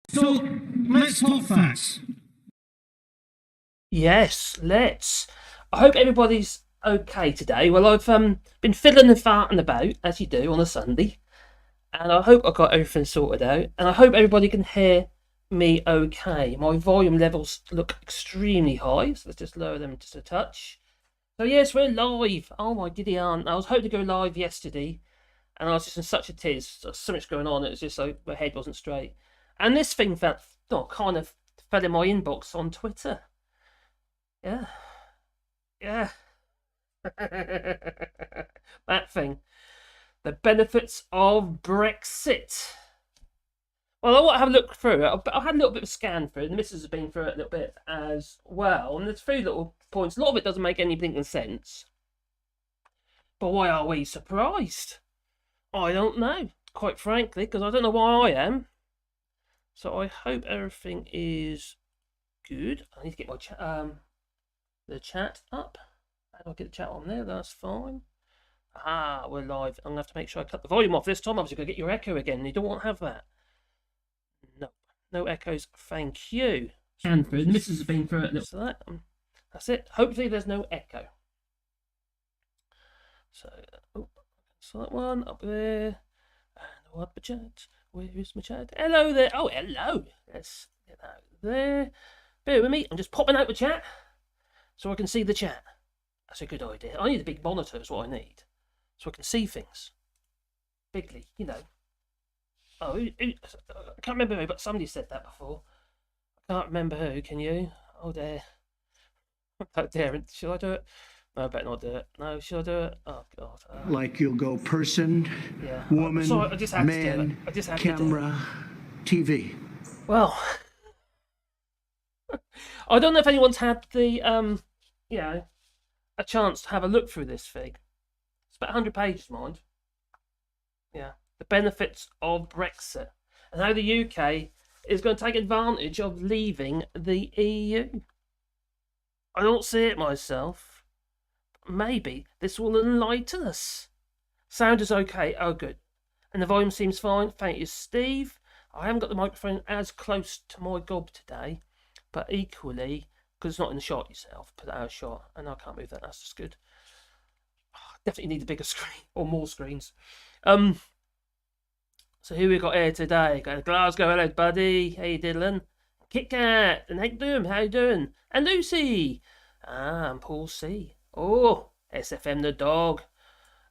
So let's talk facts. Yes, let's. I hope everybody's okay today. Well, I've been fiddling and farting about, as you do on a Sunday, and I hope I got everything sorted out, and I hope everybody can hear me okay. My volume levels look extremely high, so let's just lower them just a touch. So yes, we're live. Oh my giddy aunt. I was hoping to go live yesterday, and I was just in such a tiz. So much going on, it was just like my head wasn't straight. And this thing kind of fell in my inbox on Twitter. Yeah. Yeah. That thing. The benefits of Brexit. Well, I want to have a look through it. I had a little bit of a scan through it. The missus has been through it a little bit as well. And there's three little points. A lot of it doesn't make any blinking sense. But why are we surprised? I don't know, quite frankly, because I don't know why I am. So I hope everything is good. I need to get my the chat up. How do I get the chat on there? That's fine. Ah, we're live. I'm going to have to make sure I cut the volume off this time. Obviously, going to get your echo again. You don't want to have that. No. No echoes. Thank you. And the missus has been through it. So that's it. Hopefully, there's no echo. So, so that one up there. And what my chat? Where's my chat? Hello there. Oh, hello. Let's get out there. Bear with me. I'm just popping out the chat so I can see the chat. That's a good idea. I need a big monitor is what I need, so I can see things. Bigly, you know. Oh, I can't remember who, but somebody said that before. I can't remember who, can you? Oh, there. Oh, there. Should I do it? No, I better not do it. No, should I do it? Oh, God. Like you'll go person, yeah. woman, Sorry, I just had man, to do it. I just had camera, TV. Well, I don't know if anyone's had the, you know, a chance to have a look through this thing. It's about 100 pages, mind. Yeah. The benefits of Brexit and how the UK is going to take advantage of leaving the EU. I don't see it myself. But maybe this will enlighten us. Sound is okay. Oh, good. And the volume seems fine. Thank you, Steve. I haven't got the microphone as close to my gob today, but equally, because it's not in the shot yourself, put that out of shot, and I can't move that. That's just good. Definitely need a bigger screen or more screens. So who we got here today? Got Glasgow, hello buddy. How you diddling? Kit Kat and Hank Doom, how you doing? And Lucy. And Paul C. Oh, SFM the dog.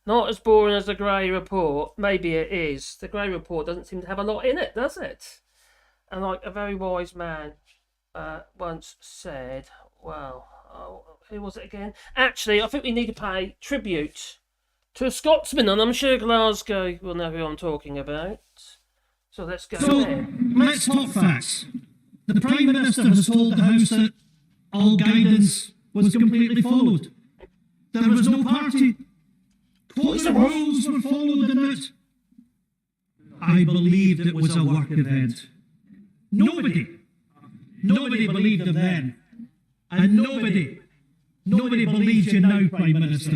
Not as boring as the Grey Report. Maybe it is. The Grey Report doesn't seem to have a lot in it, does it? And like a very wise man once said, well, who was it again? Actually, I think we need to pay tribute to a Scotsman, and I'm sure Glasgow will know who I'm talking about. So let's go there. Let's talk facts. The Prime Minister has told the House that all guidance was completely followed. There was no party. Quote rules were followed in it. I believed it was a work event. Nobody believed him then. And nobody believes you now, Prime Minister.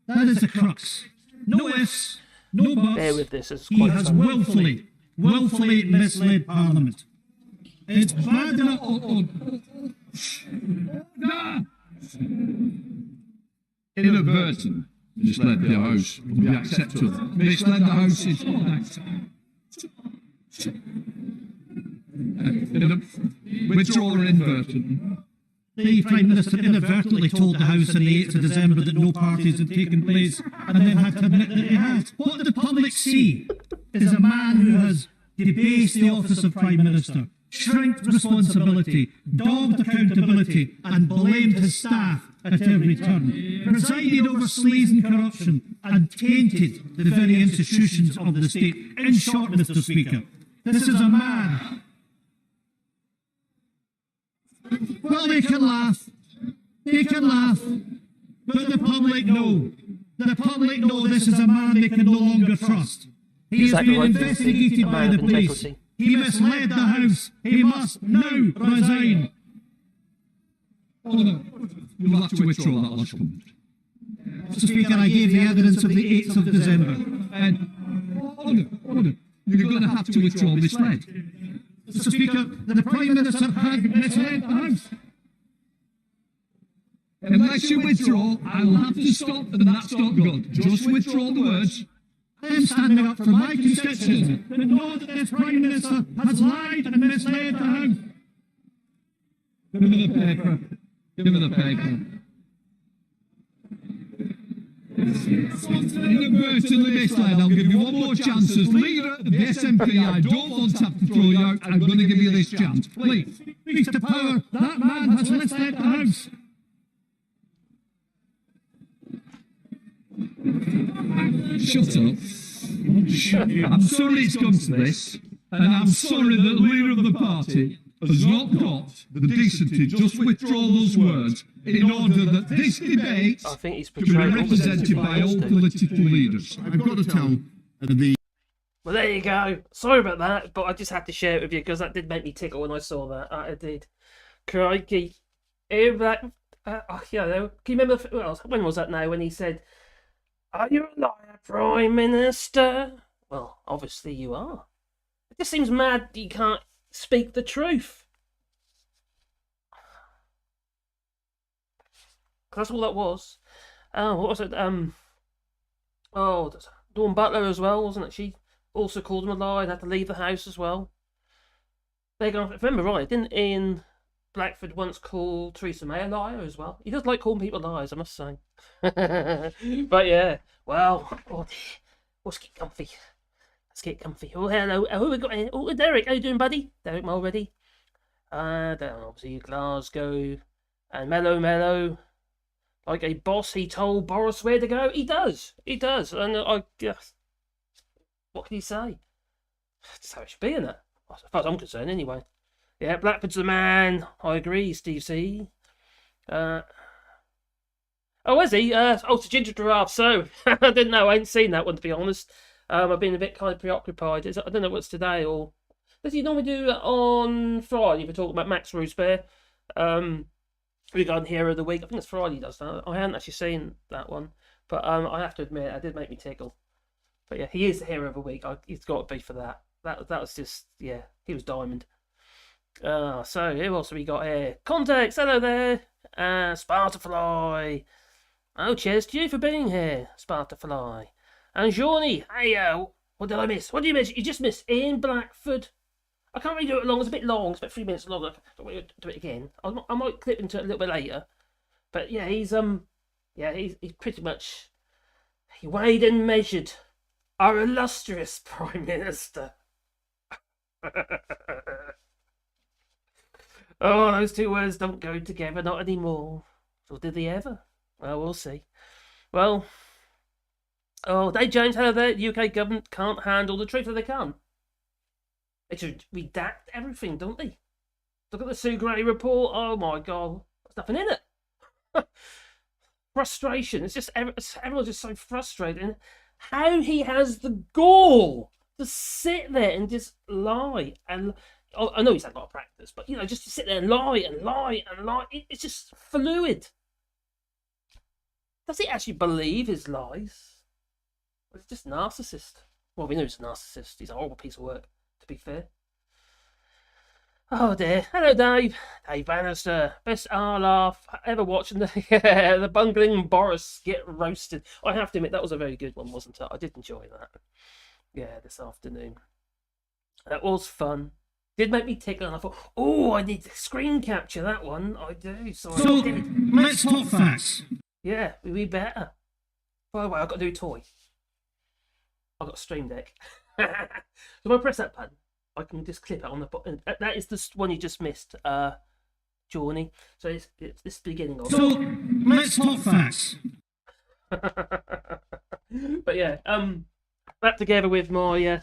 That is the crux. No ifs, no buts. Bear with this, it's He quite has funny. willfully misled Parliament. It's bad enough. Inadvertent misled the House will be acceptable. Misled the House is withdraw inadvertent. The Prime Minister inadvertently told the House on the 8th of December that no parties had taken place and then had to admit that they had. What the public see is a man who has debased the office of Prime Minister, shrinked responsibility, dogged accountability and blamed his staff at every turn, presided over sleaze and corruption and tainted the very institutions of the state. In short, Mr. Speaker, this is a man. Well, they can laugh, but the public know. The public know this is a man they can no longer trust. He has been investigated by the police. He misled the House. He must now resign. You'll have to withdraw that last comment. Mr. Speaker, I gave the evidence of the 8th of December. You're going to have to withdraw misled. Mr. Speaker, the Prime Minister has misled the House. Unless you withdraw, I'll have to stop, and that's not good. Just withdraw the words. I am standing up for my constituents that know that this Prime Minister has lied and misled the House. Give me the paper. Give me the paper. Inadvertently misled. I'll give you one more chance. As leader of the SNP, I don't want to have to throw you out. I'm going to give you this chance. Please. Mr. Power, that man has misled the House. Shut up. I'm sorry it's come to this, and I'm sorry that the leader of the party has not got the decency to just withdraw those words in order that this debate I think he's can be portrayed represented by all political leaders. I've got to tell the... Well, there you go. Sorry about that, but I just had to share it with you because that did make me tickle when I saw that. I did. Crikey. Can you remember, when was that now, when he said, "Are you a liar, Prime Minister?" Well, obviously you are. It just seems mad that you can't speak the truth. That's all that was. What was it? Dawn Butler as well, wasn't it? She also called him a liar and had to leave the house as well. If I remember right, didn't Ian Blackford once call Theresa May a liar as well? He does like calling people liars, I must say. But yeah, well, oh dear. Let's get comfy. Let's get comfy. Oh, hello. Oh, we got here. Oh, Derek, how you doing, buddy? Derek Mulready. Obviously Glasgow and Mellow. Like a boss, he told Boris where to go. He does. And what can you say? That's how it should be, isn't it? As far as I'm concerned, anyway. Yeah, Blackford's the man. I agree, Steve C. Oh, is he? It's a ginger giraffe. So I didn't know. I ain't seen that one, to be honest. I've been a bit kind of preoccupied. I don't know what's today or. Does he normally do it on Friday? If we're talking about Max Roosbear, regarding Hero of the Week. I think it's Friday he does that. I hadn't actually seen that one, but I have to admit, it did make me tickle. But yeah, he is the Hero of the Week. He's got to be for that. That was just, yeah, he was diamond. So who else have we got here? Context, hello there. Spartafly. Oh, cheers to you for being here, Spartafly. And Johnny, hey, what did I miss? What did you miss? You just missed Ian Blackford. I can't really do it long. It's a bit long. It's about 3 minutes long. I don't want to do it again. I might clip into it a little bit later. But yeah, he's pretty much, he weighed and measured our illustrious Prime Minister. Oh, those two words don't go together, not anymore. Or did they ever? Well, we'll see. Well, Dave James, hello there. The UK government can't handle the truth, or they can't. They should redact everything, don't they? Look at the Sue Gray report. Oh my God, there's nothing in it. Frustration. It's just everyone's just so frustrated. How he has the gall to sit there and just lie and. I know he's had a lot of practice, but just to sit there and lie. It's just fluid. Does he actually believe his lies? Or is he just a narcissist? Well, we know he's a narcissist. He's a horrible piece of work, to be fair. Oh dear. Hello, Dave. Dave Bannister. Best laugh ever watching the bungling Boris get roasted. I have to admit, that was a very good one, wasn't it? I did enjoy that. Yeah, this afternoon. That was fun. Did make me tickle, and I thought, oh, I need to screen capture that one. I do. So I did. Let's talk facts. Yeah, we better. By the way, I've got a new toy. I've got a Stream Deck. So if I press that button, I can just clip it on the button. That is the one you just missed, Johnny. So it's this beginning of it. So let's talk facts. But yeah, that together with my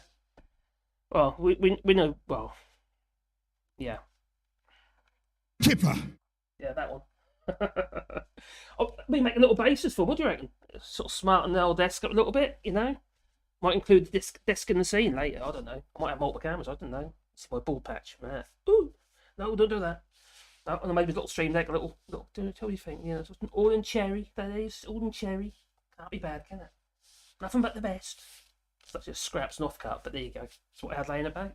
well, we know, well, yeah. Kipper. Yeah, that one. We make a little basis for. What do you reckon? Sort of smarten the old desk up a little bit, Might include the desk in the scene later. I don't know. I might have multiple cameras. I don't know. See my ball patch. Man. Ooh, no, don't do that. No, and maybe a little Stream Deck, a little. Tell you think. All in cherry. That is all in cherry. Can't be bad, can it? Nothing but the best. That's just scraps and off cut. But there you go. That's what I had laying about.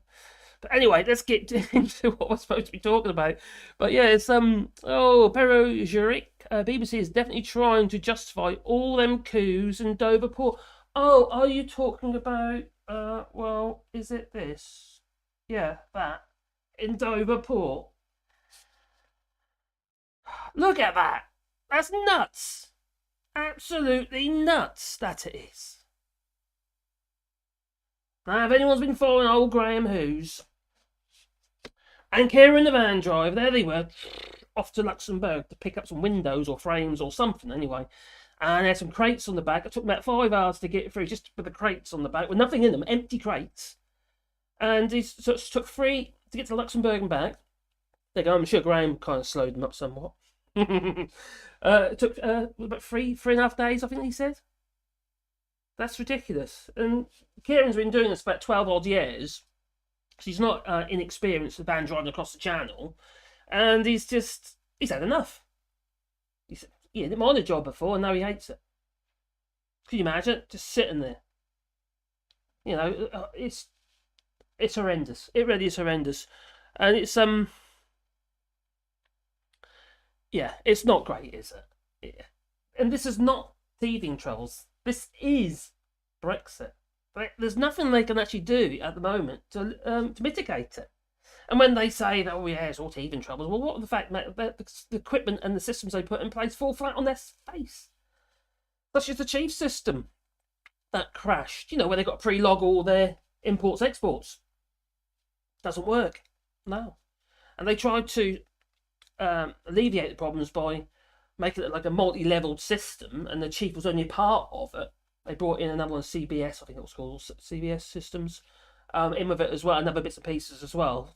But anyway, let's get into what we're supposed to be talking about. But yeah, it's bureaucratic. BBC is definitely trying to justify all them coups in Dover Port. Oh, are you talking about? Well, is it this? Yeah, that in Dover Port. Look at that. That's nuts. Absolutely nuts. That it is. Now, if anyone's been following old Graham Hughes and Kieran the van driver, there they were, off to Luxembourg to pick up some windows or frames or something anyway. And there's some crates on the back. It took about 5 hours to get through just with the crates on the back with nothing in them, empty crates. And it took 3 to get to Luxembourg and back. There you go. I'm sure Graham kind of slowed them up somewhat. It took about 3.5 days, I think he said. That's ridiculous. And Kieran's been doing this for about 12 odd years. So he's not inexperienced with van driving across the channel. And he's had enough. He didn't mind a job before, and now he hates it. Can you imagine? Just sitting there. You know, it's horrendous. It really is horrendous. And it's yeah, it's not great, is it? Yeah. And this is not teething troubles. This is Brexit. There's nothing they can actually do at the moment to mitigate it. And when they say that, oh yeah, it's all teething troubles, well, what of the fact that the equipment and the systems they put in place fall flat on their face? Such as the chief system that crashed, you know, where they got to pre-log all their imports, exports. Doesn't work. No. And they tried to alleviate the problems by making it like a multi-leveled system, and the chief was only part of it. They brought in another one, CBS, I think it was called, CBS Systems, in with it as well, and other bits and pieces as well.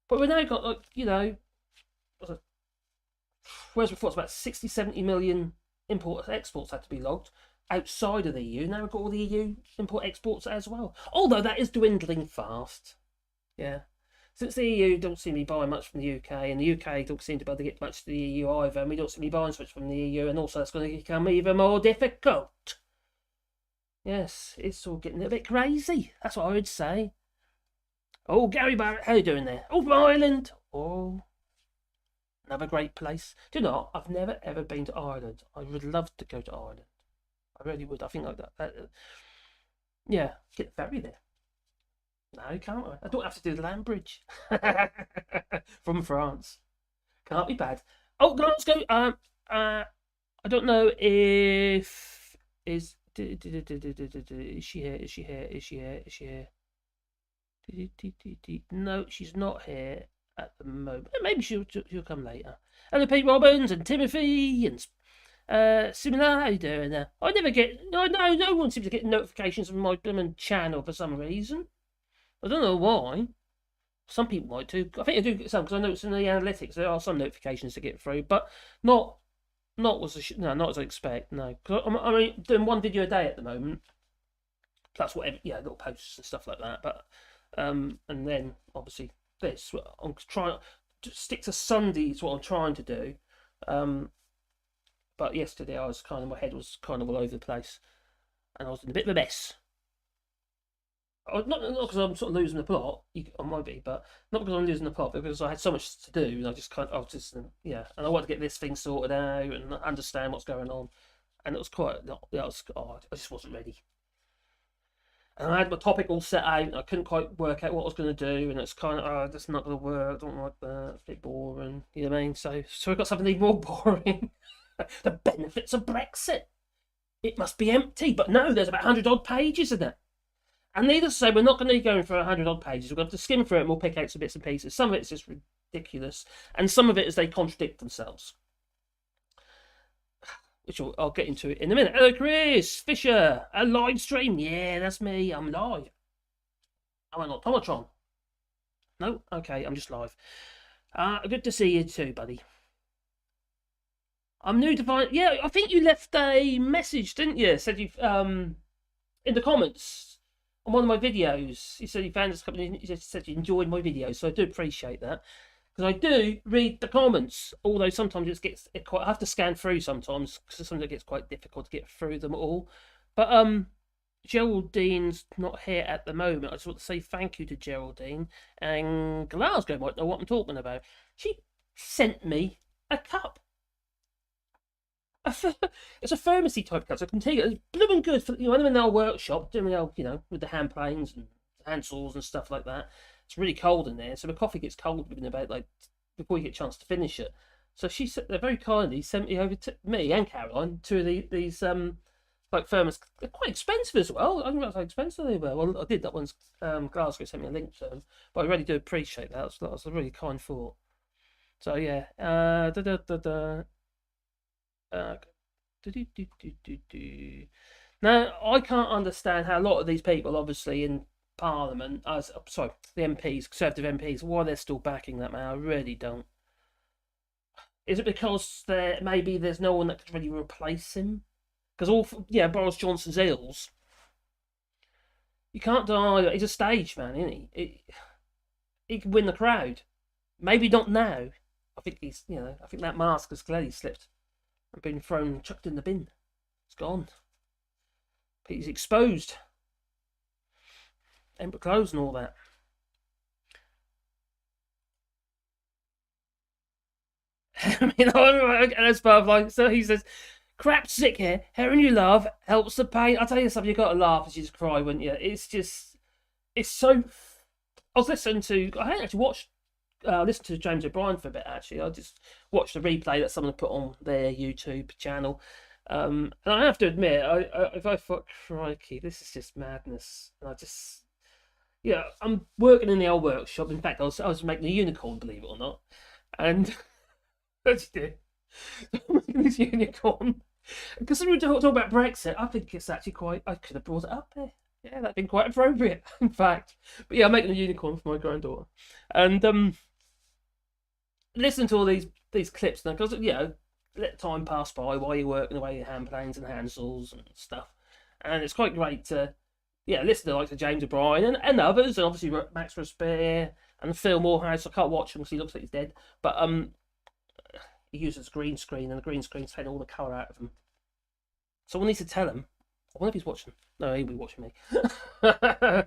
But we've now got, like, you know, whereas before it's about 60, 70 million import-exports had to be logged outside of the EU. Now we've got all the EU import-exports as well. Although that is dwindling fast. Yeah. Since the EU don't seem to be buying much from the UK, and the UK don't seem to be able to get much to the EU either, and we don't seem to be buying so much from the EU, and also it's going to become even more difficult. Yes, it's all getting a bit crazy. That's what I would say. Oh, Gary Barrett, how you doing there? Oh, from Ireland. Oh, another great place. Do you know, I've never ever been to Ireland. I would love to go to Ireland. I really would. I think like that. Yeah, get the ferry there. No, can't I? I don't have to do the land bridge from France. Can't be bad. Oh, let's go. I don't know if is she here? Is she here? Is she here? Is she here? No, she's not here at the moment. Maybe she'll come later. Hello, Pete Robbins and Timothy and Similar. How you doing there? I never get no one seems to get notifications from my blooming channel for some reason. I don't know why. Some people might too. I think I do get some because I noticed in the analytics there are some notifications to get through, but not as I expect. No, because I'm doing one video a day at the moment. Plus whatever, yeah, little posts and stuff like that. But and then obviously this. I'm trying to stick to Sunday. Is what I'm trying to do. But yesterday I was my head was kind of all over the place, and I was in a bit of a mess. Not because I'm sort of losing the plot, I might be, but not because I'm losing the plot, but because I had so much to do, and I just and I wanted to get this thing sorted out and understand what's going on, and it was I just wasn't ready. And I had my topic all set out, and I couldn't quite work out what I was going to do, and it's that's not going to work, I don't like that, it's a bit boring, you know what I mean? So I got something even more boring. The benefits of Brexit. It must be empty, but no, there's about 100 odd pages in it. And needless to say, we're not going to be going for 100 odd pages. We're going to have to skim through it and we'll pick out some bits and pieces. Some of it's just ridiculous, and some of it is they contradict themselves. Which I'll get into in a minute. Hello, Chris Fisher. A live stream. Yeah, that's me. I'm live. I'm an automatron. No? Okay, I'm just live. Good to see you too, buddy. I'm new to find... Yeah, I think you left a message, didn't you? Said you've... in the comments... on one of my videos, you said you found this company. You said you enjoyed my videos, so I do appreciate that, because I do read the comments. Although sometimes I have to scan through sometimes because sometimes it gets quite difficult to get through them all. But Geraldine's not here at the moment. I just want to say thank you to Geraldine. And Glasgow might know what I'm talking about. She sent me a cup. It's a pharmacy type cup, so I can take it. It's blooming good for, when I'm in our workshop, doing with the hand planes and hand saws and stuff like that. It's really cold in there, so the coffee gets cold within about before you get a chance to finish it. So they very kindly sent me over to me and Caroline to these thermos. They're quite expensive as well. I didn't realize how expensive they were. Well, I did. That one's Glasgow sent me a link to them, but I really do appreciate that. That was a really kind thought. So yeah, Now I can't understand how a lot of these people, obviously in Parliament, the MPs, Conservative MPs, why they're still backing that man. I really don't. Is it because maybe there's no one that could really replace him? Because Boris Johnson's ills. You can't deny that he's a stage man, isn't he? He can win the crowd. Maybe not now. I think I think that mask has clearly slipped and been chucked in the bin. It's gone. But he's exposed. Empty clothes and all that. And that's part of so he says, crap sick here, hearing you laugh helps the pain. I'll tell you something, you've got to laugh as you just cry, wouldn't you? It's so. I hadn't actually watched, listened to James O'Brien for a bit actually. I just watched the replay that someone put on their YouTube channel. And I have to admit, I thought, crikey, this is just madness. And I'm working in the old workshop. In fact, I was making a unicorn, believe it or not. And this unicorn. Because we were talking about Brexit, I think it's actually I could have brought it up here. Yeah, that'd been quite appropriate, in fact. But yeah, I'm making a unicorn for my granddaughter. And listen to all these clips now, because let time pass by while you're working away your hand planes and hand saws and stuff. And it's quite great to listen to the likes of James O'Brien and others, and obviously Max Robespierre and Phil Morehouse. I can't watch him because he looks like he's dead. But he uses green screen, and the green screen's taking all the colour out of him. Someone needs to tell him. I wonder if he's watching. No, he'll be watching me. But I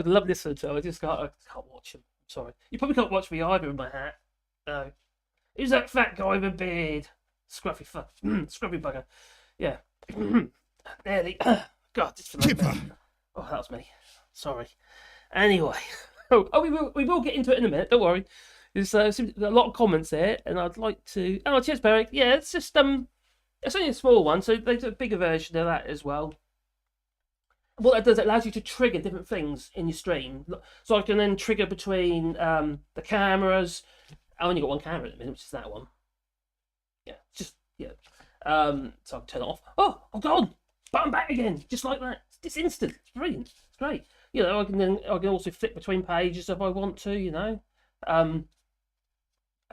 love listening to him. I can't watch him. I'm sorry. You probably can't watch me either in my hat. No. Who's that fat guy with a beard? Scruffy bugger. Yeah. Nearly. God, this feels like that. Oh, that was me. Sorry. Anyway. We will get into it in a minute. Don't worry. There's a lot of comments there, and I'd like to. Oh, cheers, Barry. Yeah, it's just it's only a small one, so there's a bigger version of that as well. What that does, it allows you to trigger different things in your stream. So I can then trigger between the cameras. I only got one camera at the minute, which is that one. Yeah. So I can turn it off. Oh, I'm gone. But I'm back again, just like that. It's instant. It's brilliant. It's great. I can also flip between pages if I want to. And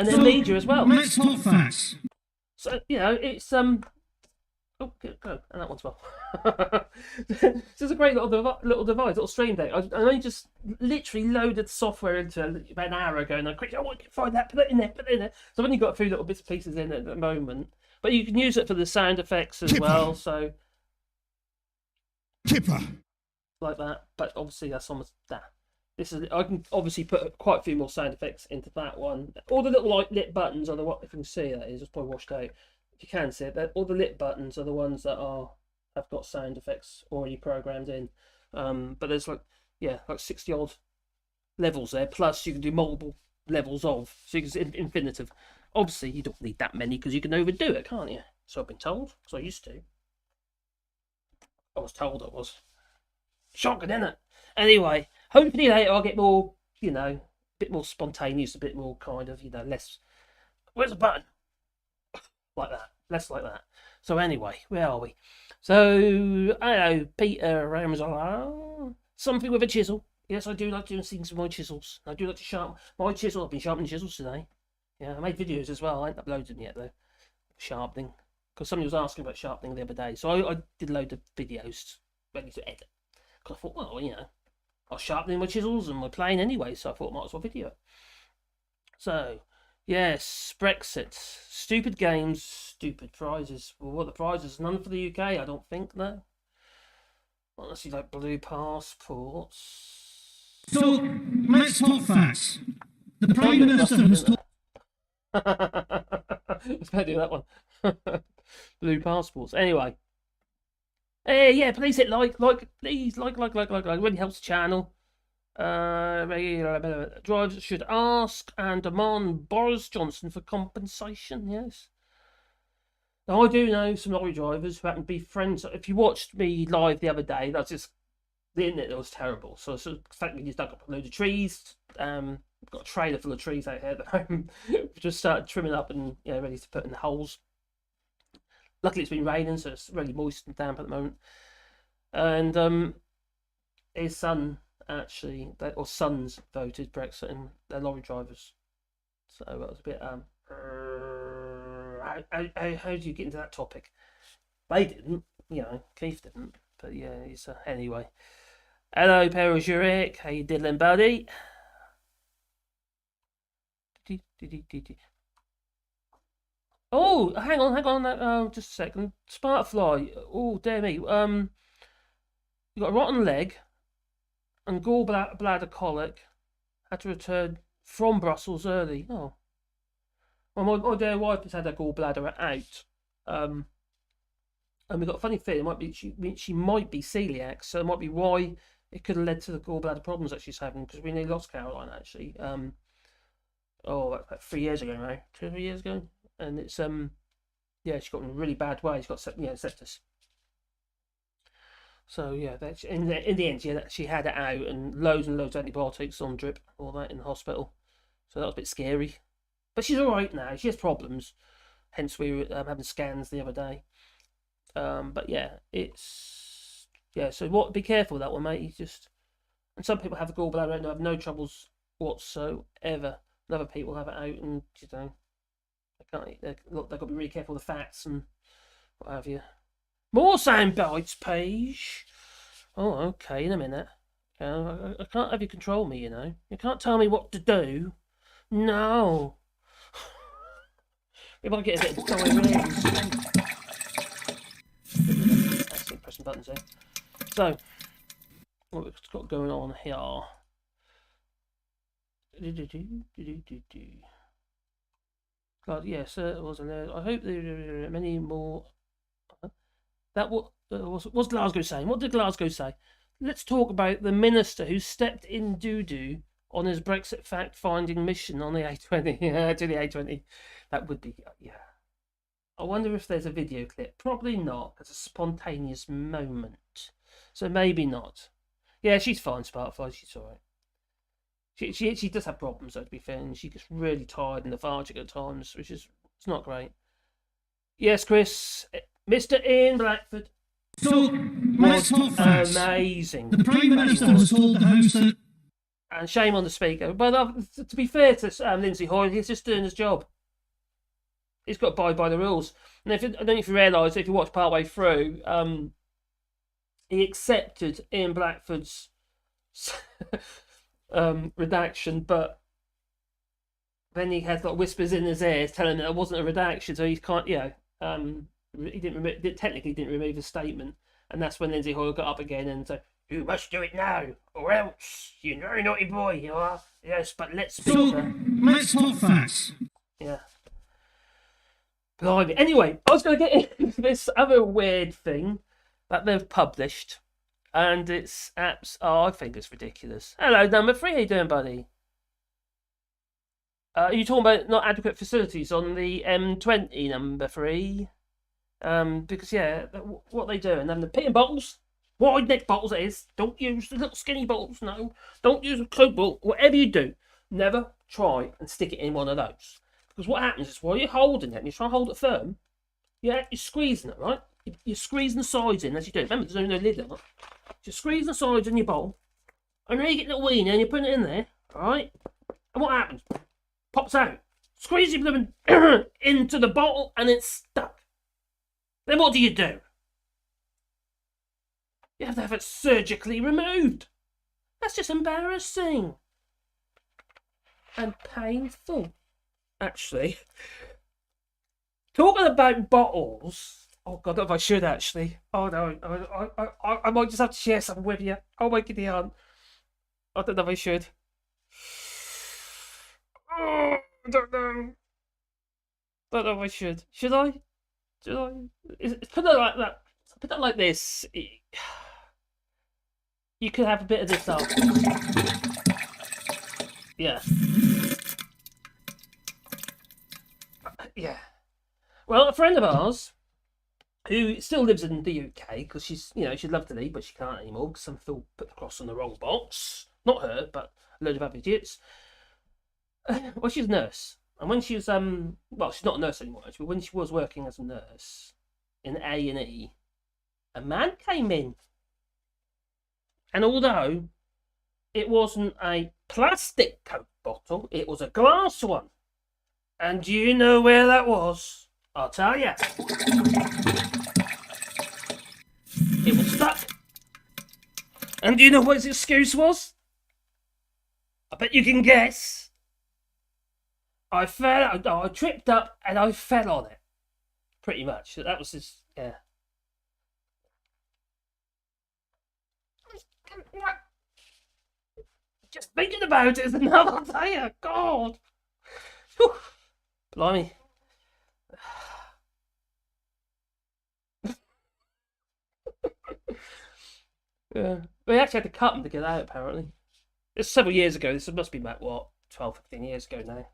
then media as well. Let's talk facts. So it's Oh, go, and that one's well. This is a great little device, little stream deck. I only just literally loaded software into about an hour ago, and I quickly, want to find that, put it in there. So I've only got a few little bits and pieces in at the moment, but you can use it for the sound effects as well. So Tipper. Like that, but obviously that's almost that. I can obviously put quite a few more sound effects into that one. All the little lit buttons are if you can see that is, it's probably washed out. If you can see it, all the lit buttons are the ones that have got sound effects already programmed in. But there's like 60 odd levels there. Plus you can do multiple levels of, so you can infinitive. Obviously you don't need that many because you can overdo it, can't you? So I've been told. So I used to. I was told I was. Shocking, isn't it? Anyway, hopefully later I'll get more, a bit more spontaneous, a bit more kind of, less. Where's the button? Like that, less like that. So anyway, where are we? So, hello, Peter Ramsar. Something with a chisel. Yes, I do like doing things with my chisels. I do like to sharpen my chisel. I've been sharpening chisels today. Yeah, I made videos as well. I haven't uploaded them yet though. Sharpening, because somebody was asking about sharpening the other day. So I did a load of videos ready to edit. Because I thought, well, I was sharpening my chisels and my plane anyway, so I thought I might as well video it. So, yes, Brexit. Stupid games, stupid prizes. Well, what are the prizes? None for the UK, I don't think, no. Honestly, like blue passports. So let's talk facts. The Prime Minister has told. Let's better do that one. Blue passports. Anyway. Yeah, please hit please, like, really helps the channel. Drivers should ask and demand Boris Johnson for compensation, yes. Now, I do know some lorry drivers who happen to be friends. If you watched me live the other day, that's just, the internet was terrible. So we just dug up a load of trees. Got a trailer full of trees out here at home. Just started trimming up and ready to put in the holes. Luckily, it's been raining, so it's really moist and damp at the moment. And his son, actually, or sons, voted Brexit, and they're lorry drivers. So that was a bit. How do you get into that topic? They didn't, Keith didn't. But yeah, he's anyway. Hello, Perozuric. How you diddling, buddy? Oh, hang on. Just a second. Sparkfly. Oh, dear me. You got a rotten leg and gallbladder colic. Had to return from Brussels early. Oh. Well, my dear wife has had her gallbladder out. And we've got a funny feeling she might be celiac, so it might be why it could have led to the gallbladder problems that she's having, because we nearly lost Caroline, actually. About 3 years ago now. 2 or 3 years ago. And it's she got in a really bad way. She's got sepsis. So yeah, in the end, she had it out, and loads of antibiotics on drip, all that in the hospital. So that was a bit scary. But she's all right now. She has problems. Hence, we were having scans the other day. But yeah, So be careful with that one, mate. And some people have the gallbladder and have no troubles whatsoever. And other people have it out, and they've got to be really careful with the fats and what have you. More sound bites, Paige. Oh, okay, in a minute. I can't have you control me, You can't tell me what to do. No. We might get a bit of diarrhea. That's pressing buttons there. So, what we've got going on here. God, yes, it was. I hope there are many more. That was Glasgow saying? What did Glasgow say? Let's talk about the minister who stepped in doo-doo on his Brexit fact-finding mission on the A20 to the A20. That would be I wonder if there's a video clip. Probably not. It's a spontaneous moment, so maybe not. Yeah, she's fine, Sparkfly. She's all right. She does have problems, though, to be fair, and she gets really tired and lethargic at times, which is not great. Yes, Chris, Mr. Ian Blackford. So let's talk facts. Amazing. The Prime Minister has told the House that. And shame on the Speaker. But to be fair to Lindsay Hoyle, he's just doing his job. He's got to abide by the rules. And I don't know if you realise, if you watch partway through, he accepted Ian Blackford's redaction, but then he had whispers in his ears telling him that it wasn't a redaction, so he can't. He technically didn't remove his statement, and that's when Lindsay Hoyle got up again and said, "You must do it now, or else you're a very naughty boy, you are." Yes, but let's let's talk facts. Yeah. Blimey. Anyway, I was going to get into this other weird thing that they've published, and it's apps. I think it's ridiculous. Hello, number 3. How you doing, buddy? Are you talking about not adequate facilities on the M20, number 3? Because what they do, and then the pitting bottles, wide neck bottles, that is. Don't use the little skinny bottles. No, don't use a Coke bottle. Whatever you do, never try and stick it in one of those. Because what happens is, while you're holding it, and you try and hold it firm, you're squeezing it, right? You're squeezing the sides in as you do. Remember, there's no lid on it. You're squeezing the sides in your bowl, and then you get the weenie and you put it in there, right? And what happens? Pops out. Squeeze your blooming into the bottle, and it's stuck. Then what do? You have to have it surgically removed. That's just embarrassing. And painful. Actually, talking about bottles, Oh God, I don't know if I should actually. Oh no, I might just have to share something with you. Oh my goodness, aunt. I don't know if I should. Oh, I don't know. Don't know if I should. Should I? Should I? Put it like that. Put it like this. You could have a bit of this after. Yeah. Yeah. Well, a friend of ours who still lives in the UK because she'd love to leave, but she can't anymore because some fool put the cross on the wrong box. Not her, but a load of other idiots. Well, she's a nurse, and when she was well, she's not a nurse anymore actually. But when she was working as a nurse in A&E, a man came in, and although it wasn't a plastic Coke bottle, it was a glass one. And do you know where that was? I'll tell you. It was stuck. And do you know what his excuse was? I bet you can guess. I tripped up and I fell on it. Pretty much. That was his, yeah. Just thinking about it is another day. God. Whew. Blimey. Yeah. They actually had to cut them to get out, apparently. It's several years ago. This must be about, what, 12, 15 years ago now.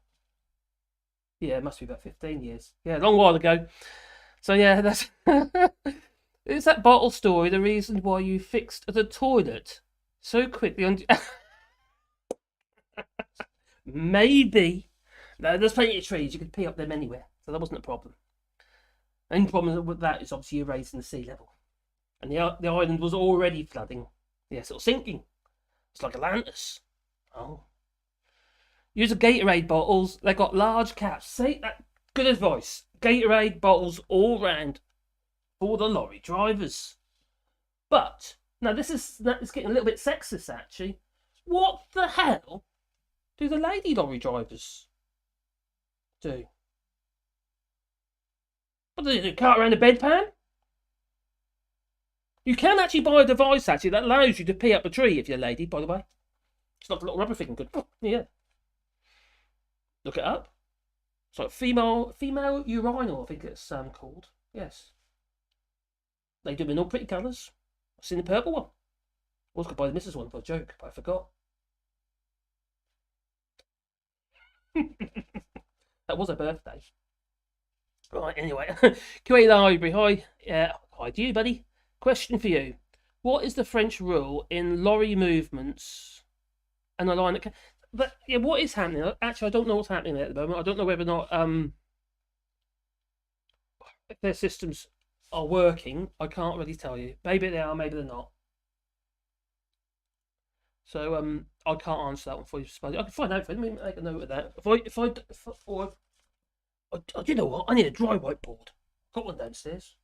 Yeah, it must be about 15 years. Yeah, a long while ago. So, yeah, that's... Is that bottle story the reason why you fixed the toilet so quickly on... Maybe. No, there's plenty of trees. You could pee up them anywhere. So that wasn't a problem. The only problem with that is obviously you're raising the sea level. And the island was already flooding. Yes, it was sinking. It's like Atlantis. Oh. Use the Gatorade bottles. They got large caps. See that? Good advice. Gatorade bottles all round for the lorry drivers. But now this is getting a little bit sexist actually. What the hell do the lady lorry drivers do? What do they do? Cart around a bedpan? You can actually buy a device actually that allows you to pee up a tree if you're a lady, by the way. It's like a little rubber thing. Good. Yeah. Look it up. It's like female urinal, I think it's called. Yes. They do them in all pretty colours. I've seen the purple one. I was going to buy the missus one for a joke, but I forgot. That was her birthday. Right, anyway. QA Library, hi. Hi to you, buddy. Question for you. What is the French rule in lorry movements and a line that... But, yeah, what is happening? Actually, I don't know what's happening there at the moment. I don't know whether or not if their systems are working. I can't really tell you. Maybe they are, maybe they're not. So, I can't answer that one for you. I can find out for you. Let me make a note of that. You know what? I need a dry whiteboard. Got one downstairs.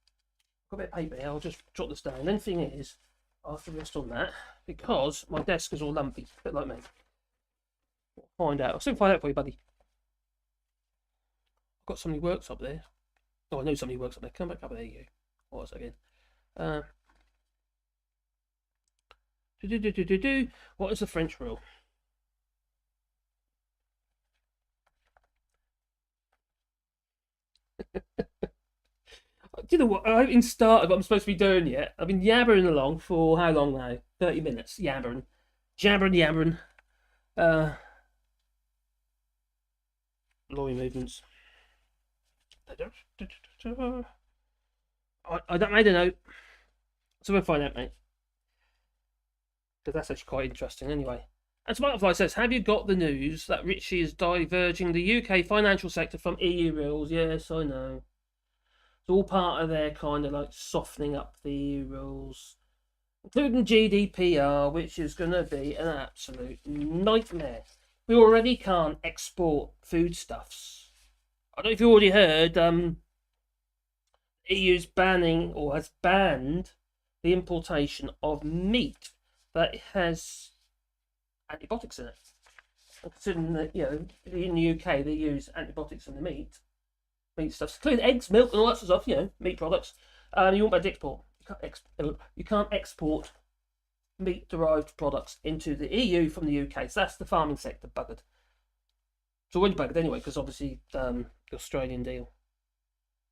Got a bit of paper here. I'll just jot this down. And then the thing is, I have to rest on that because my desk is all lumpy, a bit like me. We'll find out. I'll soon find out for you, buddy. I've got somebody works up there. Oh, I know somebody works up there. Come back up there, you. What was that again? What is the French rule? Do you know what? I haven't even started what I'm supposed to be doing yet. I've been yabbering along for how long now? 30 minutes. Yabbering. Jabbering. Lorry movements. I don't made a note. So we'll find out, mate. Because that's actually quite interesting anyway. And Butterfly says, have you got the news that Richie is diverging the UK financial sector from EU rules? Yes, I know. It's all part of their kind of like softening up the EU rules, including GDPR, which is going to be an absolute nightmare. We already can't export foodstuffs. I don't know if you already heard, EU's banning or has banned the importation of meat that has antibiotics in it. And considering that, in the UK they use antibiotics in the meat stuff, including eggs, milk, and all that sort of stuff, meat products. You won't be able to export. You can't export meat-derived products into the EU from the UK. So that's the farming sector buggered. It's already buggered anyway, because obviously the Australian deal.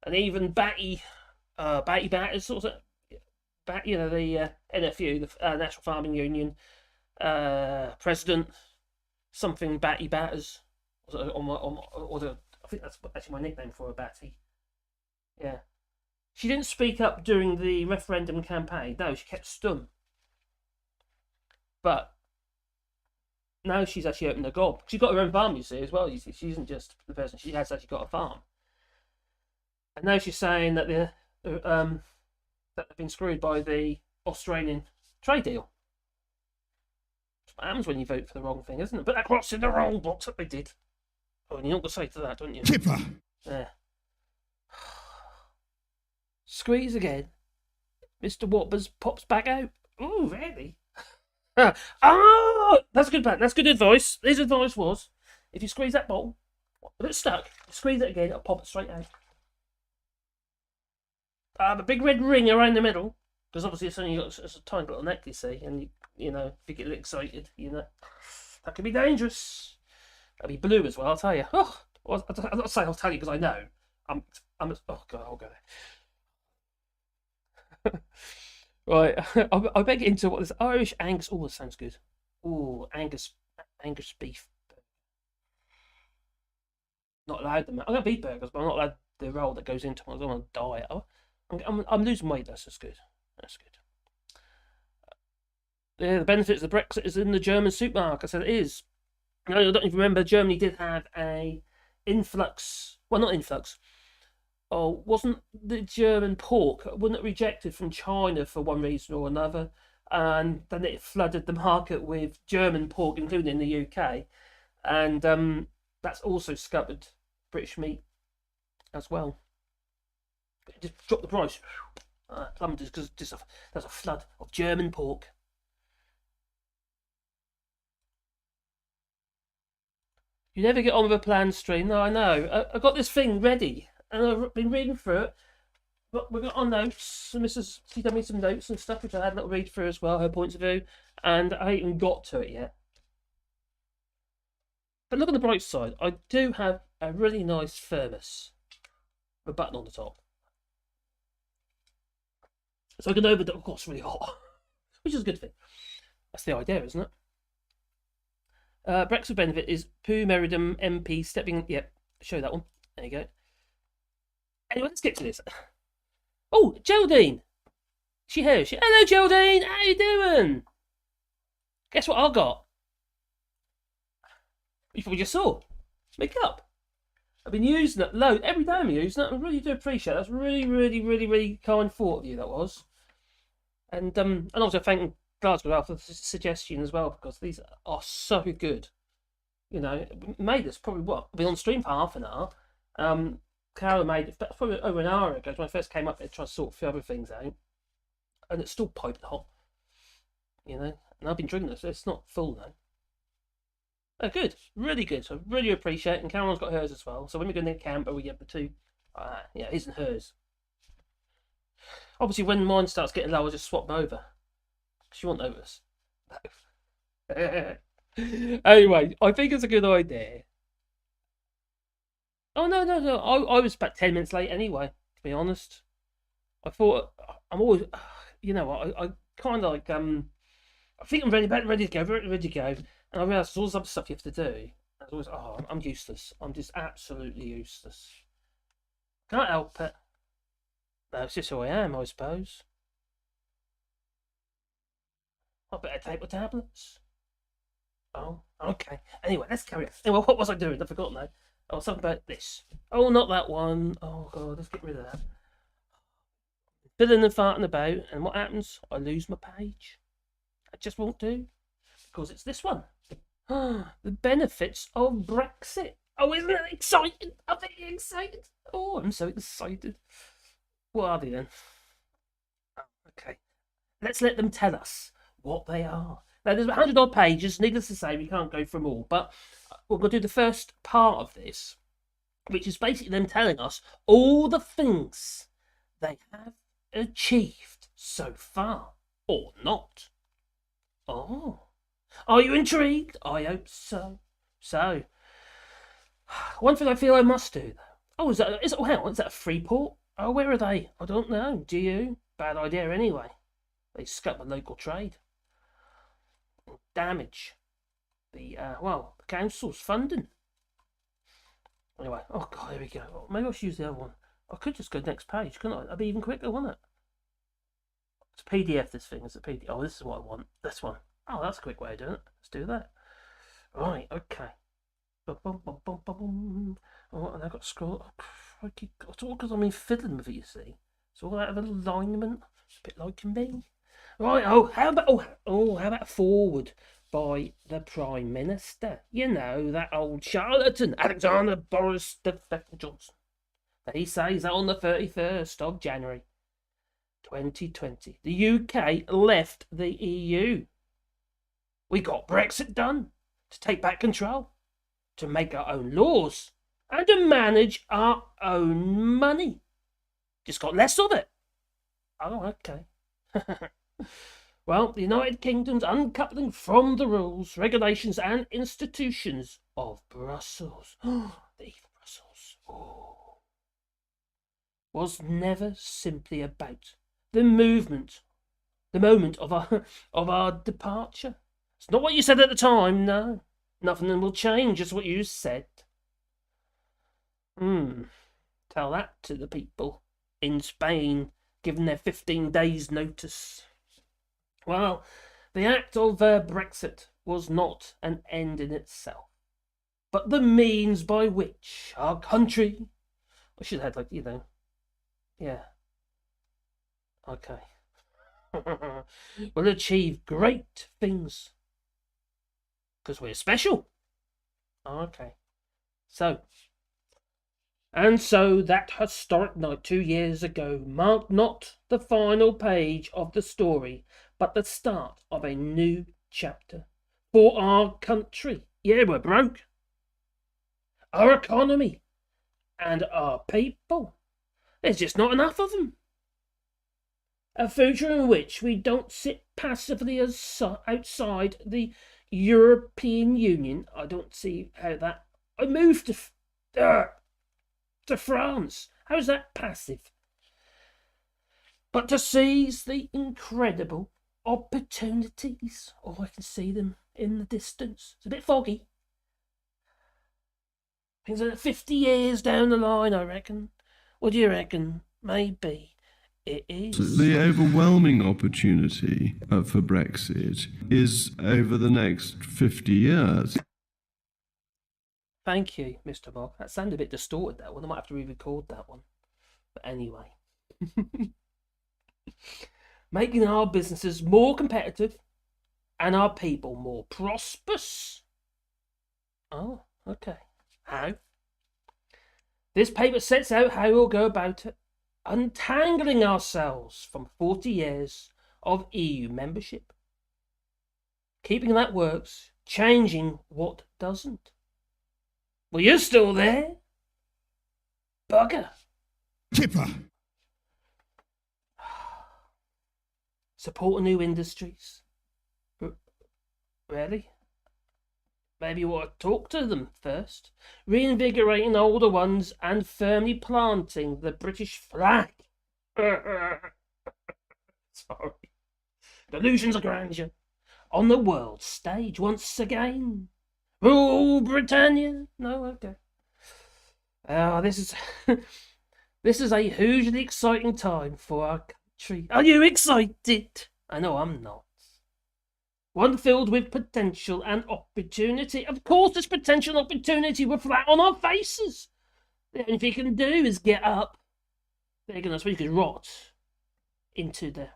And even Batty Batters, sort of, the NFU, the National Farming Union president, something Batty Batters, I think that's actually my nickname for her, Batty. Yeah. She didn't speak up during the referendum campaign. No, she kept stum. But now she's actually opened a GOV. She's got her own farm, you see, as well. You see, she isn't just the person. She has actually got a farm. And now she's saying that that they've been screwed by the Australian trade deal. That's what happens when you vote for the wrong thing, isn't it? But that cross in the wrong box that they did. Oh, and you're not going to say to that, don't you? Tipper. Yeah. Squeeze again. Mr. Whoppers pops back out. Oh, really? That's good, Pat. That's good advice. His advice was, if you squeeze that bottle, if it's stuck, squeeze it again, it'll pop it straight out. A big red ring around the middle, because obviously it's a tiny little neck, you see, and you know, if you get a little excited, you know, that could be dangerous. That'd be blue as well, I'll tell you. Oh, I'm not saying I'll tell you because I know. Oh God, I'll go there. Right, I better get into what this Irish Angus. Oh, that sounds good. Oh, Angus beef. Not allowed them. I'm gonna beef burgers, but I'm not allowed the roll that goes into them. I'm on a diet. I'm losing weight. That's just good. That's good. Yeah, the benefits of Brexit is in the German supermarket. I said it is. I don't even remember. Germany did have a influx. Well, not influx. Oh, wasn't the German pork, wasn't it rejected from China for one reason or another? And then it flooded the market with German pork, including the UK. And that's also scuppered British meat as well. It just dropped the price. Plummeted because there's a flood of German pork. You never get on with a planned stream. No, I know. I got this thing ready. And I've been reading through it. But we've got our notes. And she done me some notes and stuff, which I had a little read through as well, her points of view. And I haven't got to it yet. But look on the bright side. I do have a really nice thermos with a button on the top. So I can of course, it's really hot. Which is a good thing. That's the idea, isn't it? Brexit benefit is Pooh Merridum MP stepping. Yep, show that one. There you go. Anyway, let's get to this. Oh, Geraldine. She here. Hello, Geraldine. How you doing? Guess what I got? You probably just saw. Makeup. I've been using it loads. Every day I'm using it. I really do appreciate it. That's really, really, really, really kind thought of you, that was. And also thank Glasgow for the suggestion as well, because these are so good. You know, made this probably been on stream for half an hour. Carol made it probably over an hour ago when I first came up there trying to sort a few other things out, and it's still piping hot. You know, and I've been drinking this. It's not full though. Oh, good, really good. So I really appreciate it. And Carol's got hers as well. So when we go in the camper, we get the two. Yeah, his and hers. Obviously, when mine starts getting low, I'll just swap them over. She won't notice. Anyway, I think it's a good idea. Oh, no. I was about 10 minutes late anyway, to be honest. I thought, I'm always, you know, I kind of like, I think I'm ready to go. And I realised there's all this other stuff you have to do. I was always, I'm useless. I'm just absolutely useless. Can't help it. No, it's just who I am, I suppose. I better take my tablets. Oh, okay. Anyway, let's carry on. Anyway, what was I doing? I forgot now. Oh, something about this. Oh, not that one. Oh, God, let's get rid of that. Fiddling and farting about, and what happens? I lose my page. I just won't do. Because it's this one. The benefits of Brexit. Oh, isn't it exciting? I'm very excited. Oh, I'm so excited. What are they then? Oh, okay. Let's let them tell us what they are. Now, there's 100 odd pages. Needless to say, we can't go through them all. But we're going to do the first part of this, which is basically them telling us all the things they have achieved so far, or not. Oh, are you intrigued? I hope so. So, one thing I feel I must do, though. Oh, is that a Freeport? Oh, where are they? I don't know. Do you? Bad idea anyway. They scupper the local trade. Damage the council's funding. Anyway, oh god, here we go. Maybe I should use the other one. I could just go next page, couldn't I? That'd be even quicker, wouldn't it? It's a PDF, this thing. It's a PDF. Oh, this is what I want. This one. Oh, that's a quick way of doing it. Let's do that. Right, okay. Oh, and I've got to scroll. It's all because I'm fiddling with it, you see. It's all out of alignment. It's a bit like me. Right, how about forward by the Prime Minister? You know, that old charlatan, Alexander Boris Johnson. He says that on the 31st of January 2020, the UK left the EU. We got Brexit done to take back control, to make our own laws, and to manage our own money. Just got less of it. Oh, okay. Well, the United Kingdom's uncoupling from the rules, regulations, and institutions of Brussels. The evil Brussels. Oh. Was never simply about the moment of our departure. It's not what you said at the time, no. Nothing will change, just what you said. Tell that to the people in Spain, given their 15 days' notice. Well, the act of Brexit was not an end in itself, but the means by which our country, I should have had yeah, okay, will achieve great things, because we're special. Okay, so that historic night 2 years ago marked not the final page of the story, but the start of a new chapter for our country. Yeah, we're broke. Our economy and our people. There's just not enough of them. A future in which we don't sit passively outside the European Union. I don't see how that... I moved to France. How is that passive? But to seize the incredible opportunities. Oh, I can see them in the distance. It's a bit foggy. Things like 50 years down the line, I reckon. What do you reckon? Maybe it is. The overwhelming opportunity for Brexit is over the next 50 years. Thank you, Mr. Bob. That sounded a bit distorted, that one. I might have to re-record that one. But anyway. Making our businesses more competitive and our people more prosperous. Oh, okay. How? This paper sets out how we'll go about it, untangling ourselves from 40 years of EU membership. Keeping that works, changing what doesn't. Well, you're still there. Bugger. Kipper. Support new industries. Really? Maybe you want to talk to them first. Reinvigorating older ones and firmly planting the British flag. Sorry. Delusions of grandeur. On the world stage once again. Rule Britannia. No, okay. This is a hugely exciting time for our country. Are you excited? I know I'm not. One filled with potential and opportunity. Of course, there's potential and opportunity. We're flat on our faces. The only thing you can do is get up. They're going to suppose you could rot into the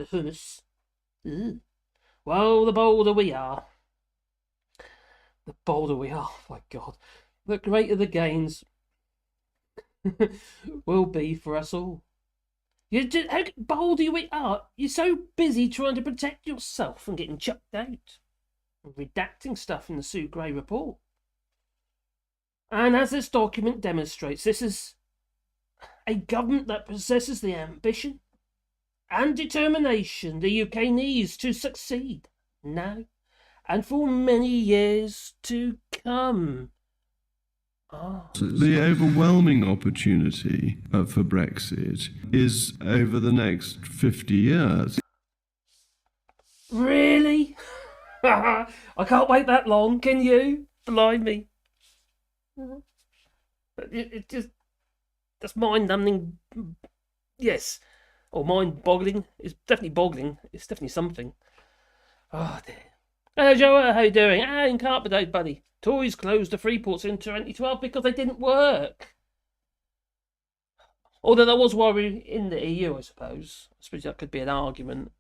humus. Ugh. Well, the bolder we are. The bolder we are, oh my God. The greater the gains will be for us all. How bold you are. You're so busy trying to protect yourself from getting chucked out and redacting stuff in the Sue Gray report. And as this document demonstrates, this is a government that possesses the ambition and determination the UK needs to succeed now and for many years to come. The overwhelming opportunity for Brexit is over the next 50 years. Really? I can't wait that long, can you? Blimey. It just, that's mind-numbing. Yes. Or mind-boggling. It's definitely boggling. It's definitely something. Oh, dear. Hello, Joe. How you doing? In Carpet Day, buddy. Tories closed the free ports in 2012 because they didn't work. Although there was worry in the EU, I suppose. I suppose that could be an argument.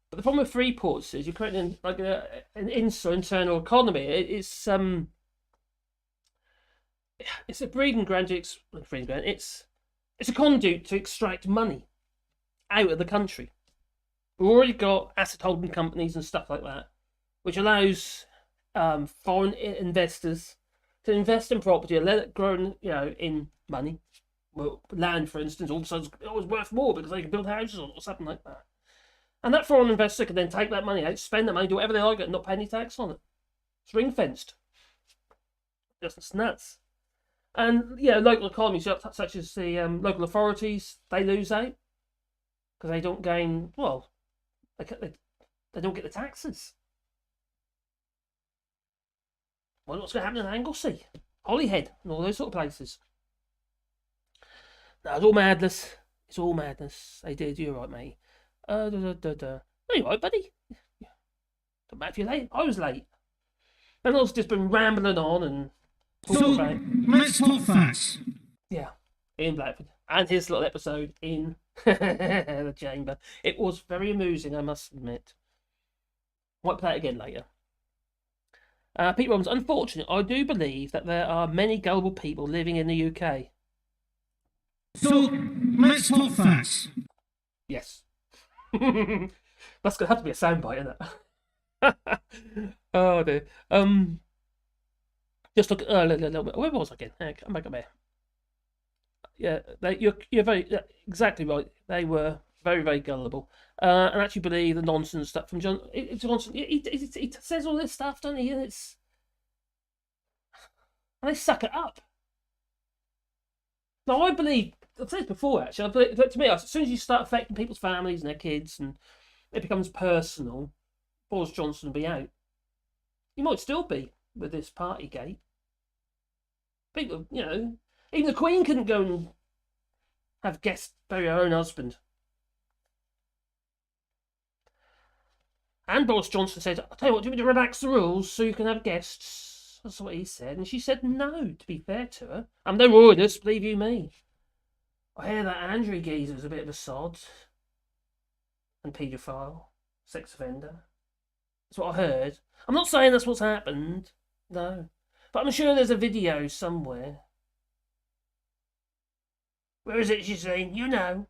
But the problem with free ports is you're creating like an internal economy. It's a breeding ground. It's a conduit to extract money out of the country. We've already got asset holding companies and stuff like that, which allows foreign investors to invest in property and let it grow, in money. Well, land, for instance, all of a sudden it was worth more because they can build houses on it or something like that. And that foreign investor can then take that money out, spend that money, do whatever they like, and not pay any tax on it. It's ring fenced. Just nuts. And local economies such as the local authorities, they lose out because they don't gain. Well, they don't get the taxes. Well, what's going to happen in Anglesey, Holyhead, and all those sort of places? No, it's all madness. It's all madness. They did. You're right, mate. No, you're right, buddy. Don't matter if you're late. I was late. And I've just been rambling on and talking about. Let's talk facts. Yeah, Ian Blackford and his little episode in the chamber. It was very amusing, I must admit. Might play it again later. Pete Robbins, unfortunately, I do believe that there are many gullible people living in the UK. So, let's talk facts. Yes. That's going to have to be a soundbite, isn't it? Oh, dear. Just look. Where was I again? Come back up here. Yeah, you're exactly right. They were very, very gullible, and actually believe the nonsense stuff from John. Johnson. He says all this stuff, doesn't he? And they suck it up. Now I believe. I've said this before, actually. I believe, to me, as soon as you start affecting people's families and their kids, and it becomes personal, Boris Johnson will be out. He might still be with this Partygate. People, even the Queen couldn't go and have guests bury her own husband. And Boris Johnson said, I'll tell you what, do you want me to relax the rules so you can have guests? That's what he said. And she said no, to be fair to her. I'm no royalist, believe you me. I hear that Andrew Geezer's a bit of a sod. And paedophile. Sex offender. That's what I heard. I'm not saying that's what's happened. No. But I'm sure there's a video somewhere. Where is it, she's saying? You know.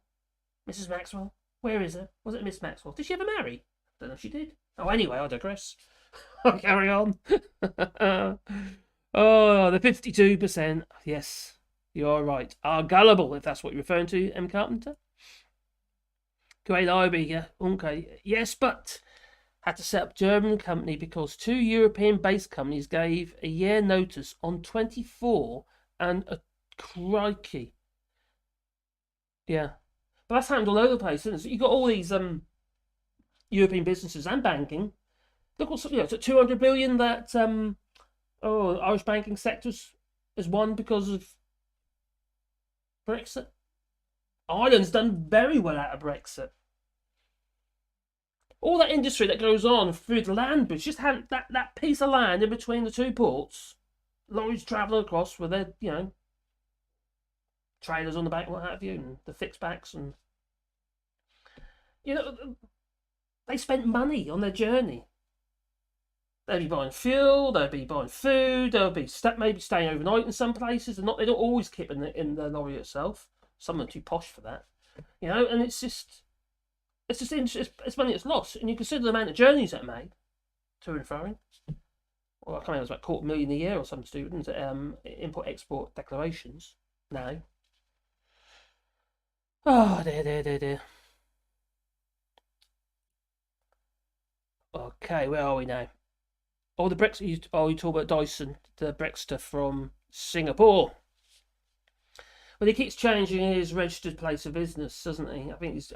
Mrs. Maxwell. Where is it? Was it Miss Maxwell? Did she ever marry? I don't know if she did. Oh, anyway, I digress. I'll carry on. Oh, the 52%. Yes, you're right. Are gullible, if that's what you're referring to, M. Carpenter. Great library, yeah. Okay. Yes, but had to set up German company because 2 European-based companies gave a year notice on 24 and a crikey. Yeah. But that's happened all over the place, isn't it? So you've got all these European businesses and banking. Look what's it's at 200 billion that Irish banking sectors has won because of Brexit. Ireland's done very well out of Brexit. All that industry that goes on through the land bridge, just had that piece of land in between the two ports, lorries travelling across with their, trailers on the back, what have you, and the fixed backs, and they spent money on their journey. They'll be buying fuel, they'll be buying food, they'll be maybe staying overnight in some places. They don't always keep in the lorry itself. Some are too posh for that, and it's just it's money that's lost, and you consider the amount of journeys that are made to and fro. Well, I can't remember, it was about $250,000 a year or some students import-export declarations now. Oh, dear. Okay, where are we now? Oh, the Brexit. Oh, you talk about Dyson, the Brexiter from Singapore. Well, he keeps changing his registered place of business, doesn't he? I think he's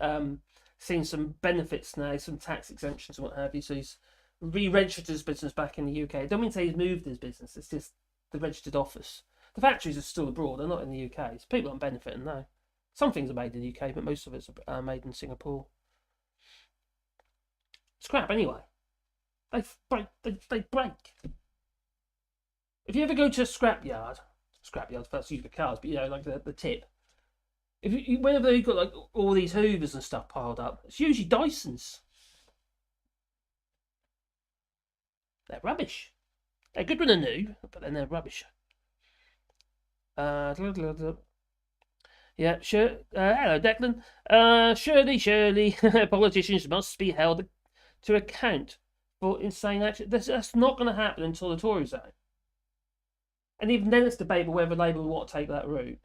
seen some benefits now, some tax exemptions and what have you. So he's re-registered his business back in the UK. I don't mean to say he's moved his business. It's just the registered office. The factories are still abroad. They're not in the UK. So people aren't benefiting now. Some things are made in the UK, but most of it's made in Singapore. Scrap anyway. They break. If you ever go to a scrapyard first use for cars, but you know, like the tip. Whenever you've got like all these Hoovers and stuff piled up, it's usually Dysons. They're rubbish. They're good when they're new, but then they're rubbish. Yeah, sure. Hello, Declan. Surely, politicians must be held to account for insane action. That's not going to happen until the Tories out. And even then, it's debatable whether Labour will want to take that route.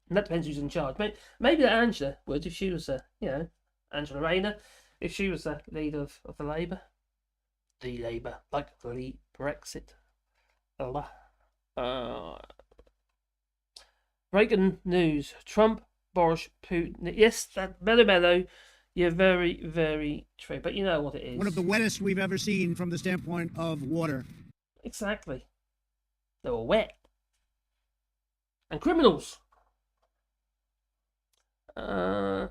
And that depends who's in charge. Maybe that Angela would, if she was, Angela Rayner, if she was the leader of the Labour. The Labour, like the Brexit. Breaking news. Trump, Boris, Putin. Yes, that mellow. You're very, very true. But you know what it is. One of the wettest we've ever seen from the standpoint of water. Exactly. They were wet. And criminals. The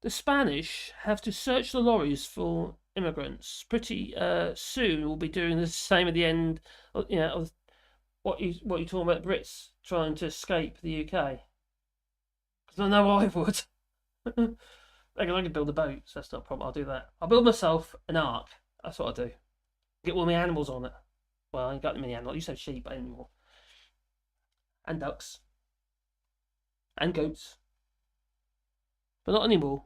Spanish have to search the lorries for immigrants. Pretty soon we'll be doing the same at the end of what you talking about, Brits trying to escape the UK. Because I know I would. I can build a boat, so that's not a problem. I'll do that. I'll build myself an ark. That's what I do. Get all my animals on it. Well, I ain't got many animals. I used to have sheep anymore. And ducks. And goats. But not anymore.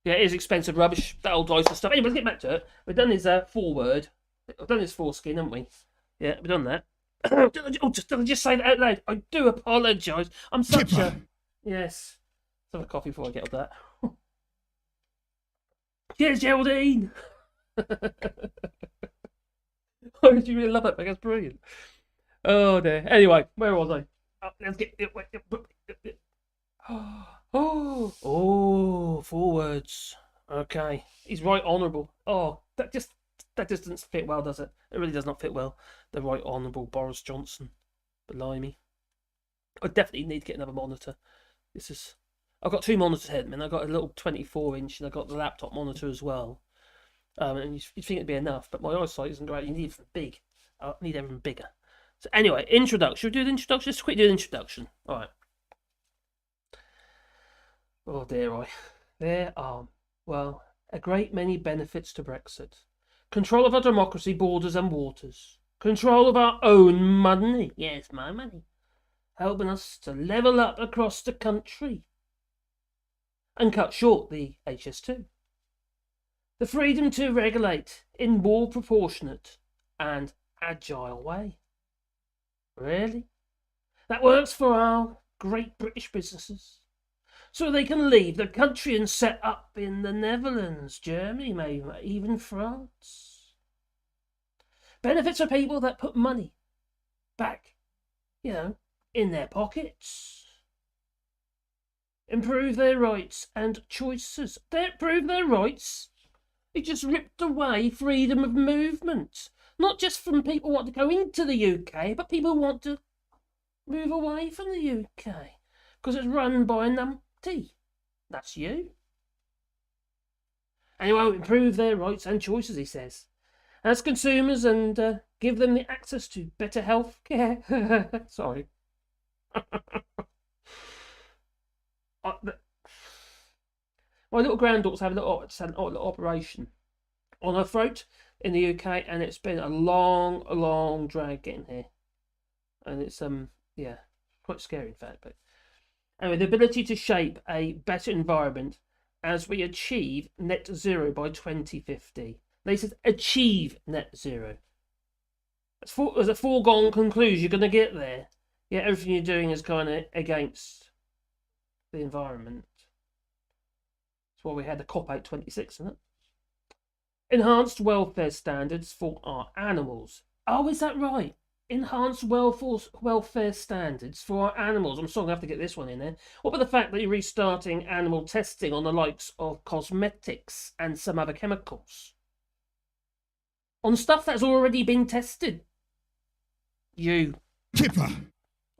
Yeah, it is expensive rubbish. That old Dyson stuff. Anyway, let's get back to it. We've done his foreword. We've done his foreskin, haven't we? Yeah, we've done that. Just say that out loud. I do apologise. I'm such a... Yes. Let's have a coffee before I get up that. Cheers, Geraldine! Oh, did you really love that? That's brilliant. Oh, dear. Anyway, where was I? Oh, let's get... Oh, forwards. Okay. He's right honourable. Oh, that just doesn't fit well, does it? It really does not fit well. The right honourable Boris Johnson. Blimey. I definitely need to get another monitor. I've got two monitors here. I've got a little 24-inch and I've got the laptop monitor as well. And you'd think it'd be enough, but my eyesight isn't great. You need it big. I need everything bigger. So anyway, introduction. Should we do the introduction? Just quickly do the introduction. All right. Oh dear, there are, well, a great many benefits to Brexit. Control of our democracy, borders and waters. Control of our own money. Yes, my money. Helping us to level up across the country. And cut short the HS2. The freedom to regulate in more proportionate and agile way. Really? That works for our great British businesses. So they can leave the country and set up in the Netherlands, Germany, maybe even France. Benefits for people that put money back, in their pockets. Improve their rights and choices. They improve their rights. It just ripped away freedom of movement. Not just from people who want to go into the UK, but people who want to move away from the UK. Because it's run by a numpty. That's you. And it won't improve their rights and choices, he says. As consumers and give them the access to better health care. Sorry. My little granddaughter's had a little operation on her throat in the UK, and it's been a long drag getting here. And it's quite scary in fact. But anyway, the ability to shape a better environment as we achieve net zero by 2050. They said achieve net zero. As a foregone conclusion, you're going to get there. Yeah, everything you're doing is kind of against the environment. That's why we had the COP 26, isn't it? Enhanced welfare standards for our animals. Oh, is that right? Enhanced welfare standards for our animals. I'm sorry, I have to get this one in there. What about the fact that you're restarting animal testing on the likes of cosmetics and some other chemicals? On stuff that's already been tested. You. Kipper.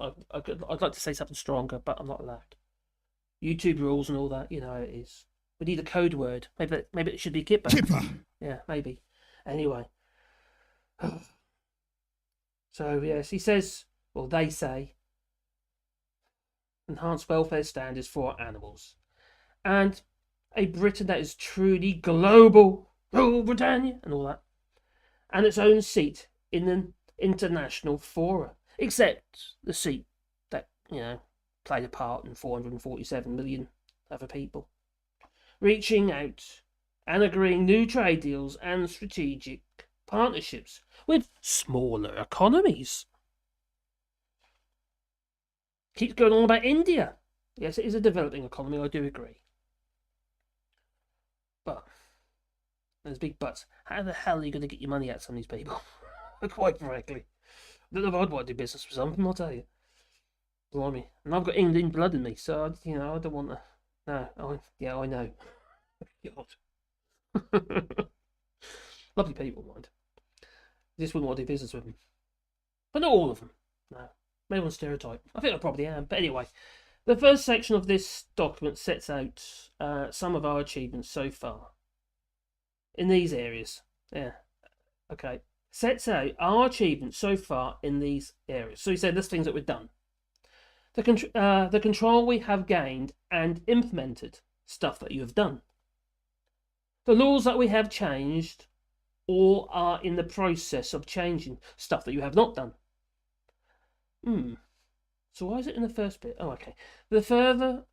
I'd like to say something stronger, but I'm not allowed. YouTube rules and all that, you know how it is. We need a code word. Maybe it should be Kipper. Kipper. Yeah, maybe. Anyway. So, yes, he says, well, they say, enhanced welfare standards for our animals. And a Britain that is truly global, oh, Britannia, and all that. And its own seat in an international fora. Except the seat that, you know, played a part in 447 million other people. Reaching out and agreeing new trade deals and strategic partnerships with smaller economies. Keeps going on about India. Yes, it is a developing economy, I do agree. But, there's big buts. How the hell are you going to get your money out of some of these people? Quite frankly. I don't know if I'd want to do business with some of them, I'll tell you. Blimey. And I've got England blood in me, so, you know, I don't want to... No, I know. God. Lovely people, mind. I just wouldn't want to do business with them. But not all of them. No. Maybe one stereotype. I think I probably am. But anyway, the first section of this document sets out some of our achievements so far. In these areas. Yeah. Okay. Sets out our achievements so far in these areas. So he said, there's things that we've done. The control we have gained and implemented. Stuff that you have done. The laws that we have changed or are in the process of changing. Stuff that you have not done. So why is it in the first bit? Oh, okay. The further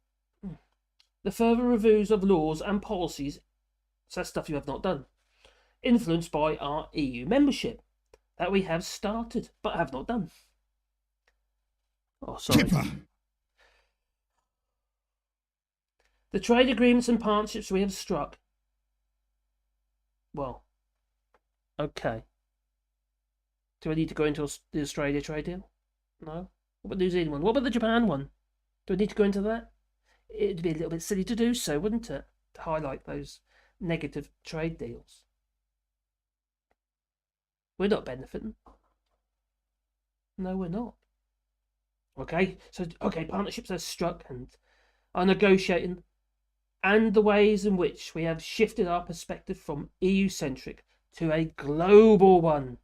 reviews of laws and policies. So that's stuff you have not done. Influenced by our EU membership. That we have started but have not done. Oh, sorry. Kipper. The trade agreements and partnerships we have struck. Well, okay. Do I need to go into the Australia trade deal? No. What about the New Zealand one? What about the Japan one? Do I need to go into that? It'd be a little bit silly to do so, wouldn't it? To highlight those negative trade deals. We're not benefiting. No, we're not. Okay, partnerships are struck and are negotiating, and the ways in which we have shifted our perspective from EU-centric to a global one.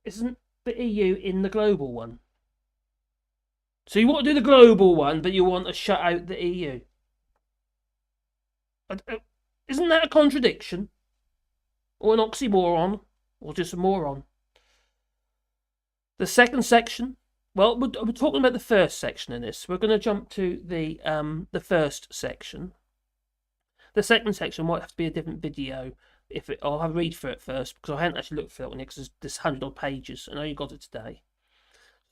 Isn't the EU in the global one? So you want to do the global one, but you want to shut out the EU? Isn't that a contradiction? Or an oxymoron? Or just a moron? The second section. Well, we're talking about the first section in this. We're going to jump to the first section. The second section might have to be a different video. I'll have a read through it first, because I hadn't actually looked through that one yet, because there's 100 odd pages, and I only got it today.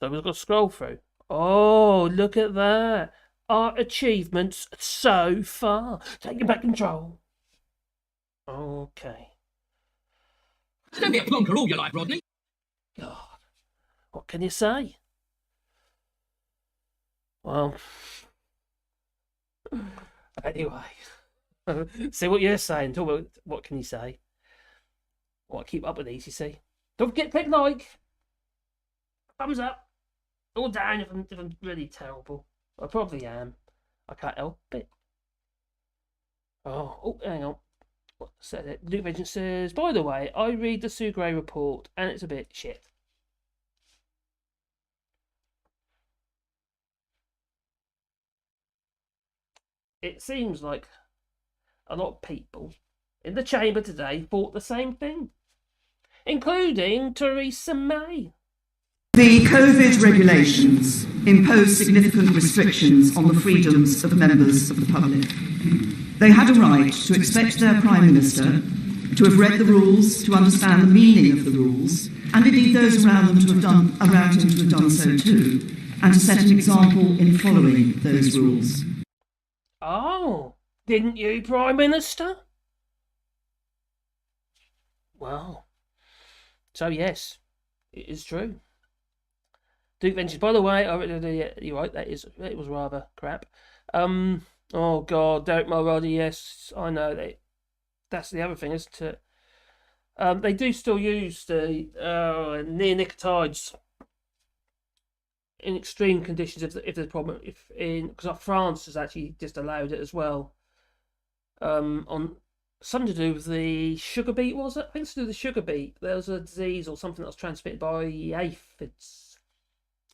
So we've got to scroll through. Oh, look at that. Our achievements so far. Taking back control. Okay. Don't be a plonker all your life, Rodney. God, what can you say? Well, anyway, see what you're saying. Talk about what can you say? Well, keep up with these, you see. Don't forget to click like, thumbs up, or down if I'm really terrible. I probably am. I can't help it. Oh, hang on. What said it? Luke Vengeance says, by the way, I read the Sue Gray report and it's a bit shit. It seems like a lot of people in the chamber today thought the same thing, including Theresa May. The COVID regulations impose significant restrictions on the freedoms of members of the public. They had a right to expect their Prime Minister to have read the rules, to understand the meaning of the rules, and indeed those around him to have done so too, and to set an example in following those rules. Oh, Didn't you, Prime Minister? Well, so yes, it is true. Duke Ventures, by the way, you're right, it was rather crap. Oh God, Derek Mulroney, yes, I know that's the other thing, isn't it? They do still use the neonicotinoids in extreme conditions if there's a problem. Because France has actually just allowed it as well. On something to do with the sugar beet, was it? I think it's to do with the sugar beet. There was a disease or something that was transmitted by aphids.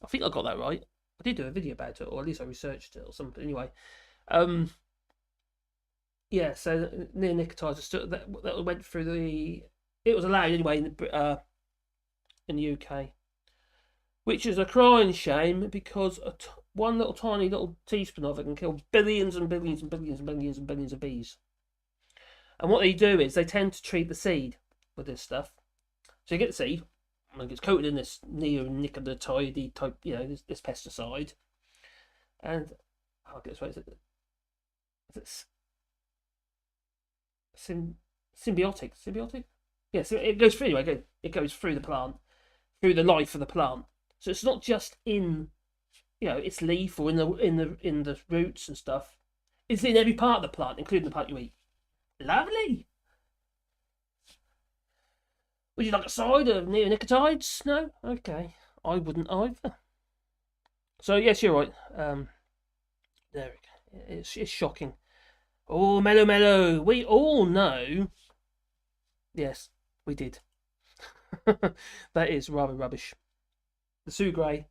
I think I got that right. I did do a video about it, or at least I researched it or something. Anyway, yeah. So neonicotinoids that went through the. It was allowed anyway in the UK, which is a crying shame because one little tiny little teaspoon of it can kill billions and billions and billions and billions and billions of bees. And what they do is they tend to treat the seed with this stuff. So you get the seed, and it gets coated in this neonicotinoid type, this pesticide. And I'll get this right. Is it symbiotic? Symbiotic? Yes, it goes through anyway. It goes through the plant, through the life of the plant. So it's not just in, its leaf or in the roots and stuff. It's in every part of the plant, including the part you eat. Lovely. Would you like a side of neonicotinoids? No? Okay. I wouldn't either. So, yes, you're right. There we go. It's shocking. Oh, mellow. We all know. Yes, we did. That is rather rubbish. The Sue Gray.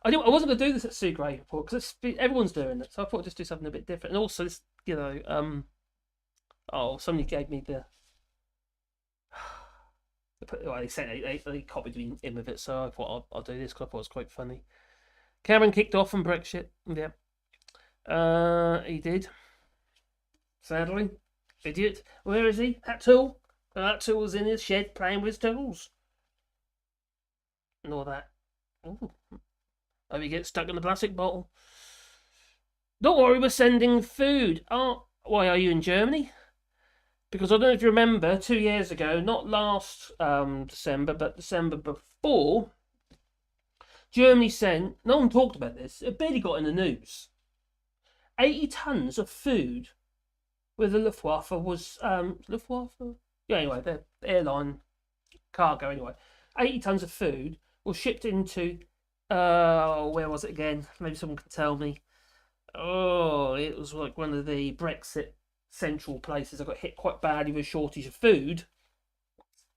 I wasn't going to do this at Sue Gray report because everyone's doing it. So I thought I'd just do something a bit different. And also, this, somebody gave me the. Well, they copied me in with it, so I thought I'll do this because I thought it was quite funny. Cameron kicked off on Brexit. Yeah. He did. Sadly. Idiot. Where is he? That tool? That tool's in his shed playing with his tools. And all that. Ooh. Hope he gets stuck in the plastic bottle. Don't worry, we're sending food. Why are you in Germany? Because I don't know if you remember, 2 years ago, not last December, but December before, Germany sent, no one talked about this, it barely got in the news, 80 tons of food with the Luftwaffe was, Luftwaffe? Yeah, anyway, the airline cargo, anyway. 80 tons of food was shipped into, where was it again? Maybe someone can tell me. Oh, it was like one of the Brexit central places. I got hit quite badly with a shortage of food.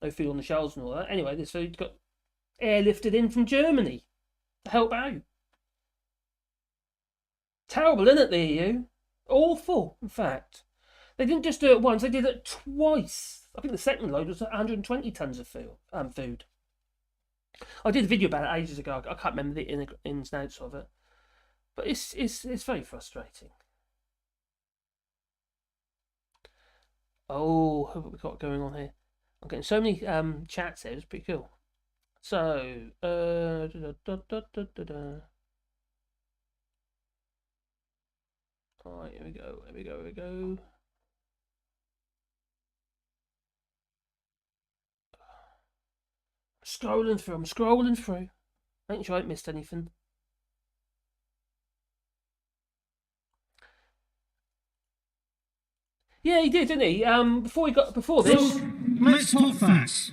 No food on the shelves and all that. Anyway, this food got airlifted in from Germany to help out. Terrible, isn't it, the EU? Awful, in fact. They didn't just do it once, they did it twice. I think the second load was 120 tons of food. I did a video about it ages ago. I can't remember the ins and outs of it. But it's very frustrating. Oh, what have we got going on here? I'm getting so many chats here. It's pretty cool. So, Alright, here we go. I'm scrolling through. Making sure I haven't missed anything. Yeah, he did, didn't he? Before this. So, let's talk facts.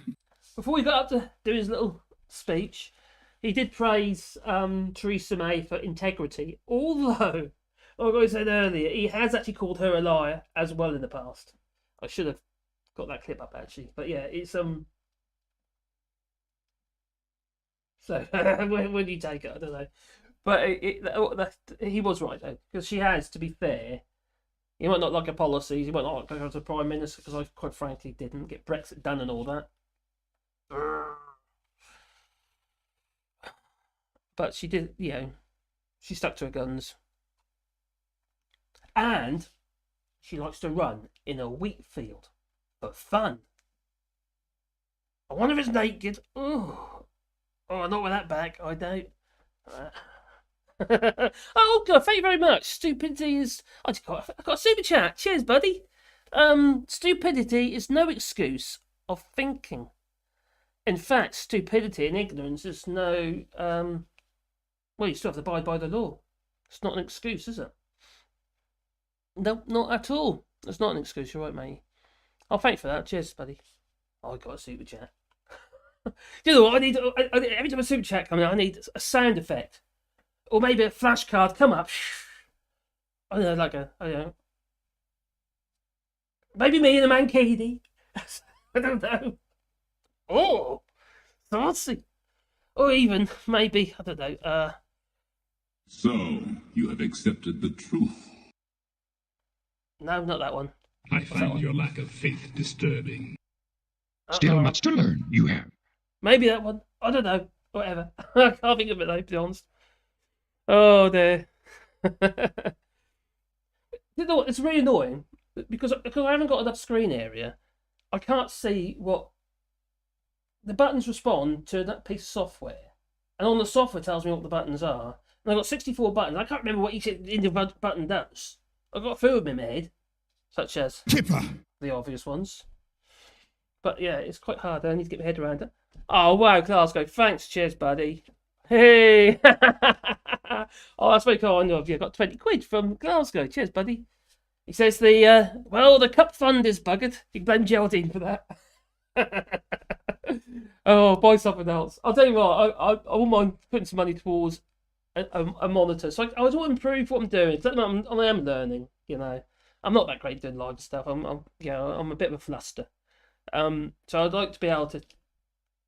Before he got up to do his little speech, he did praise Theresa May for integrity. Although, like I said earlier, he has actually called her a liar as well in the past. I should have got that clip up actually, but yeah, it's So when do you take it? I don't know, but he was right though, because she has, to be fair. He might not like her policies. He might not go to Prime Minister, because I quite frankly didn't get Brexit done and all that. But she did, she stuck to her guns. And she likes to run in a wheat field for fun. I wonder if it's naked. Oh, not with that back. I don't. Oh God, thank you very much. Stupidity is. I got a super chat. Cheers, buddy. Stupidity is no excuse of thinking. In fact, stupidity and ignorance is no. Well, you still have to abide by the law. It's not an excuse, is it? No, not at all. It's not an excuse. You're right, mate. Oh, thank you for that. Cheers, buddy. Oh, I got a super chat. You know what? I need every time a super chat comes in, I need a sound effect, or maybe a flashcard come up. I don't know, I don't know. Maybe me and the Mankini. I don't know. Oh, saucy. Or even maybe I don't know. So you have accepted the truth. No, not that one. I find your lack of faith disturbing. Still much to learn, you have. Maybe that one. I don't know. Whatever. I can't think of it though, to be honest. Oh dear. You know what? It's really annoying because I haven't got enough screen area. I can't see what the buttons respond to that piece of software, and on the software tells me what the buttons are. And I've got 64 buttons. I can't remember what each individual button does. I've got a few of them in my head, such as Kipper. the obvious ones. But yeah, it's quite hard. I need to get my head around it. Oh wow, Glasgow! Thanks, cheers, buddy. Hey, oh that's very kind of you. I got 20 quid from Glasgow. Cheers, buddy. He says the cup fund is buggered. You can blame Geraldine for that. Oh, buy something else. I'll tell you what. I wouldn't mind putting some money towards a monitor. So I want to improve what I'm doing. I am learning. You know, I'm not that great doing live stuff. I'm a bit of a fluster. So I'd like to be able to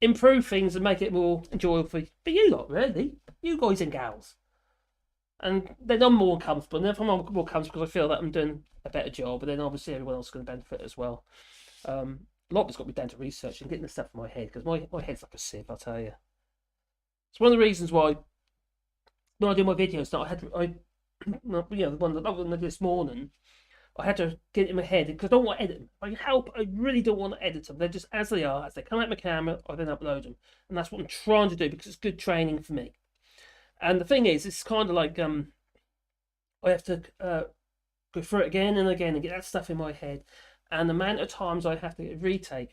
improve things and make it more enjoyable for you lot, really. You guys and gals. And then I'm more comfortable. And if I'm more comfortable, I feel that I'm doing a better job. But then obviously everyone else is going to benefit as well. A lot of it's got to be down to research and getting the stuff in my head. Because my head's like a sieve, I'll tell you. It's one of the reasons why when I do my videos, the one that I did this morning, I had to get it in my head because I don't want to edit them. I really don't want to edit them. They're just as they are. As they come out my camera, I then upload them. And that's what I'm trying to do because it's good training for me. And the thing is, it's kind of like I have to go through it again and again and get that stuff in my head. And the amount of times I have to retake.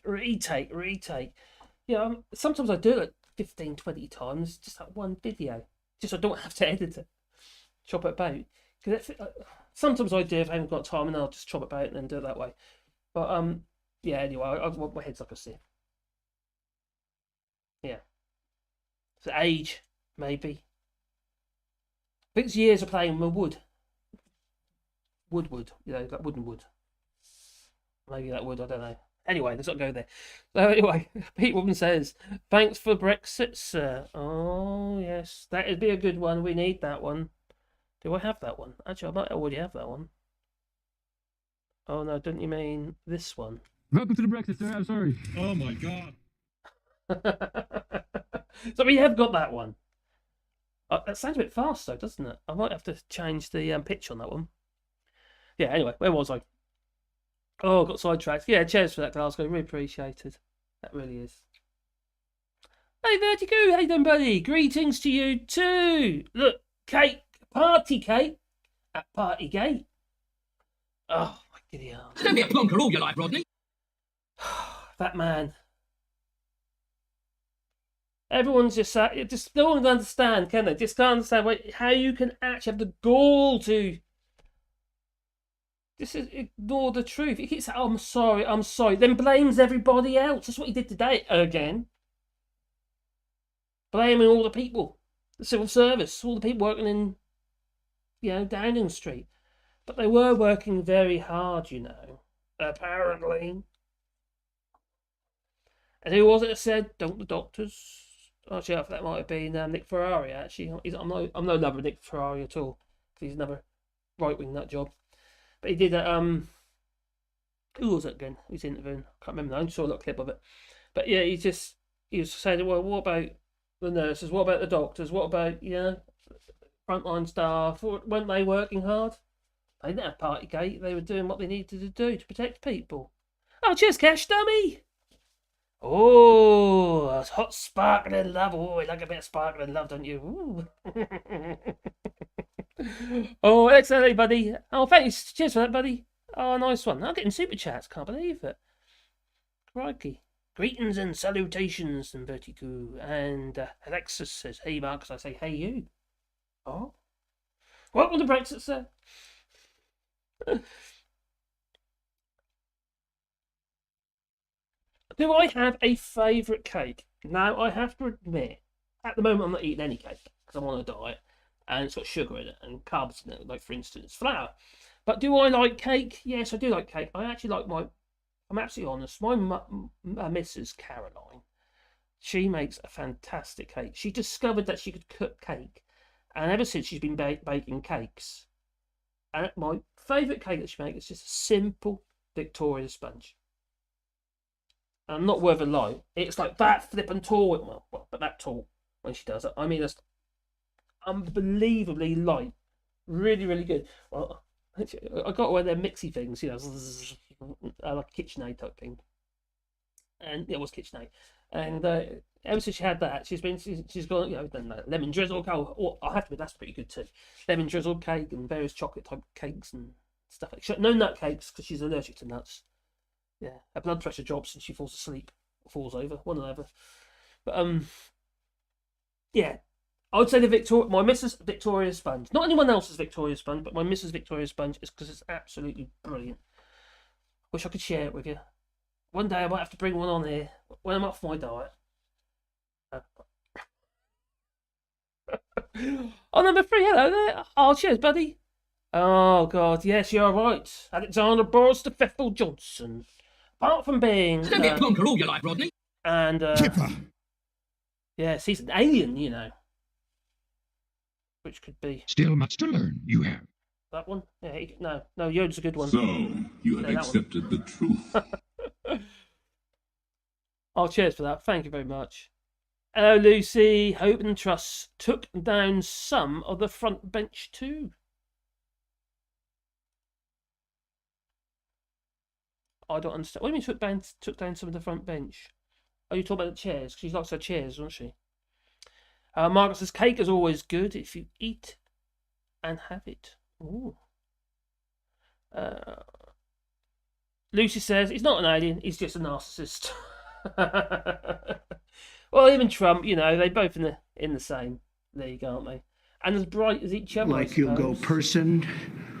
Sometimes I do it like 15, 20 times, just that one video. Just so I don't have to edit it. Chop it about. Sometimes I do if I haven't got time, and I'll just chop it about and then do it that way. But yeah. Anyway, my head's like a sieve. Yeah. It's age, maybe. I think it's years of playing with wood. Wood. You know, like wooden wood. Maybe that wood. I don't know. Anyway, let's not go there. So anyway, Pete Woodman says, "Thanks for Brexit, sir." Oh yes, that would be a good one. We need that one. Do I have that one? Actually, I might already have that one. Oh no, don't you mean this one? Welcome to the Brexit, sir. I'm sorry. Oh my God. So we have got that one. That sounds a bit fast though, doesn't it? I might have to change the pitch on that one. Yeah, anyway, where was I? Oh, got sidetracked. Yeah, cheers for that, Glasgow. Really appreciated. That really is. Hey, Vertigo. How you doing, buddy? Greetings to you too. Look, cake. Party cake at Partygate. Oh, my giddy arms. Don't be a plonker all your life, Rodney. That man. Everyone's just no one can understand, can they? Just can't understand how you can actually have the gall to just ignore the truth. He keeps saying, oh, I'm sorry. Then blames everybody else. That's what he did today again. Blaming all the people. The civil service. All the people working in, Downing Street. But they were working very hard, apparently. And who was it that said, don't the doctors? Actually, that might have been Nick Ferrari, actually. I'm no lover of Nick Ferrari at all. He's another right-wing nut job. But he did who was it again? He's interviewing. I can't remember now. I just saw a little clip of it. But yeah, he was saying, well, what about the nurses? What about the doctors? What about, frontline staff? Weren't they working hard? They didn't have Partygate. They were doing what they needed to do to protect people. Oh, cheers, Cash Dummy! Oh, a hot sparkling love. Oh, you like a bit of sparkling love, don't you? Oh, excellent, buddy. Oh, thanks. Cheers for that, buddy. Oh, nice one. I'm getting super chats. Can't believe it. Crikey. Greetings and salutations from Vertigo. And Alexis says, hey, Marcus. I say, hey, you. Oh. Welcome to Brexit, sir. Do I have a favourite cake? Now, I have to admit, at the moment, I'm not eating any cake because I'm on a diet and it's got sugar in it and carbs in it, like, for instance, flour. But do I like cake? Yes, I do like cake. I actually like I'm absolutely honest, my Mrs. Caroline, she makes a fantastic cake. She discovered that she could cook cake, and ever since she's been baking cakes. And my favourite cake that she makes is just a simple Victoria sponge. And not worth a lie. It's like that flippin' tall, well, but that tall when she does it. I mean, it's unbelievably light. Really, really good. Well, I got one of their mixy things, you know, like a KitchenAid type thing. And it was KitchenAid. And ever since she had that, she's got, you know, lemon drizzle cake. Oh, I have to admit, that's pretty good too. Lemon drizzle cake and various chocolate type cakes and stuff like no nut cakes because she's allergic to nuts. Yeah, her blood pressure drops and she falls asleep, or falls over, one or the other. But yeah, I would say my Mrs. Victoria sponge, not anyone else's Victoria sponge, but my Mrs. Victoria sponge is because it's absolutely brilliant. Wish I could share it with you. One day I might have to bring one on here when I'm off my diet. Oh, number 3, hello there. Oh, cheers, buddy. Oh, God, yes, you're right. Alexander Boris de Pfeffel Johnson. Apart from being... Don't be a plonker all your life, Rodney. And, Kipper. yes, he's an alien, you know. Which could be... Still much to learn, you have. That one? Yeah, no, Yoda's a good one. So, you have accepted the truth. Oh, cheers for that. Thank you very much. Hello, Lucy. Hope and Trust took down some of the front bench too. I don't understand. What do you mean took down some of the front bench? Are you talking about the chairs? Because she likes her chairs, doesn't she? Margaret says, cake is always good if you eat and have it. Ooh. Lucy says, he's not an alien, he's just a narcissist. Well, him and Trump, you know, they both in the same league, aren't they? And as bright as each other. Like you'll go person,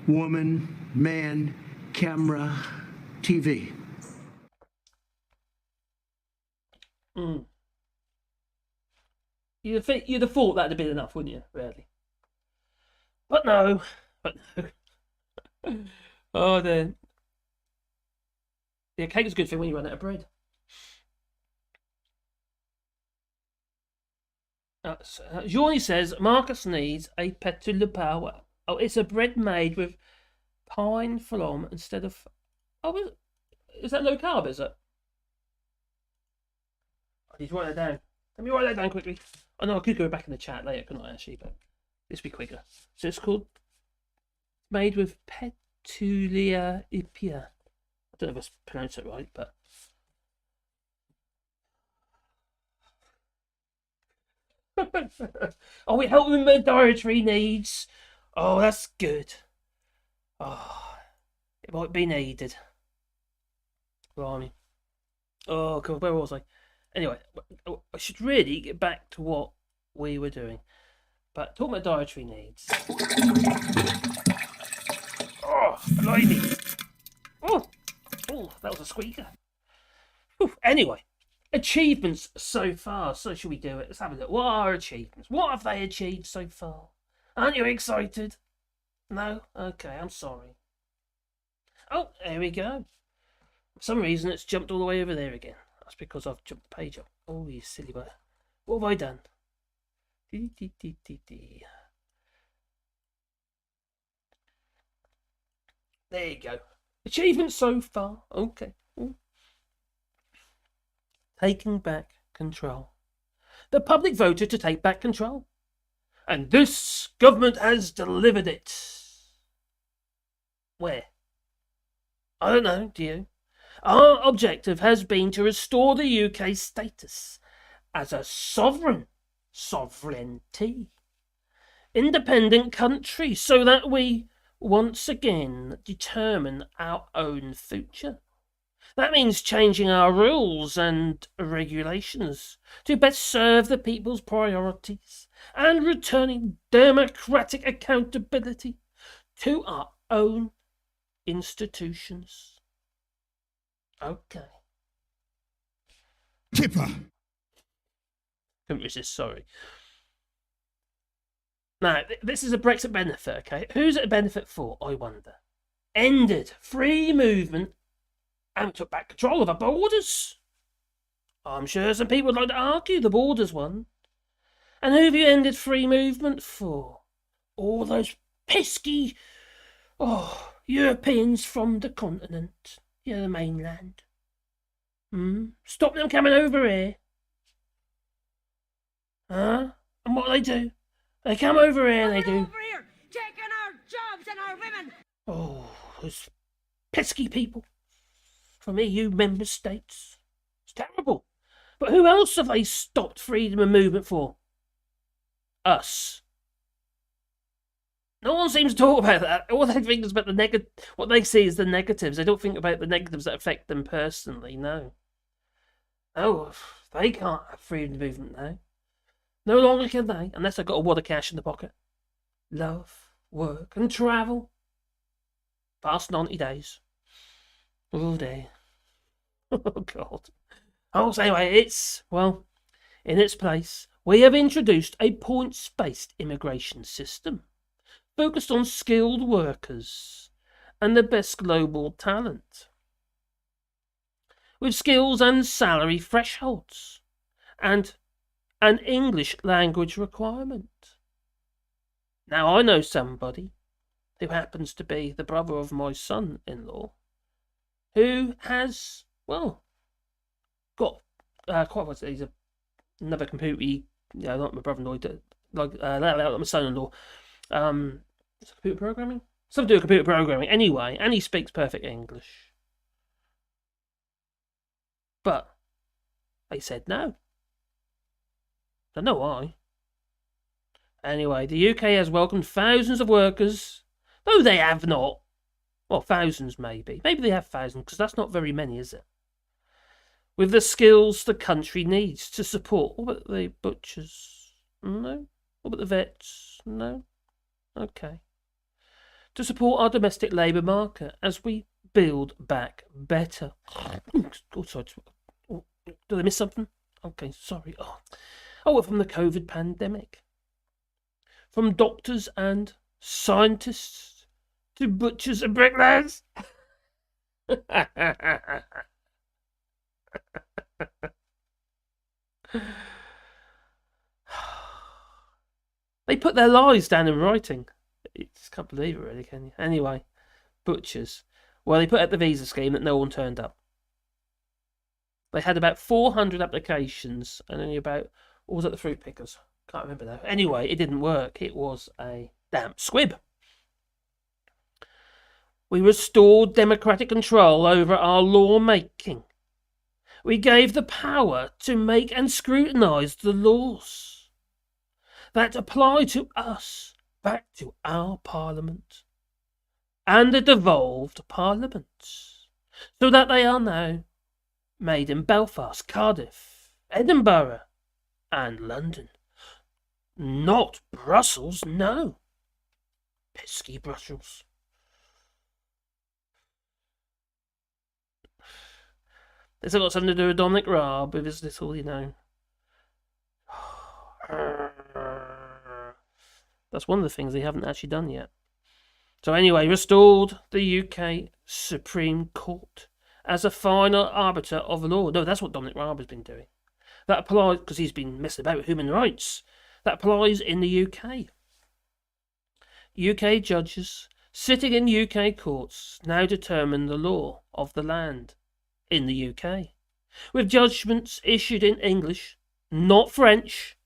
woman, man, camera, TV. You'd have thought that'd have been enough, wouldn't you? Really. But no. Oh, the cake is a good thing when you run out of bread. Johnny says Marcus needs a petit le power. Oh, it's a bread made with pine flom instead of. Oh, is that low carb? Is it? I need to write that down. Let me write that down quickly. I know I could go back in the chat later, couldn't I? Actually, but this will be quicker. So it's called made with Petulia ipia. I don't know if I pronounced it right, but. Oh, we help them with their dietary needs. Oh, that's good. Oh, it might be needed. Blimey. Oh, God, where was I? Anyway, I should really get back to what we were doing. But talking about dietary needs. Oh, blimey. Oh, that was a squeaker. Whew. Anyway. Achievements so far. So should we do it? Let's have a look. What are achievements? What have they achieved so far? Aren't you excited? No? Okay, I'm sorry. Oh, there we go. For some reason it's jumped all the way over there again. That's because I've jumped the page up. Oh, you silly boy. What have I done? There you go. Achievements so far. Okay. Taking back control. The public voted to take back control. And this government has delivered it. Where? I don't know, do you? Our objective has been to restore the UK's status as a sovereignty, independent country, so that we once again determine our own future. That means changing our rules and regulations to best serve the people's priorities and returning democratic accountability to our own institutions. Okay. Kipper. Couldn't resist, sorry. Now, this is a Brexit benefit, okay? Who's it a benefit for, I wonder? Ended free movement and took back control of our borders. I'm sure some people would like to argue the borders won. And who have you ended free movement for? All those pesky Europeans from the continent, the mainland. Stop them coming over here. Huh? And what do? They come over here and they do. Over here, taking our jobs and our women. Oh, those pesky people from EU member states. It's terrible. But who else have they stopped freedom of movement for? Us. No one seems to talk about that. All they think is about the what they see is the negatives. They don't think about the negatives that affect them personally, no. Oh, they can't have freedom of movement now. No longer can they, unless they've got a wad of cash in the pocket. Love, work, and travel. Past 90 days. Oh dear. Oh God. Oh, so anyway, in its place, we have introduced a points-based immigration system focused on skilled workers and the best global talent, with skills and salary thresholds, and an English language requirement. Now, I know somebody who happens to be the brother of my son-in-law who has, got he's another computer, not my brother-in-law, my son-in-law, computer programming? Something to do with computer programming, anyway, and he speaks perfect English. But they said no. Don't know why. Anyway, the UK has welcomed thousands of workers. No, they have not. Well, thousands maybe. Maybe they have thousands, because that's not very many, is it? With the skills the country needs to support. What about the butchers? No. What about the vets? No. Okay. To support our domestic labour market as we build back better. Oh, sorry. Did I miss something? Okay, sorry. From the COVID pandemic. From doctors and scientists to butchers and bricklayers. They put their lies down in writing. You just can't believe it, really, can you? Anyway, butchers. Well, they put out the visa scheme that no one turned up. They had about 400 applications and only about, what was it, the fruit pickers? Can't remember now. Anyway, it didn't work. It was a damp squib. We restored democratic control over our lawmaking. We gave the power to make and scrutinise the laws that apply to us back to our parliament and the devolved parliaments, so that they are now made in Belfast, Cardiff, Edinburgh and London. Not Brussels, no. Pesky Brussels. This has got something to do with Dominic Raab, with his little, That's one of the things they haven't actually done yet. So anyway, restored the UK Supreme Court as a final arbiter of law. No, that's what Dominic Raab has been doing. That applies, because he's been messing about with human rights. That applies in the UK. UK judges sitting in UK courts now determine the law of the land in the UK, with judgments issued in English, not French.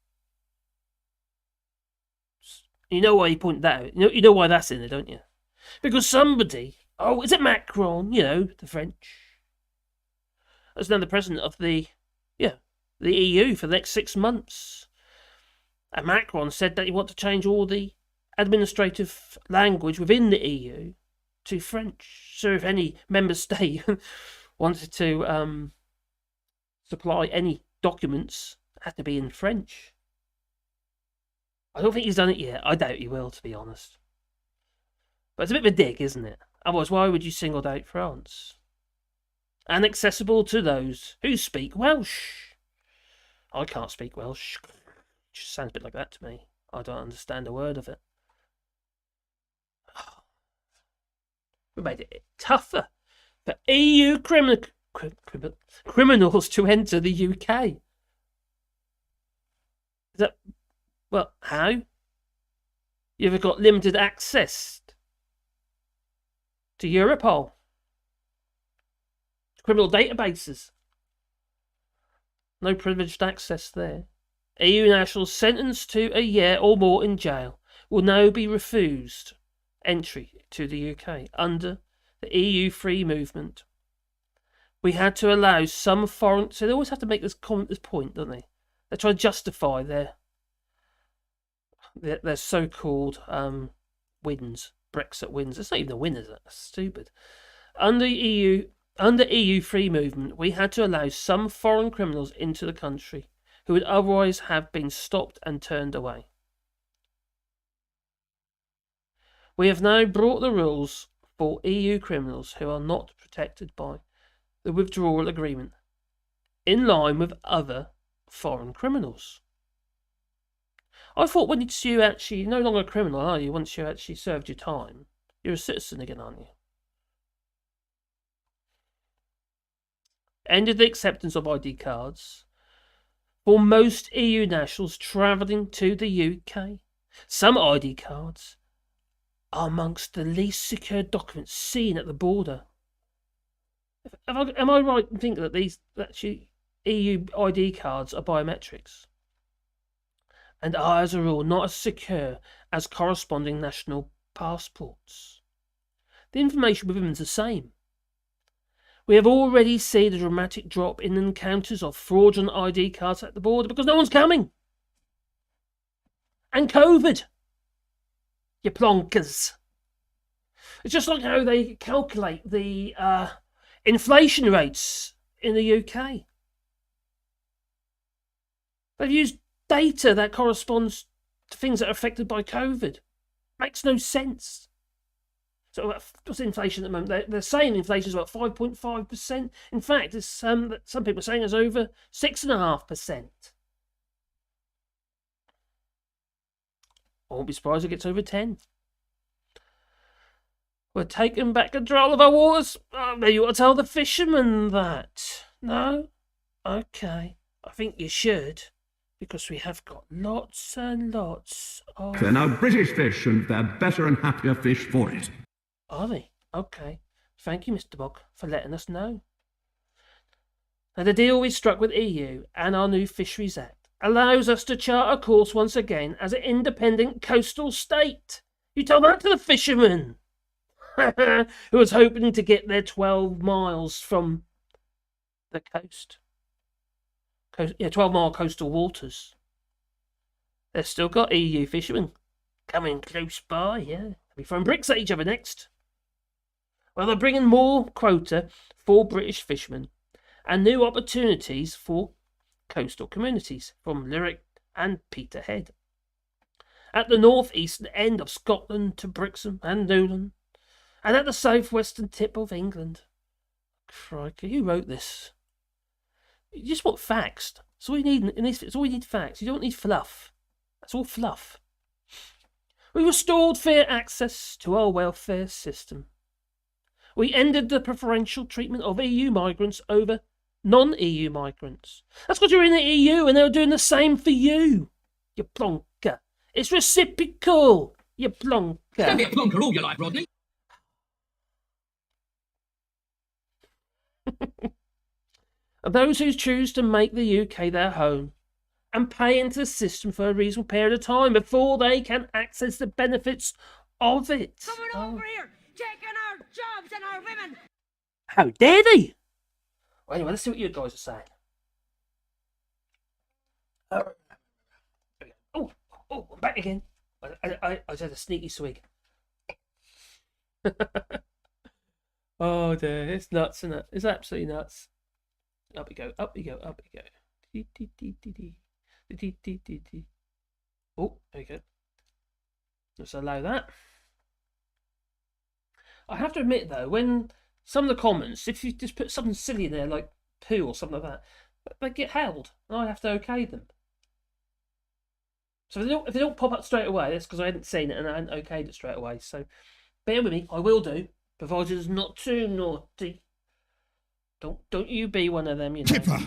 You know why you point that out? You know why that's in there, don't you? Because somebody, is it Macron? The French. as now the president of the EU for the next 6 months. And Macron said that he wanted to change all the administrative language within the EU to French. So if any member state wanted to supply any documents, it had to be in French. I don't think he's done it yet. I doubt he will, to be honest. But it's a bit of a dig, isn't it? Otherwise, why would you single out France? And accessible to those who speak Welsh. I can't speak Welsh. It just sounds a bit like that to me. I don't understand a word of it. We made it tougher for EU criminals to enter the UK. Is that, well, how? You've got limited access to Europol, criminal databases. No privileged access there. EU nationals sentenced to a year or more in jail will now be refused entry to the UK under the EU free movement. We had to allow some foreign... So they always have to make this point, don't they? They try to justify their so-called wins, Brexit wins. It's not even a win, is it? That's stupid. Under EU free movement, we had to allow some foreign criminals into the country who would otherwise have been stopped and turned away. We have now brought the rules for EU criminals who are not protected by the withdrawal agreement in line with other foreign criminals. I thought once you actually, you're no longer a criminal, are you? Once you actually served your time, you're a citizen again, aren't you? Ended the acceptance of ID cards for most EU nationals travelling to the UK. Some ID cards are amongst the least secure documents seen at the border. Am I right in thinking that these actually EU ID cards are biometrics and are as a rule not as secure as corresponding national passports? The information within them is the same. We have already seen a dramatic drop in encounters of fraudulent ID cards at the border because no one's coming. And COVID. You plonkers. It's just like how they calculate the inflation rates in the UK. They've used data that corresponds to things that are affected by COVID. Makes no sense. So what's inflation at the moment? They're saying inflation is about 5.5%. In fact, there's some people are saying it's over 6.5%. I won't be surprised if it gets over 10. We're taking back control of our waters. Oh, maybe you want to tell the fishermen that. No? Okay. I think you should. Because we have got lots and lots of... They're now British fish, and they're better and happier fish for it. Are they? Okay. Thank you, Mr. Bog, for letting us know. Now, the deal we struck with EU and our new Fisheries Act allows us to chart a course once again as an independent coastal state. You tell that to the fishermen who was hoping to get their 12 miles from the coast. 12-mile coastal waters. They've still got EU fishermen coming close by, yeah. They'll be throwing bricks at each other next. Well, they're bringing more quota for British fishermen and new opportunities for coastal communities from Limerick and Peterhead. At the north-eastern end of Scotland to Brixham and Newland, and at the south-western tip of England. Crikey, who wrote this? You just want facts. That's all you need in this. It's all you need facts. You don't need fluff. That's all fluff. We restored fair access to our welfare system. We ended the preferential treatment of EU migrants over non-EU migrants. That's because you're in the EU and they're doing the same for you. You plonker. It's reciprocal. You plonker. Don't be a plonker all your life, Rodney. Those who choose to make the UK their home and pay into the system for a reasonable period of time before they can access the benefits of it. Coming over here, taking our jobs and our women. How dare they? Well, anyway, let's see what you guys are saying. Oh, I'm back again. I just had a sneaky swig. Oh dear, it's nuts, isn't it? It's absolutely nuts. Up we go, up we go, up we go. Oh, there we go. Let's allow that. I have to admit though, when some of the comments, if you just put something silly in there like poo or something like that, they get held, and I have to okay them. So if they don't pop up straight away, that's because I hadn't seen it and I hadn't okayed it straight away. So bear with me, I will do, provided it's not too naughty. Don't you be one of them, you know. Kipper!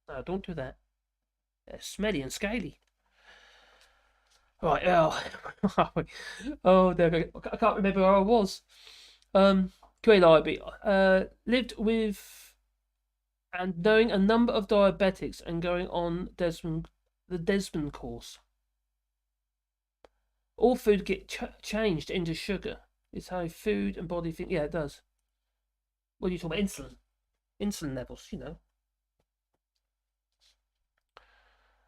No, don't do that. They're smelly and scaly. Right, oh, there I can't remember where I was. Career library. Lived with and knowing a number of diabetics and going on the Desmond course. All food get changed into sugar. It's how food and body think. Yeah, it does. What are you talking about? Insulin. Insulin levels, you know.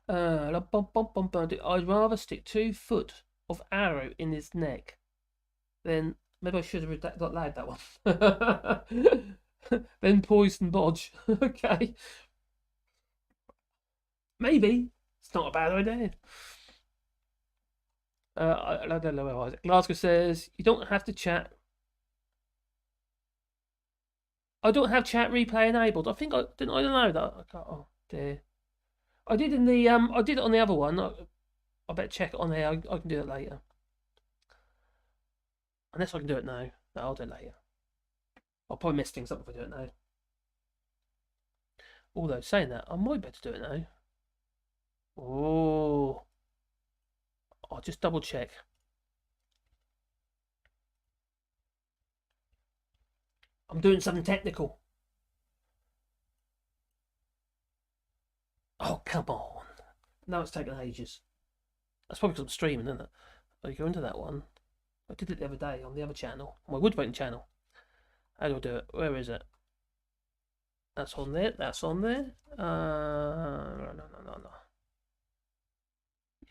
I'd rather stick 2 foot of arrow in his neck. Then maybe I should have not allowed that one. Then poison bodge. Okay. Maybe. It's not a bad idea. I don't know where I was. Glasgow says, you don't have to chat. I don't have chat replay enabled. I think I allow that. I can't, oh dear. I did in the I did it on the other one. I better check it on there. I can do it later. Unless I can do it now. No, I'll do it later. I'll probably mess things up if I do it now. Although saying that, I might better do it now. Oh. I'll just double check. I'm doing something technical. Oh, come on. Now it's taken ages. That's probably because I'm streaming, isn't it? I go into that one. I did it the other day on the other channel. My woodworking channel. How do I do it? Where is it? That's on there. That's on there. No.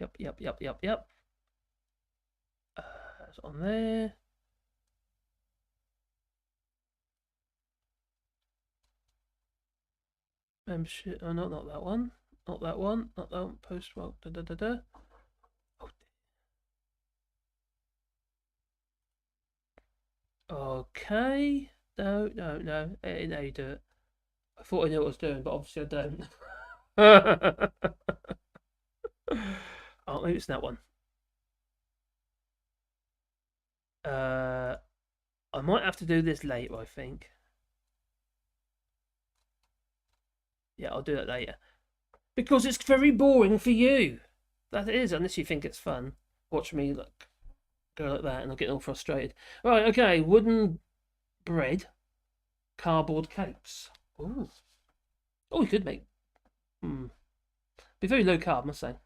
Yep. That's on there. Membership. Oh, not that one. Not that one. Not that one. Post. Well, Oh. Okay. No. Now you do it. I thought I knew what I was doing, but obviously I don't. Oh, maybe it's that one. I might have to do this later, I think. Yeah, I'll do it later. Because it's very boring for you. That is, unless you think it's fun. Watch me go like that and I'll get all frustrated. Right, okay. Wooden bread. Cardboard cakes. Ooh. Oh, we could make... Be very low carb, must say.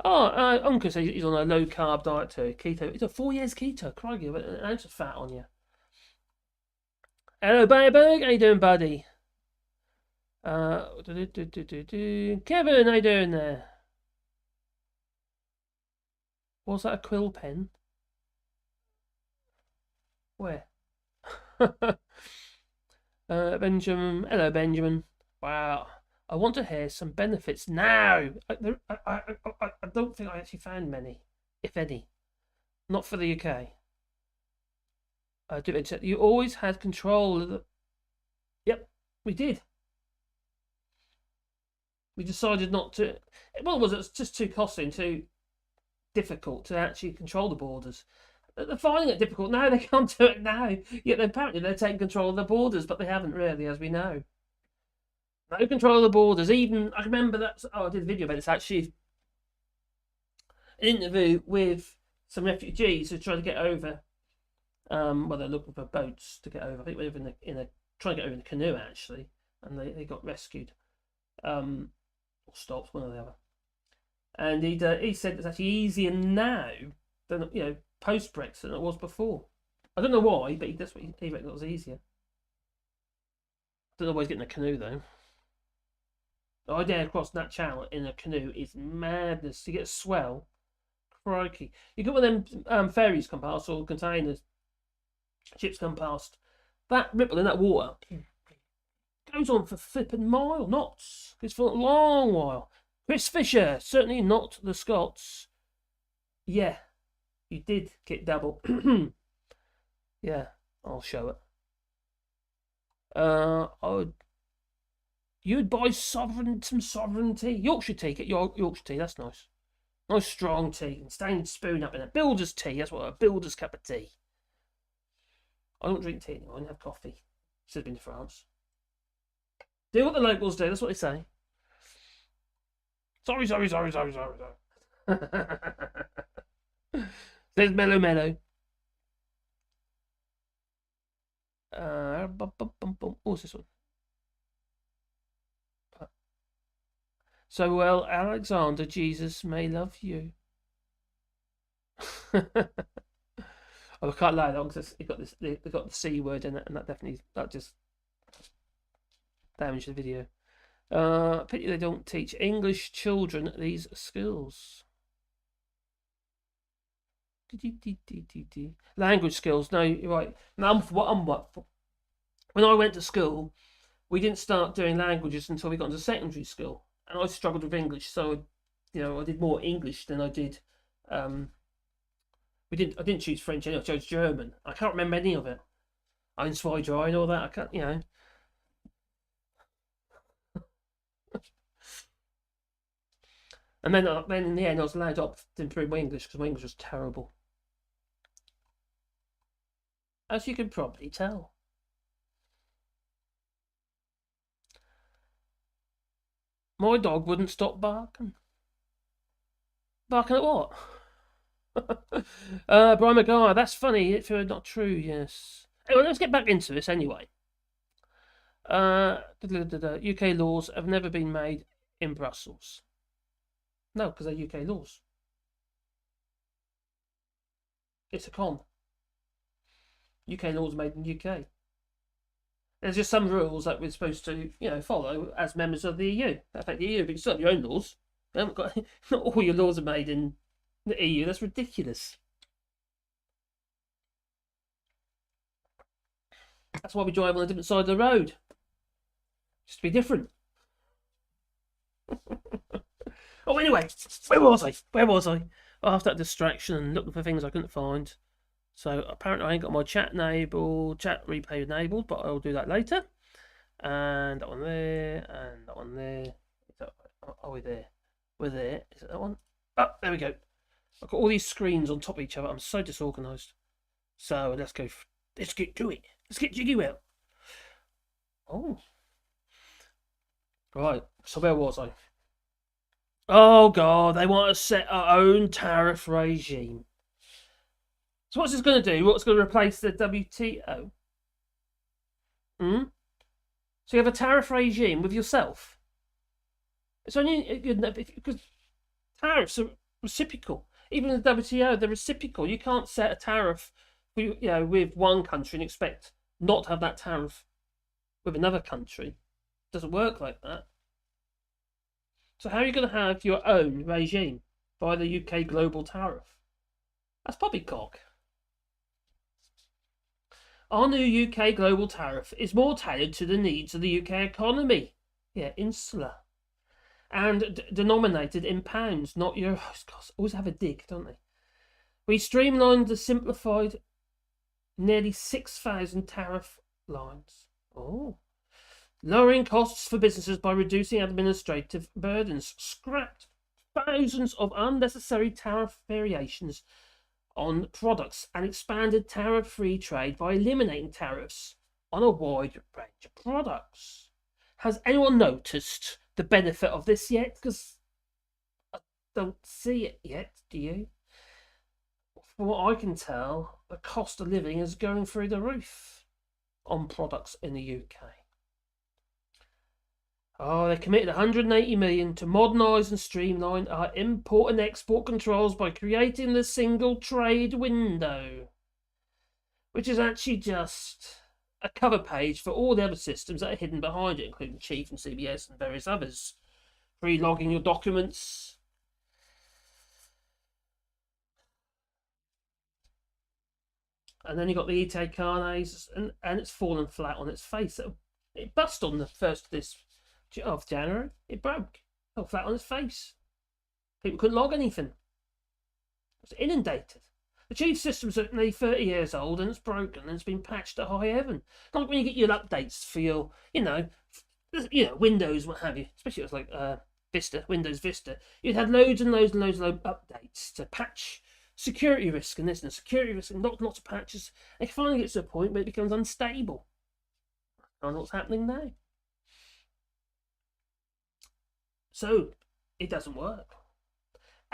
Oh, Uncle says he's on a low carb diet too. Keto. He's 4 years keto. Crikey, an ounce of fat on you. Hello, Bayberg. How you doing, buddy? Kevin, how you doing there? Was that a quill pen? Where? Benjamin. Hello, Benjamin. Wow. I want to hear some benefits now. I don't think I actually found many, if any. Not for the UK. You always had control of the... Yep, we did. We decided not to... Well, it was just too costly and too difficult to actually control the borders. They're finding it difficult now. They can't do it now. Yet apparently they're taking control of the borders, but they haven't really, as we know. No control of the borders. Even, I remember that... Oh, I did a video about this, actually. An interview with some refugees who tried to get over... well, they're looking for boats to get over. I think they were trying to get over in a canoe, actually. And they got rescued. Or stopped, one or the other. And he said it's actually easier now than, post-Brexit than it was before. I don't know why, but that's what he reckoned it was easier. Don't always get in a canoe though. The idea of crossing that channel in a canoe is madness. You get a swell. Crikey. You get one of them ferries come past, or containers, ships come past. That ripple in that water goes on for flipping mile, knots. It's for a long while. Chris Fisher, certainly not the Scots. Yeah, you did get double. Yeah, I'll show it. You'd buy some sovereignty. Yorkshire tea, get your Yorkshire tea, that's nice. Nice strong tea, and stained spoon up in a builder's tea. That's what a builder's cup of tea. I don't drink tea anymore, I have coffee. Should have been to France. Do what the locals do, that's what they say. Sorry. Says Mellow Mellow. What's this one? So well, Alexander, Jesus may love you. Oh, I can't lie, because they got the C word in it, and that just damaged the video. Pity they don't teach English children these skills. Language skills. No, you're right. Now, when I went to school, we didn't start doing languages until we got into secondary school, and I struggled with English. So, I did more English than I did. I didn't choose French anyway. I chose German. I can't remember any of it. Ein, zwei, drei, and all that. I can't. And then in the end, I was allowed to improve my English because my English was terrible. As you can probably tell. My dog wouldn't stop barking. Barking at what? Brian McGuire, that's funny if you're not true, yes. Anyway, let's get back into this anyway. UK laws have never been made in Brussels. No, because they're UK laws. It's a con. UK laws made in UK. There's just some rules that we're supposed to, follow as members of the EU. In fact, the EU, but you still have your own laws. You haven't got not all your laws are made in the EU. That's ridiculous. That's why we drive on a different side of the road. Just to be different. Oh, anyway, where was I? After that distraction and looking for things I couldn't find. So apparently I ain't got my chat replay enabled, but I'll do that later. And that one there, and that one there. Are we there? We're there. Is it that one? Oh, there we go. I've got all these screens on top of each other. I'm so disorganised. So let's get to it. Let's get jiggy with it. Oh. Right, so where was I? Oh God, they want to set our own tariff regime. So what's this going to do? What's going to replace the WTO? So you have a tariff regime with yourself. It's only because tariffs are reciprocal. Even in the WTO, they're reciprocal. You can't set a tariff, with one country and expect not to have that tariff with another country. It doesn't work like that. So how are you going to have your own regime by the UK global tariff? That's poppycock. Our new UK global tariff is more tailored to the needs of the UK economy. Yeah, insular. And denominated in pounds, not euros. God, always have a dig, don't they? We streamlined the simplified nearly 6,000 tariff lines. Oh. Lowering costs for businesses by reducing administrative burdens. Scrapped thousands of unnecessary tariff variations on products and expanded tariff-free trade by eliminating tariffs on a wide range of products. Has anyone noticed the benefit of this yet? Because I don't see it yet, do you? From what I can tell, the cost of living is going through the roof on products in the UK. Oh, they committed 180 million to modernise and streamline our import and export controls by creating the single trade window, which is actually just a cover page for all the other systems that are hidden behind it, including Chief and CBS and various others. Pre-logging your documents. And then you've got the ETA carnets, and it's fallen flat on its face. It bust on the 1st of January. It broke. It fell flat on its face. People couldn't log anything. It was inundated. The chief system's nearly 30 years old and it's broken and it's been patched to high heaven. Like when you get your updates for your, Windows, what have you, especially it was like Windows Vista, you'd had loads and loads and loads of updates to patch security risk and this and security risk and lots of patches. It finally gets to a point where it becomes unstable. I don't know what's happening now. So it doesn't work.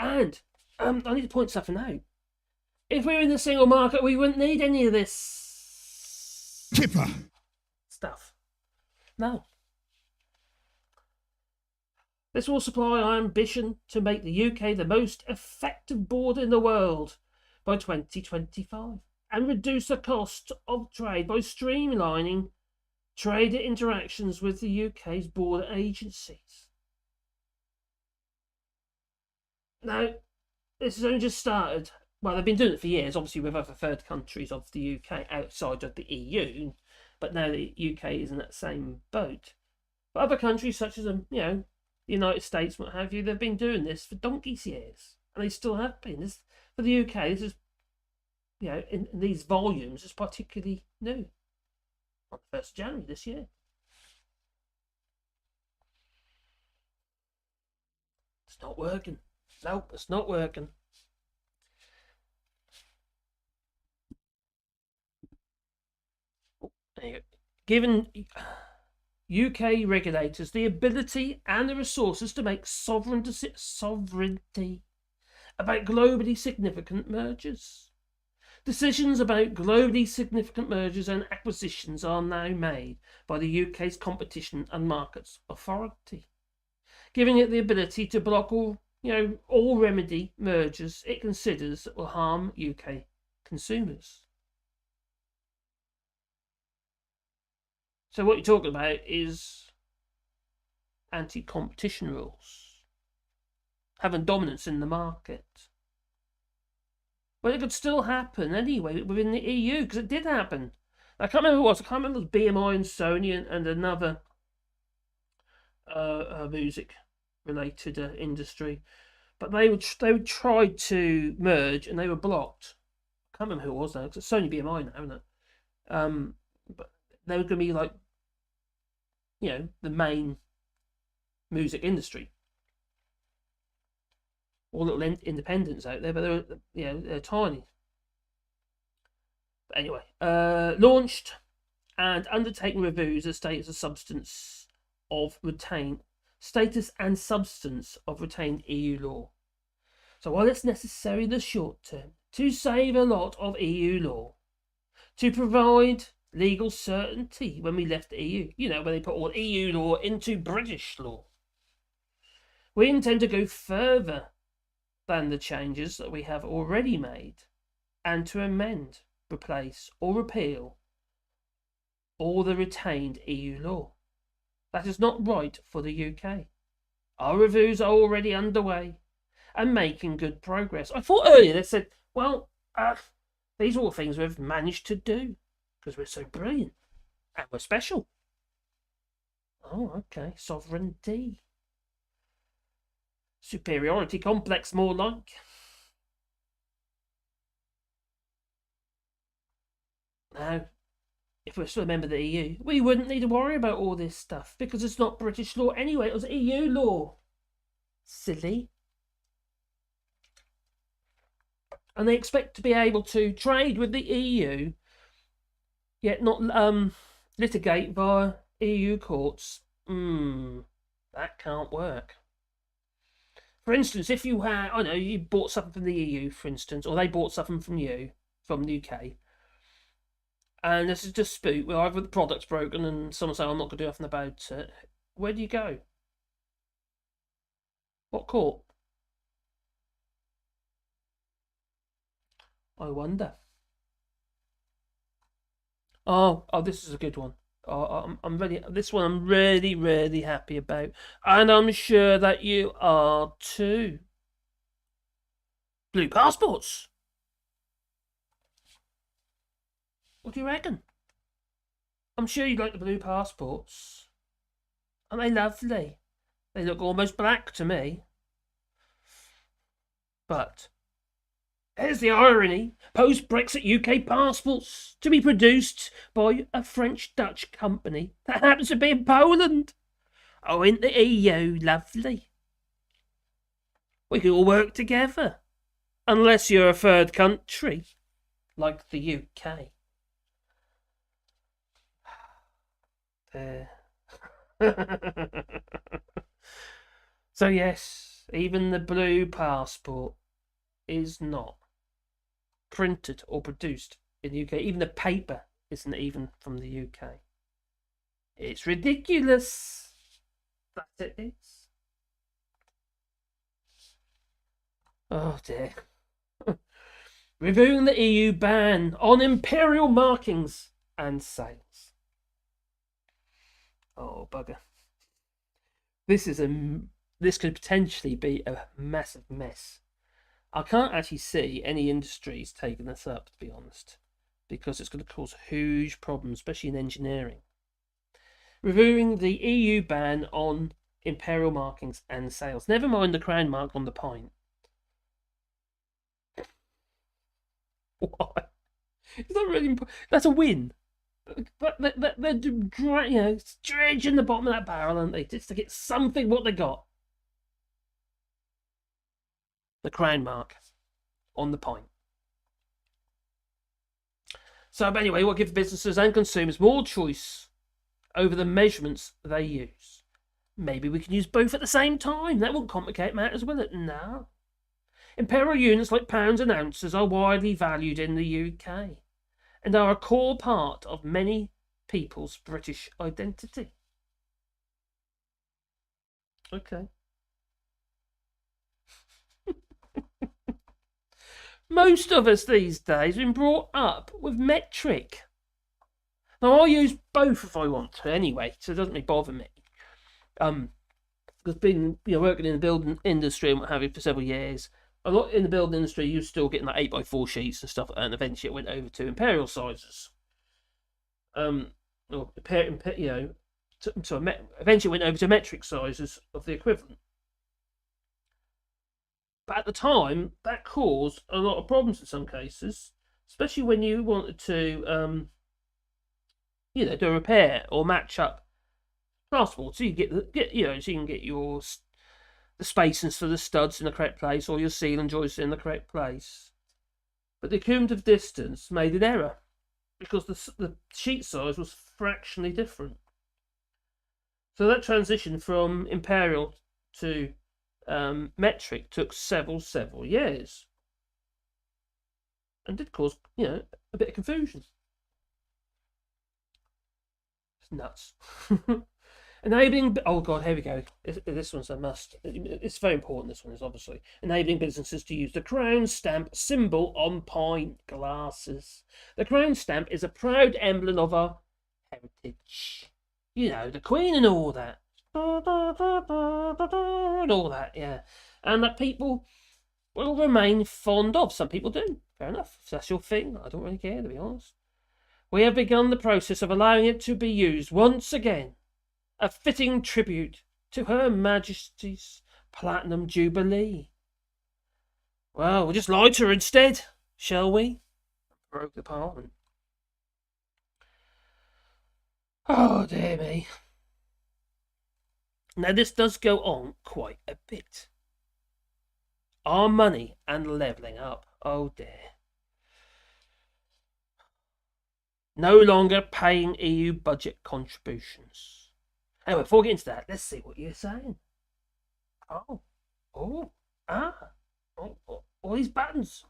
And I need to point something out. If we were in the single market, we wouldn't need any of this Kipper stuff. No. This will supply our ambition to make the UK the most effective border in the world by 2025 and reduce the cost of trade by streamlining trade interactions with the UK's border agencies. Now, this has only just started. Well, they've been doing it for years, obviously with other third countries of the UK outside of the EU, but now the UK is in that same boat. But other countries such as, the United States, what have you, they've been doing this for donkey's years, and they still have been. This, for the UK, this is, in these volumes, is particularly new. On the 1st of January this year. It's not working. Nope, it's not working. Given UK regulators the ability and the resources to make sovereignty about globally significant mergers. Decisions about globally significant mergers and acquisitions are now made by the UK's Competition and Markets Authority, giving it the ability to block all remedy mergers it considers that will harm UK consumers. So what you're talking about is anti-competition rules, having dominance in the market. But it could still happen anyway within the EU, because it did happen. I can't remember who it was. I can't remember if it was BMI and Sony and another music-related industry. But they would try to merge and they were blocked. I can't remember who it was now, because it's Sony BMI now, isn't it? But they were going to be like, the main music industry. All little independents out there, but they're tiny. But anyway, launched and undertaking reviews of status and substance of retained EU law. So while it's necessary in the short term to save a lot of EU law, to provide legal certainty when we left the EU, when they put all EU law into British law, we intend to go further than the changes that we have already made and to amend, replace or repeal all the retained EU law. That is not right for the UK. Our reviews are already underway and making good progress. I thought earlier they said, these are all things we've managed to do because we're so brilliant and we're special. Oh, okay. Sovereignty. Superiority complex, more like. Now, if we're still a member of the EU, we wouldn't need to worry about all this stuff because it's not British law anyway. It was EU law. Silly. And they expect to be able to trade with the EU, yet not litigate via EU courts. That can't work. For instance, if you had, you bought something from the EU, for instance, or they bought something from you, from the UK, and there's a dispute where either the product's broken and someone say, I'm not going to do nothing about it, where do you go? What court? I wonder. Oh, this is a good one. I'm really. This one I'm really, really happy about, and I'm sure that you are too. Blue passports. What do you reckon? I'm sure you like the blue passports. Aren't they lovely? They look almost black to me. But here's the irony. Post-Brexit UK passports to be produced by a French-Dutch company that happens to be in Poland. Oh, isn't the EU lovely? We can all work together. Unless you're a third country, like the UK. There. So yes, even the blue passport is not printed or produced in the UK. Even the paper isn't even from the UK. It's ridiculous. That it is. Oh dear. Reviewing the EU ban on imperial markings and sales. Oh bugger. This could potentially be a massive mess. I can't actually see any industries taking this up, to be honest, because it's going to cause huge problems, especially in engineering. Reviewing the EU ban on imperial markings and sales. Never mind the crown mark on the pint. Why? Is that really? That's a win. But they're dredging the bottom of that barrel, aren't they? Just to get something what they got. The crown mark on the pint. So, but anyway, what gives businesses and consumers more choice over the measurements they use? Maybe we can use both at the same time. That won't complicate matters, will it? No. Imperial units like pounds and ounces are widely valued in the UK and are a core part of many people's British identity. Okay. Most of us these days have been brought up with metric. Now, I use both if I want to anyway, so it doesn't really bother me. Because being, working in the building industry and what have you for several years, a lot in the building industry, you were still getting like 8x4 sheets and stuff, and eventually it went over to imperial sizes. Eventually it went over to metric sizes of the equivalent. But at the time, that caused a lot of problems in some cases, especially when you wanted to, do a repair or match up plasterboard, so you so you can get the spacings for the studs in the correct place or your seal and joists in the correct place. But the cumulative distance made an error because the sheet size was fractionally different. So that transition from imperial to metric took several years and did cause a bit of confusion. It's nuts. Enabling, oh god, here we go. This one's a must. It's very important. This one is obviously enabling businesses to use the crown stamp symbol on pint glasses. The crown stamp is a proud emblem of our heritage. The Queen and all that. And all that, yeah. And that people will remain fond of. Some people do. Fair enough. If that's your thing, I don't really care, to be honest. We have begun the process of allowing it to be used once again. A fitting tribute to Her Majesty's Platinum Jubilee. Well, we'll just lie to her instead, shall we? Broke the Parliament. Oh, dear me. Now, this does go on quite a bit. Our money and levelling up. Oh, dear. No longer paying EU budget contributions. Anyway, before we get into that, let's see what you're saying. All these buttons.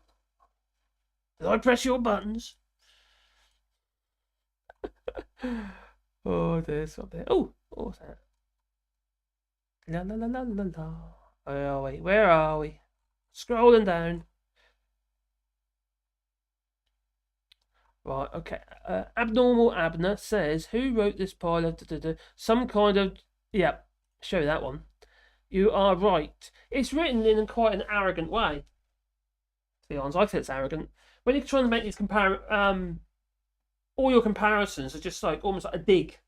Did I press your buttons? Oh, there's something. Oh, what's that? La la la la la la. Where are we? Where are we? Scrolling down. Right, okay. Abnormal Abner says, who wrote this pile of some kind of... Yeah, show that one. You are right. It's written in quite an arrogant way. To be honest, I feel it's arrogant. When you're trying to make these all your comparisons are just like almost like a dig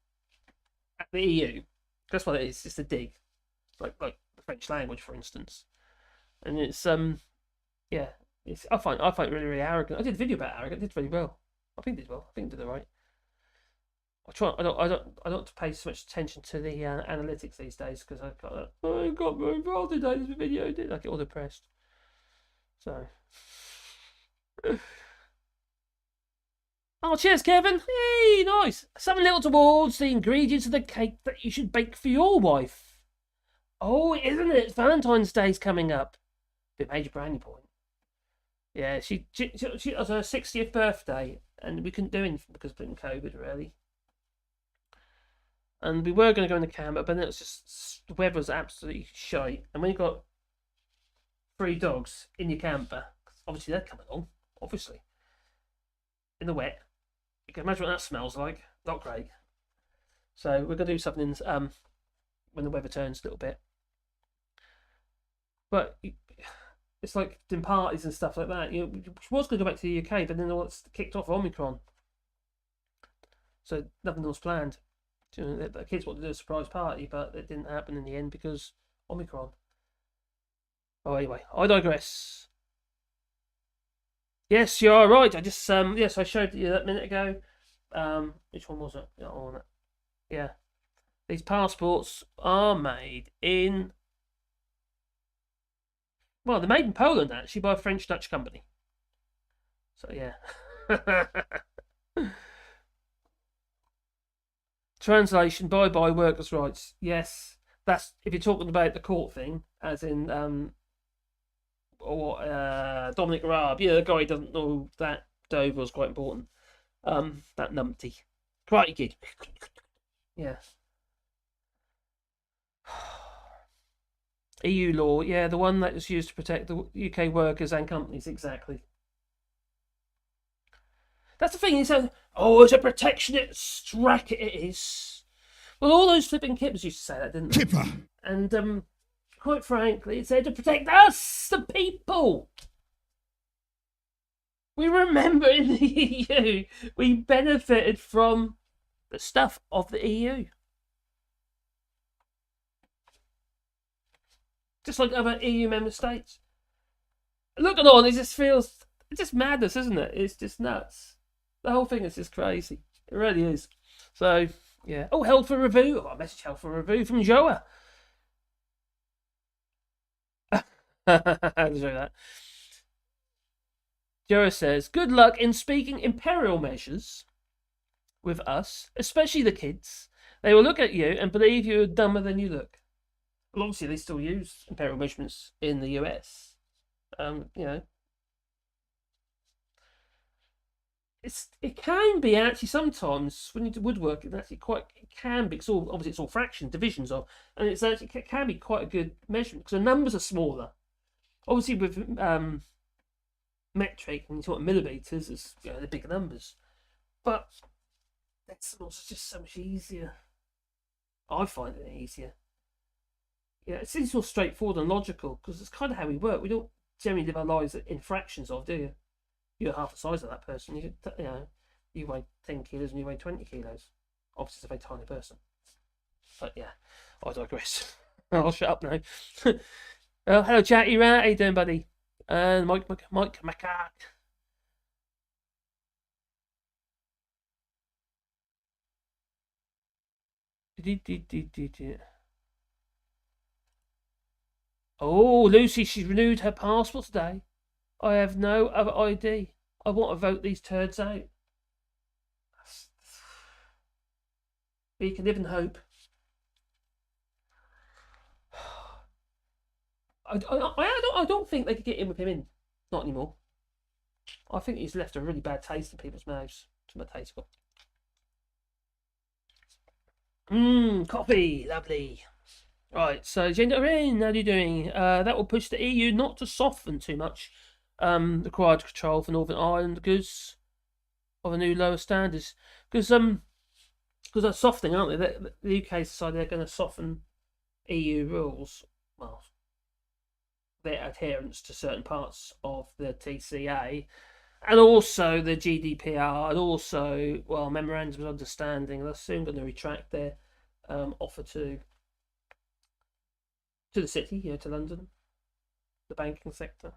at the EU. That's what it is. It's just a dig, like the French language, for instance. And it's yeah, I find it really, really arrogant. I did a video about arrogant. I did really well. I think it did well. I think I did it right. I don't pay so much attention to the analytics these days because I got very involved in this video. I get all depressed. So. Oh, cheers, Kevin. Hey, nice. Something little towards the ingredients of the cake that you should bake for your wife. Oh, isn't it? Valentine's Day's coming up. Bit major brownie point. Yeah, she was her 60th birthday, and we couldn't do anything because of COVID, really. And we were going to go in the camper, but then it was just the weather was absolutely shite. And when you got 3 dogs in your camper, obviously they're coming along, obviously, in the wet. You can imagine what that smells like. Not great. So we're going to do something when the weather turns a little bit. But it's like doing parties and stuff like that. You know, she was going to go back to the UK, but then all it's kicked off Omicron. So nothing was planned. You know, the kids wanted to do a surprise party, but it didn't happen in the end because Omicron. Oh, anyway, I digress. Yes, you are right. I just yes, I showed you that a minute ago. Which one was it? Yeah. These passports are made in... Well, they're made in Poland, actually, by a French-Dutch company. So, yeah. Translation, bye-bye workers' rights. Yes, that's if you're talking about the court thing, as in Dominic Raab. Yeah, the guy doesn't know that Dover was quite important. That numpty. Karate Kid. Yeah. EU law, yeah, the one that was used to protect the UK workers and companies, exactly. That's the thing, he said, oh, it's a protectionist racket, it is. Well, all those flipping kippers used to say that, didn't they? Kipper. And, quite frankly, it's there to protect us, the people. We remember in the EU, we benefited from the stuff of the EU. Just like other EU member states. Looking on, it just feels... It's just madness, isn't it? It's just nuts. The whole thing is just crazy. It really is. So, yeah. Oh, held for review. Oh, a message held for review from Joa. I'll show that. Joa says, good luck in speaking imperial measures with us, especially the kids. They will look at you and believe you're dumber than you look. Well, obviously, they still use imperial measurements in the US. You know. It can be actually sometimes when you do woodwork, it can be. It's all fractions, divisions of, and it can be quite a good measurement because the numbers are smaller. Obviously, with metric and you talk millimeters, it's the bigger numbers, but decimals are just so much easier. I find it easier. Yeah, it seems more straightforward and logical because it's kind of how we work. We don't generally live our lives in fractions of, do you? You're half the size of that person. You weigh 10 kilos and you weigh 20 kilos. Obviously, it's a very tiny person. But yeah, I digress. I'll shut up now. Oh, hello, Chatty Rat. How you doing, buddy? And Mike Macaque. Oh, Lucy, she's renewed her passport today. I have no other ID. I want to vote these turds out. We can live in hope. I don't think they could get in with him in. Not anymore. I think he's left a really bad taste in people's mouths. To my taste. Coffee. Lovely. Right, so Gender in, how are you doing? That will push the EU not to soften too much required control for Northern Ireland goods. of a new lower standards, because they're softening, aren't they? The UK decided they're going to soften EU rules, well, their adherence to certain parts of the TCA, and also the GDPR, and also, well, memorandums of understanding. They're soon going to retract their offer to the city, to London, the banking sector.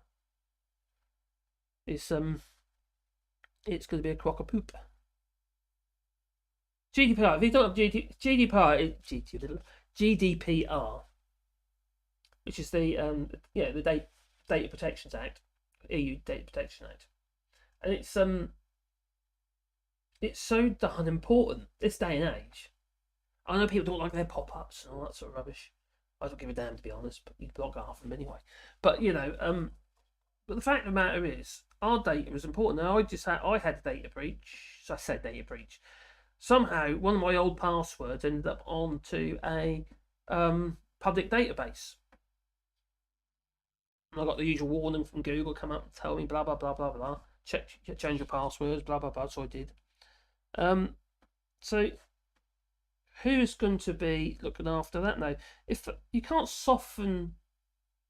It's going to be a crock of poop. GDPR. If you don't have GDPR, which is the Data Protection Act, EU Data Protection Act, and it's so darn important this day and age. I know people don't like their pop-ups and all that sort of rubbish. I don't give a damn, to be honest, but you block half of them anyway. But but the fact of the matter is, our data is important. Now, I had a data breach. So I said data breach. Somehow, one of my old passwords ended up onto a public database. And I got the usual warning from Google, come up and tell me blah blah blah blah blah. Change your passwords, blah blah blah. So I did. So who's going to be looking after that now? If you can't soften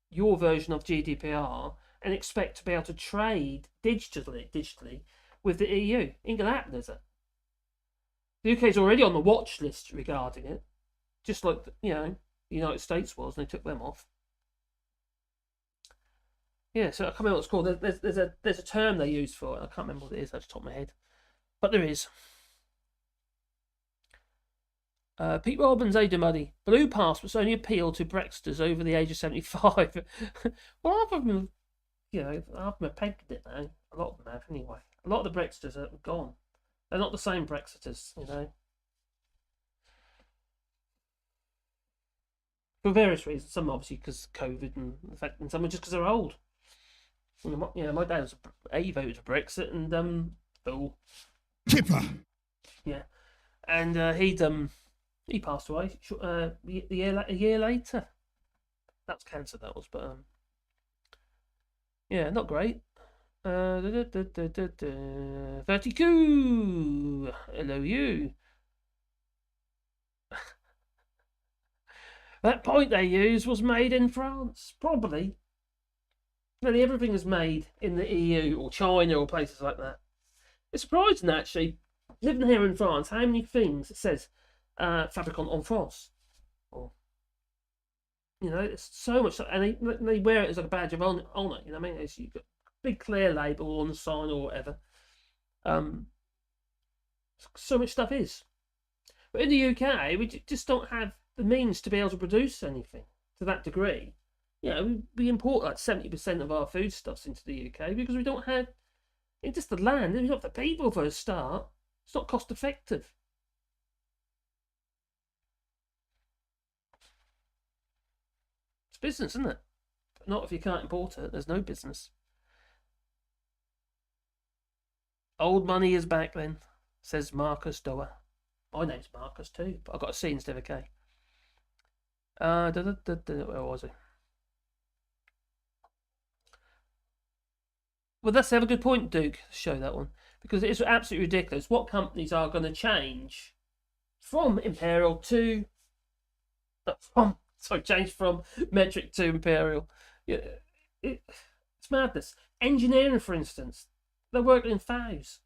your version of GDPR and expect to be able to trade digitally with the EU, ain't gonna happen, is it? The UK is already on the watch list regarding it, just like the United States was, and they took them off. Yeah, so I can't remember what it's called. There's a term they use for it. I can't remember what it is off the top of my head, but there is. Pete Robbins, Ada Muddy. Blue passports only appeal to Brexiters over the age of 75. Well, half of them, half of them have pegged it now. A lot of them have, anyway. A lot of the Brexiters are gone. They're not the same Brexiters, For various reasons. Some obviously because of COVID, and some are just because they're old. My dad was voted for Brexit, and Kipper. Yeah, and he passed away a year later. That was cancer, that was, but not great. 32. Hello, you. That point they used was made in France, probably. Nearly everything is made in the EU or China or places like that. It's surprising, actually, living here in France, how many things it says Fabricant en France. Or, it's so much, and they wear it as like a badge of honour. You know what I mean? You've got a big clear label on the sign or whatever. So much stuff is. But in the UK, we just don't have the means to be able to produce anything to that degree. We import like 70% of our foodstuffs into the UK because we don't have just the land. We don't have the people for a start. It's not cost effective. It's business, isn't it? But not if you can't import it. There's no business. Old money is back then, says Marcus Dower. My name's Marcus too, but I've got a C instead of a K. Where was I? Well, that's have a good point, Duke, to show that one. Because it's absolutely ridiculous. What companies are going to change from Imperial to... change from metric to Imperial. It's madness. Engineering, for instance. They're working in thous.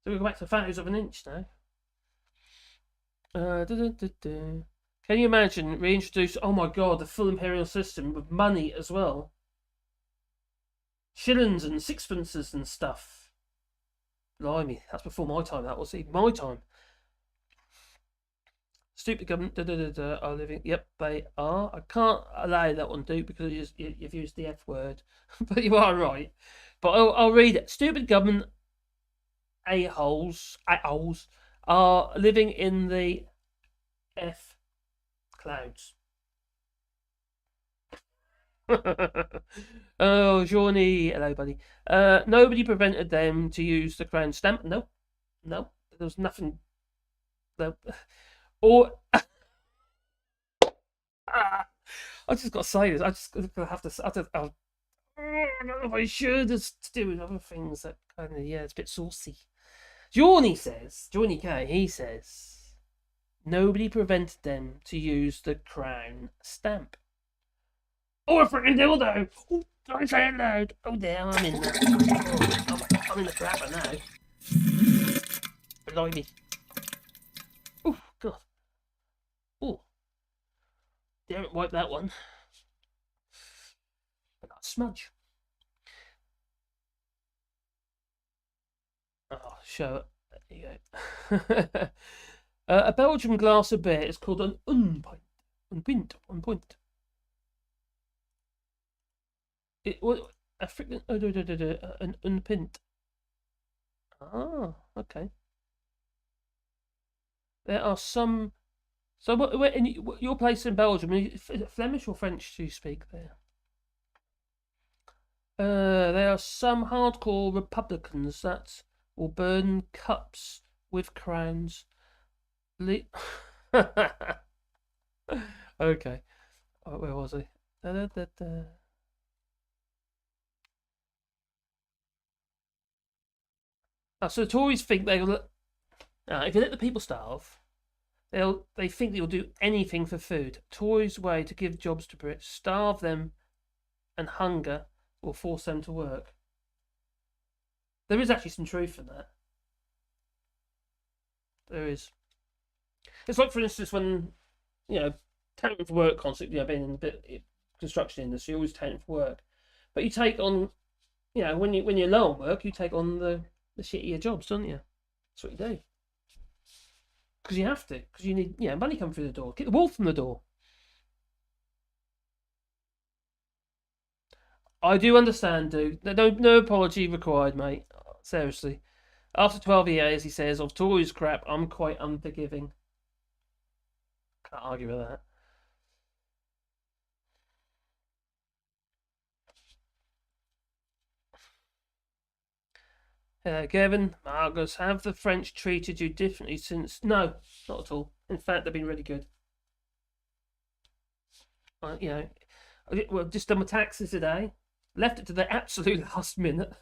So we go back to thous of an inch now. Can you imagine reintroduce, oh my god, the full Imperial system with money as well? Shillings and sixpences and stuff. Blimey, that's before my time. That was even my time. Stupid government are living. Yep, they are. I can't allow that one, Duke, because you've used the F word. But you are right. But I'll read it. Stupid government a-holes are living in the F clouds. Oh, Johnny, hello, buddy. Nobody prevented them to use the crown stamp. No, there was nothing. No. Or I just got to say this. I just have to. I don't know if I should. It's to do with other things that kind of, yeah, it's a bit saucy. Johnny K, he says, nobody prevented them to use the crown stamp. Oh, a freaking dildo! Oh, don't say it loud. Oh, there, I'm in there. Oh, I'm in the crapper now. Blimey. Oh, God. Oh. Don't wipe that one. I got a smudge. Oh, show it. There you go. A Belgian glass of beer is called an unpint. Unpint. It was a freaking an unpint. Ah, okay. There are some. So what in your place in Belgium? Is it Flemish or French do you speak there? There are some hardcore Republicans that will burn cups with crowns. Okay. Oh, where was I? So the Tories think they'll. If you let the people starve, they think they'll do anything for food. Tories' way to give jobs to Brits, starve them, and hunger will force them to work. There is actually some truth in that. There is. It's like, for instance, when touting for work constantly. Being in the construction industry, you're always touting for work, but you take on, when you're low on work, you take on the shittier jobs, don't you? That's what you do. Because you have to. Because you need, money coming through the door. Get the wolf from the door. I do understand, dude. No apology required, mate. Seriously. After 12 years, he says, of Tories crap, I'm quite unforgiving. Can't argue with that. Kevin, Marcus, have the French treated you differently since... No, not at all. In fact, they've been really good. Well, just done my taxes today. Left it to the absolute last minute.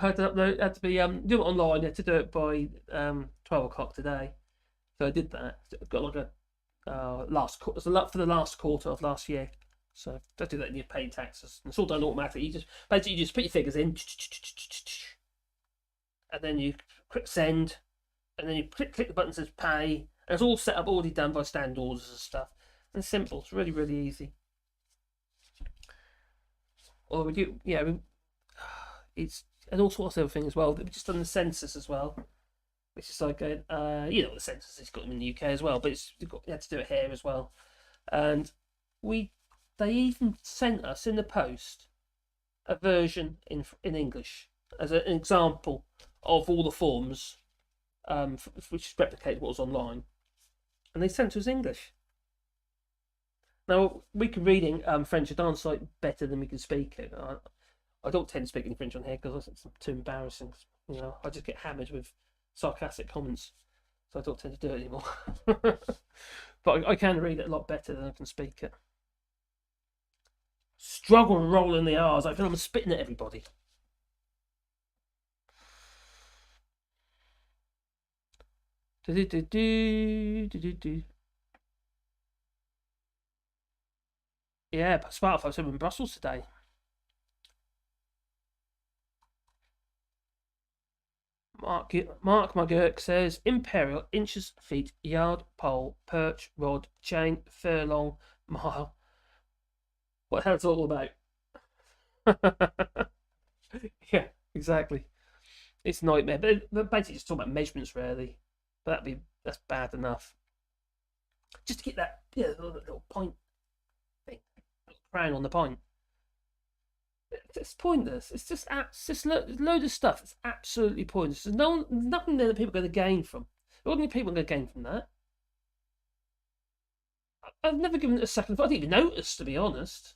Had to be do it online. Had to do it by 12 o'clock today. So I did that. Got like a last quarter for the last quarter of last year. So don't do that in your paying taxes. It's all done automatically. You just put your figures in, and then you click send, and then you click the button that says pay, and it's all set up, already done by standard orders and stuff. And it's simple. It's really, really easy. Or we do, it's and all sorts of other things as well. We've just done the census as well, which is like the census has got them in the UK as well, but you had to do it here as well. And they even sent us in the post a version in English as an example of all the forms, which replicated what was online, and they sent us English. Now we can read French and dance like better than we can speak it. I don't tend to speak any French on here because it's too embarrassing. I just get hammered with sarcastic comments, so I don't tend to do it anymore. But I can read it a lot better than I can speak it. Struggle and roll in the R's. I feel I'm spitting at everybody. Yeah, Sparta, I was in Brussels today. Mark McGurk says imperial, inches, feet, yard, pole, perch, rod, chain, furlong, mile. What the hell it's all about? Yeah, exactly. It's a nightmare. But basically just talking about measurements really. But that's bad enough. Just to get that little point thing, little crown on the point. It's pointless. It's just a load of stuff. It's absolutely pointless. There's nothing there that people are going to gain from. Ordinary people are going to gain from that. I've never given it a second thought. I didn't even notice, to be honest,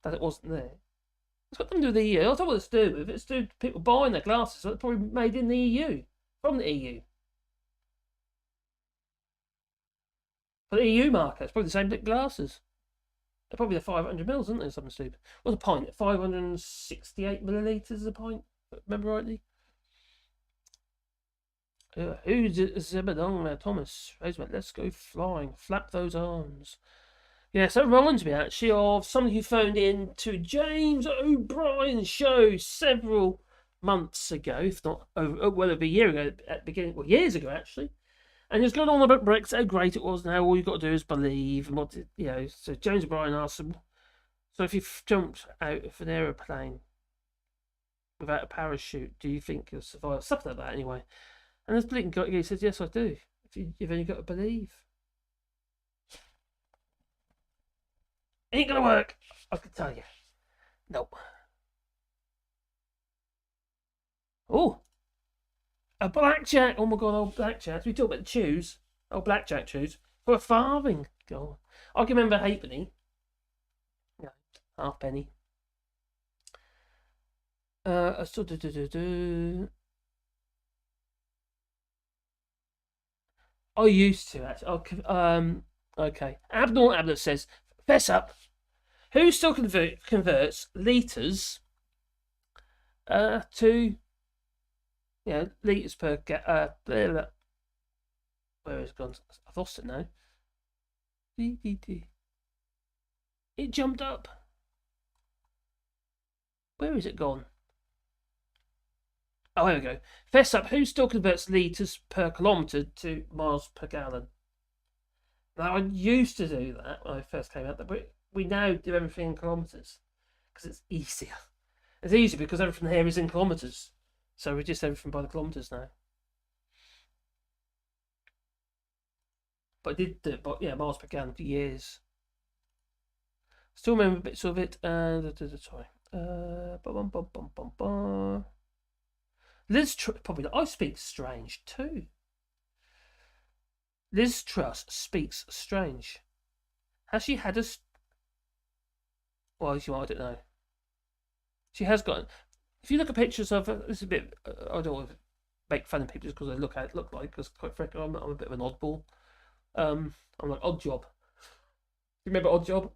that it wasn't there. It's got nothing to do with the EU. I don't know what it's to do with. It's to do with people buying their glasses. So it's probably made in the EU, from the EU. For the EU market, it's probably the same glasses. They're probably the 500 mils, aren't they? Something stupid. What's a pint? 568 millilitres a pint. Remember rightly? Who's Zebedong there, Thomas? Rosemary, let's go flying. Flap those arms. Yes, that reminds me actually of somebody who phoned in to James O'Brien's show several months ago, if not over a year ago, at the beginning, well, years ago actually. And he was going on about Brexit, how great it was, now all you've got to do is believe. And so James O'Brien asked him, so if you jumped out of an aeroplane without a parachute, do you think you'll survive? Something like that anyway. And this bleeding guy, he says, yes, I do. You've only got to believe. Ain't gonna work, I can tell you. Nope. Oh, a blackjack. Oh my god, old blackjack. We talk about the chews. Oh, blackjack chews. For a farthing. God. I can remember halfpenny. Yeah, halfpenny. I used to actually. Okay. Abnormal Abner says, fess up. Who still converts litres to litres per where is it gone? I've lost it now. It jumped up. Where is it gone? Oh, here we go. Fess up. Who still converts litres per kilometre to miles per gallon? Now, I used to do that when I first came out, but we now do everything in kilometres because it's easier. It's easier because everything here is in kilometres. So we just everything by the kilometres now. But I did do it, miles per gallon for years. Still remember bits of it. Sorry. Liz probably. I speak strange too. Liz Truss speaks strange. Has she had a? Well, I don't know. She has got. If you look at pictures of her, this is a bit. I don't want to make fun of people just because they look like. Because quite frankly, I'm a bit of an oddball. I'm like Odd Job. You remember Odd Job?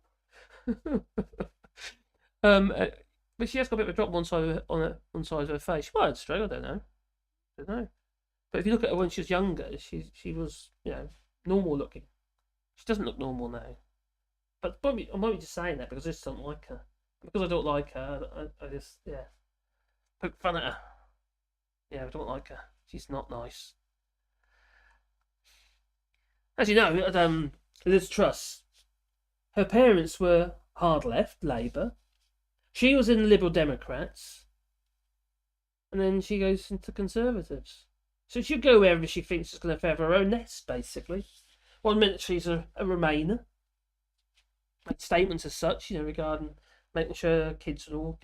But she has got a bit of a drop on one side of her face. She might have stroke. I don't know. But if you look at her when she was younger, she was normal looking. She doesn't look normal now. But I might be just saying that because I just don't like her. Because I don't like her, I just poke fun at her. Yeah, I don't like her. She's not nice. As you know, Liz Truss, her parents were hard left, Labour. She was in the Liberal Democrats. And then she goes into Conservatives. So she'll go wherever she thinks she's going to have her own nest, basically. 1 minute she's a Remainer. Make statements as such, regarding making sure kids are all,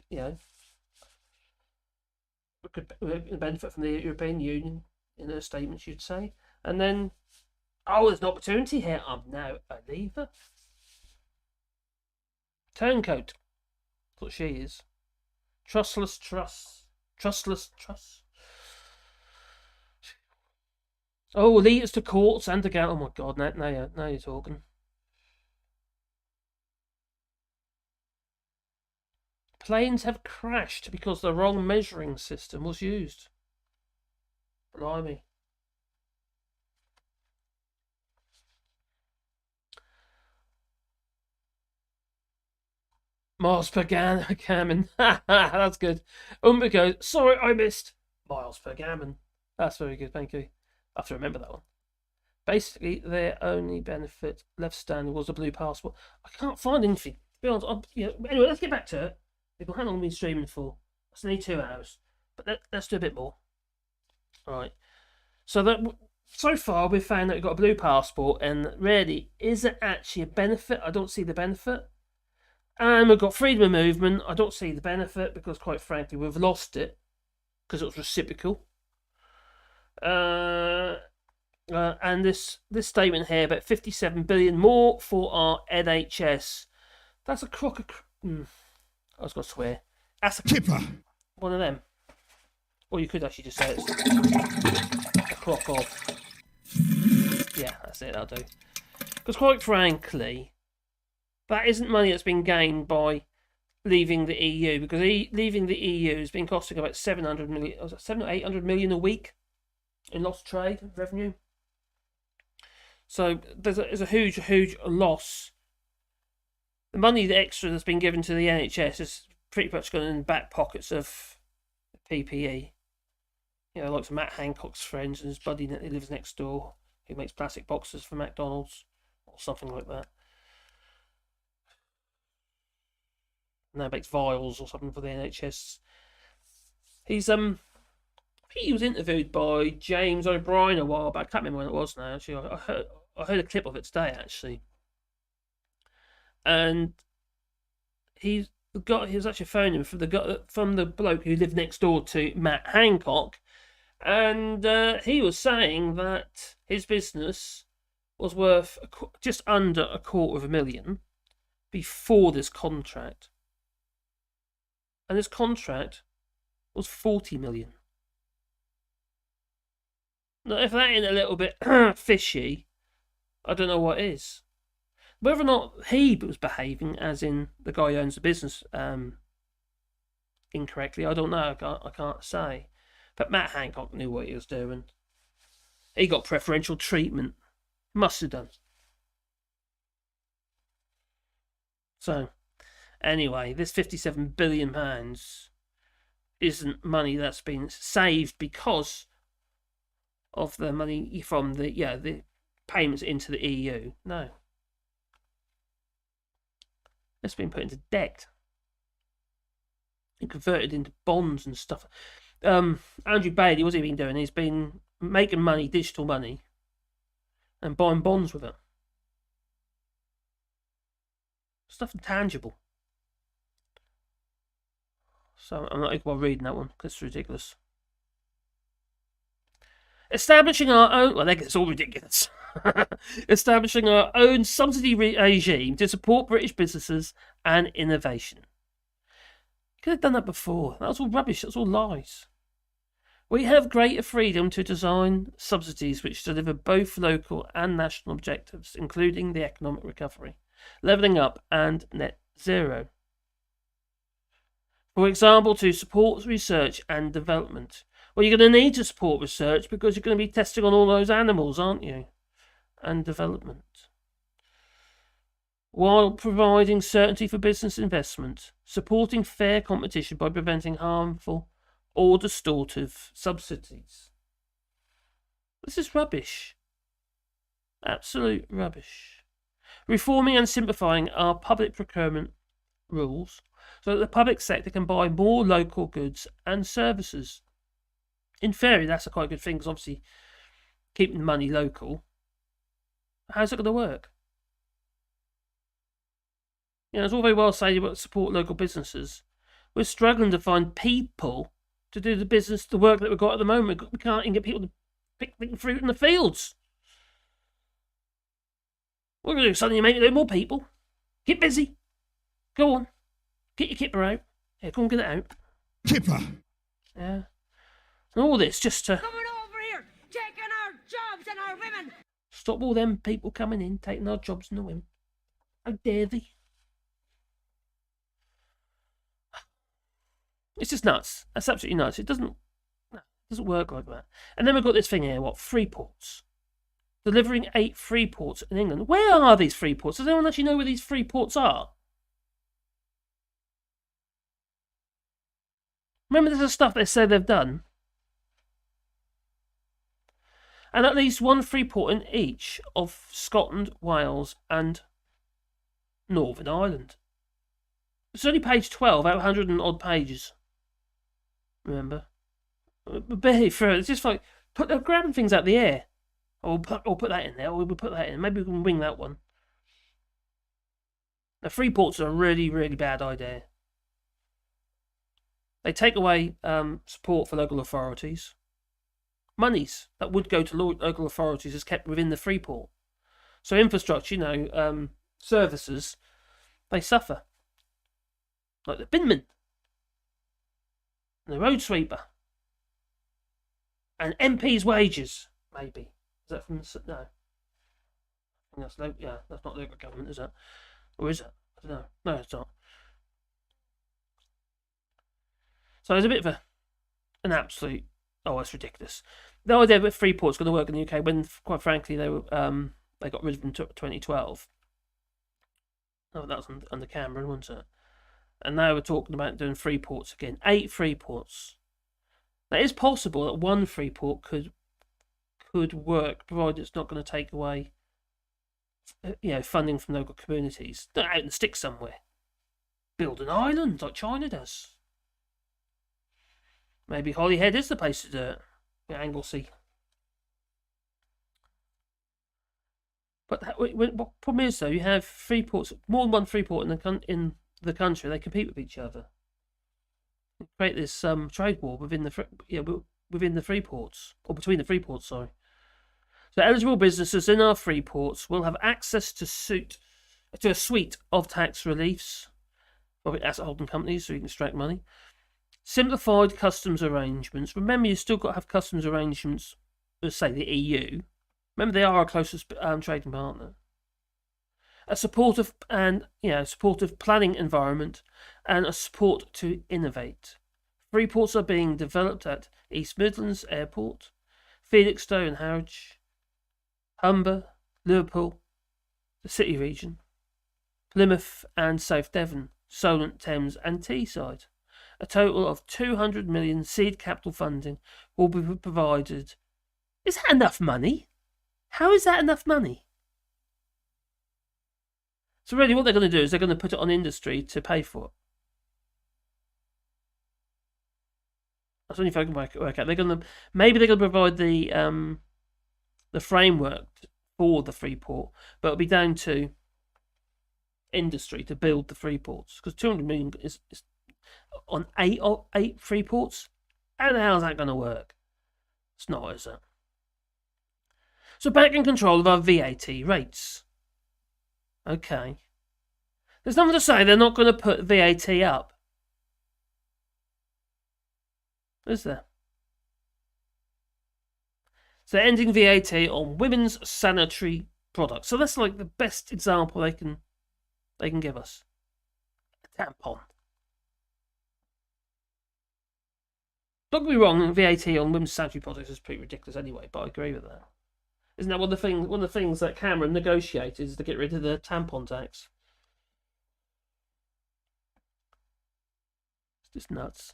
could benefit from the European Union in her statements, you'd say. And then, there's an opportunity here. I'm now a Leaver. Turncoat. That's what she is. Trustless Truss. Trustless Truss. Oh, leaders to courts and to go. Oh my God! Now you're talking. Planes have crashed because the wrong measuring system was used. Blimey. Miles per gammon. That's good. Umber goes, sorry, I missed. Miles per gammon. That's very good, thank you. I have to remember that one. Basically, their only benefit left standing was a blue passport. I can't find anything. To be honest, anyway, let's get back to it. People, how long have we been streaming for? It's only 2 hours. But let's do a bit more. Alright. So far, we've found that we've got a blue passport, and really, is it actually a benefit? I don't see the benefit. And we've got freedom of movement. I don't see the benefit because, quite frankly, we've lost it because it was reciprocal. And this statement here about 57 billion more for our NHS. That's a crock of. I was going to swear. That's a Kipper. One of them. Or you could actually just say it's a crock of. Yeah, that's it. That'll do. Because quite frankly, That isn't money that's been gained by leaving the EU, because leaving the EU has been costing about 700 million, was it 700 or 800 million a week in lost trade revenue. So there's a huge loss. The money, the extra that's been given to the NHS is pretty much gone in the back pockets of PPE. You know, like Matt Hancock's friends and his buddy that lives next door, who makes plastic boxes for McDonald's or something like that. Now makes vials or something for the NHS. He's I think he was interviewed by James O'Brien a while back. I can't remember when it was now. Actually, I heard a clip of it today actually, and he was actually phoning from the bloke who lived next door to Matt Hancock, and he was saying that his business was worth just under $250,000 before this contract. And this contract was 40 million. Now, if that ain't a little bit fishy, I don't know what is. Whether or not he was behaving, as in the guy who owns the business, incorrectly, I don't know. I can't say. But Matt Hancock knew what he was doing. He got preferential treatment. Must have done. So, anyway, this £57 billion isn't money that's been saved because of the money from the payments into the EU. No. It's been put into debt and converted into bonds and stuff. Andrew Bailey, what's he been doing? He's been making money, digital money, and buying bonds with it. Stuff intangible. So I'm not even bother reading that one because it's ridiculous. Establishing our own... Well, it's all ridiculous. Establishing our own subsidy regime to support British businesses and innovation. You could have done that before. That was all rubbish. That was all lies. We have greater freedom to design subsidies which deliver both local and national objectives, including the economic recovery, levelling up and net zero. For example, to support research and development. Well, you're going to need to support research because you're going to be testing on all those animals, aren't you? And development. While providing certainty for business investment, supporting fair competition by preventing harmful or distortive subsidies. This is rubbish. Absolute rubbish. Reforming and simplifying our public procurement rules so that the public sector can buy more local goods and services. In theory, that's a quite good thing, because obviously keeping the money local. How's it going to work? You know, it's all very well saying about support local businesses. We're struggling to find people to do the work that we've got at the moment. We can't even get people to pick fruit in the fields. We're going to do something to make it more people. Get busy. Go on. Get your kipper out. Yeah, go and get it out. Kipper! Yeah. And all this just to... Coming over here, taking our jobs and our women. Stop all them people coming in, taking our jobs and the women. How dare they? It's just nuts. That's absolutely nuts. It doesn't work like that. And then we've got this thing here, what? Free ports. Delivering 8 free ports in England. Where are these free ports? Does anyone actually know where these free ports are? Remember, there's the stuff they say they've done. And at least 1 free port in each of Scotland, Wales and Northern Ireland. It's only page 12 out of 100 and odd pages. Remember? Barely through. It's just like, they're grabbing things out of the air. Or put that in there, or we'll put that in. Maybe we can wing that one. The free ports are a really, really bad idea. They take away support for local authorities. Monies that would go to local authorities is kept within the free port. So infrastructure, services, they suffer. Like the binman, and the road sweeper, and MP's wages, maybe. Is that from no? I think that's that's not local government, is that? Or is it? I don't know. No, it's not. So there's a bit of an absolute... Oh, it's ridiculous. The idea that Freeport's going to work in the UK when, quite frankly, they got rid of them in 2012. Oh, that was under Cameron, wasn't it? And now we're talking about doing Freeports again. 8 Freeports. Now, it's possible that one Freeport could work, provided it's not going to take away, funding from local communities. They're out in the sticks somewhere. Build an island like China does. Maybe Holyhead is the place to do it. Anglesey. But what problem is, though, you have Freeports, more than one Freeport in the country. They compete with each other. Create this trade war within the Freeports, or between the Freeports. Sorry. So eligible businesses in our Freeports will have access to a suite of tax reliefs for asset holding companies, so you can extract money. Simplified customs arrangements. Remember, you've still got to have customs arrangements with, say, the EU. Remember, they are our closest trading partner. A supportive planning environment, and a support to innovate. Freeports are being developed at East Midlands Airport, Felixstowe and Harwich, Humber, Liverpool, the City region, Plymouth and South Devon, Solent, Thames and Teesside. A total of 200 million seed capital funding will be provided. Is that enough money? How is that enough money? So really what they're going to do is they're going to put it on industry to pay for it. That's only if I can work out. Maybe they're going to provide the framework for the Freeport, but it'll be down to industry to build the Freeports, because 200 million is on eight Freeports. How the hell is that going to work? It's not, is it? So back in control of our VAT rates. Okay. There's nothing to say they're not going to put VAT up. Is there? So ending VAT on women's sanitary products. So that's like the best example they can give us. A tampon. Don't get me wrong, VAT on women's sanitary products is pretty ridiculous anyway, but I agree with that. Isn't that one of the things that Cameron negotiated, is to get rid of the tampon tax? It's just nuts.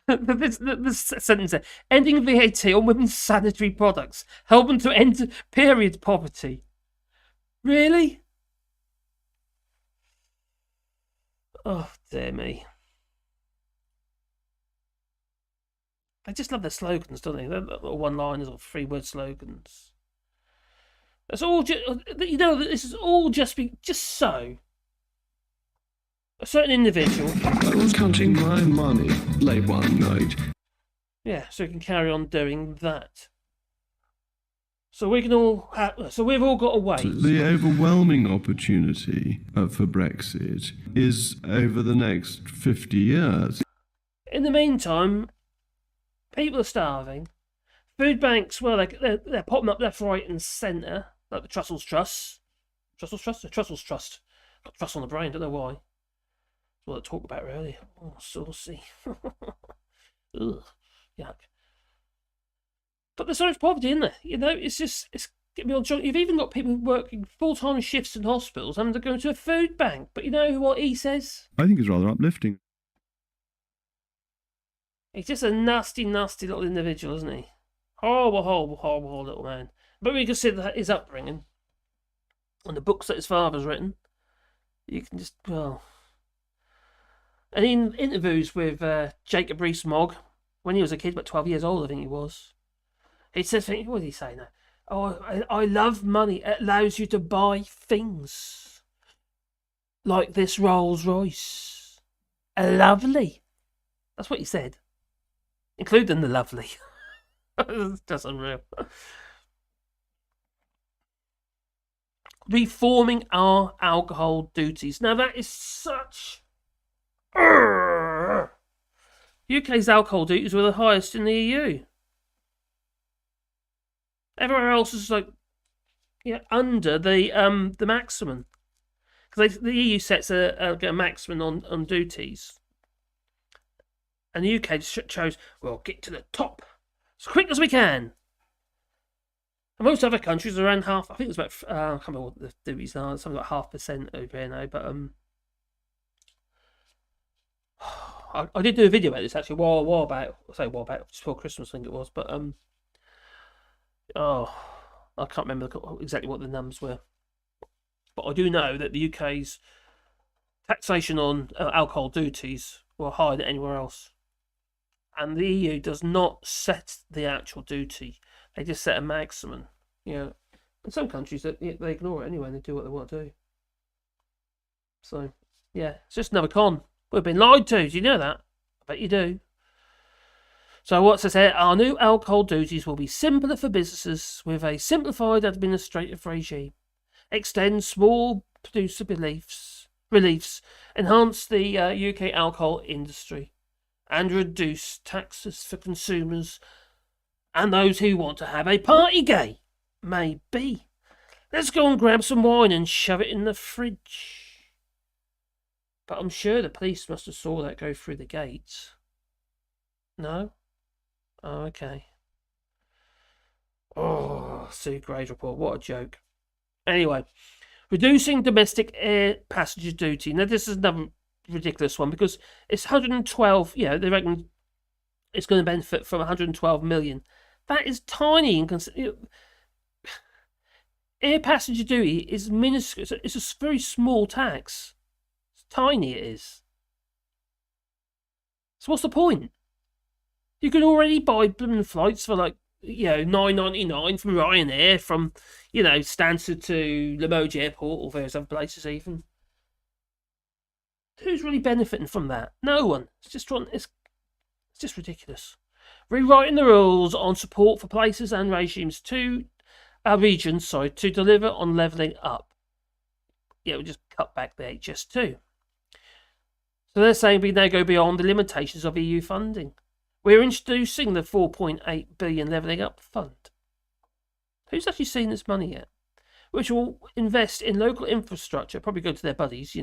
This sentence there. Ending VAT on women's sanitary products. Helping to end period poverty. Really? Oh, dear me. They just love their slogans, don't they? They're little one-liners or three-word slogans. That's all just... this is all just so... A certain individual... I was counting my money late one night. Yeah, so we can carry on doing that. So we can all... so we've all got to wait. The overwhelming opportunity for Brexit is over the next 50 years. In the meantime, people are starving. Food banks, well, they're popping up left, right and centre. Like the Trussell's Trust. Trussell's Trust? The Trussell's Trust. Got trust on the brain, don't know why. That's what I talked about earlier. Oh, saucy. Ugh, yuck. But there's so much poverty in there. It's getting me on joint. You've even got people working full-time shifts in hospitals and they're going to a food bank. But you know what he says? I think it's rather uplifting. He's just a nasty, nasty little individual, isn't he? Horrible, horrible, horrible little man. But we consider his upbringing and the books that his father's written. You can just, well... And in interviews with Jacob Rees-Mogg, when he was a kid, about 12 years old, I think he was, he says, what did he say now? Oh, I love money. It allows you to buy things. Like this Rolls Royce. Lovely. That's what he said. Including the lovely. It's just unreal. Reforming our alcohol duties. Now that is such... UK's alcohol duties were the highest in the EU. Everywhere else is like under the maximum, because the EU sets a maximum on duties, and the UK chose, well, get to the top as quick as we can. And most other countries are around half. I think it's about I can't remember what the duties are. Something like 0.5% over here now, but I did do a video about this actually a while back. Just before Christmas, I think it was. But I can't remember exactly what the numbers were. But I do know that the UK's taxation on alcohol duties were higher than anywhere else, and the EU does not set the actual duty; they just set a maximum. In some countries they ignore it anyway, and they do what they want to do. So yeah, it's just another con. We've been lied to. Do you know that? I bet you do. So what's it say? Our new alcohol duties will be simpler for businesses with a simplified administrative regime, extend small producer reliefs, enhance the UK alcohol industry, and reduce taxes for consumers and those who want to have a party gay. Maybe. Let's go and grab some wine and shove it in the fridge. But I'm sure the police must have saw that go through the gates. No? Oh, okay. Oh, Sue Gray's report. What a joke. Anyway, reducing domestic air passenger duty. Now, this is another ridiculous one because it's 112. They reckon it's going to benefit from 112 million. That is tiny. Air passenger duty is minuscule. It's a very small tax. It's tiny, it is. So what's the point? You can already buy blooming flights for $9.99 from Ryanair from Stansted to Limoges Airport or various other places even. Who's really benefiting from that? No one. It's just ridiculous. Rewriting the rules on support for places and regions to deliver on levelling up. We'll just cut back the HS2. So they're saying we now go beyond the limitations of EU funding. We're introducing the 4.8 billion levelling up fund. Who's actually seen this money yet? Which will invest in local infrastructure, probably go to their buddies,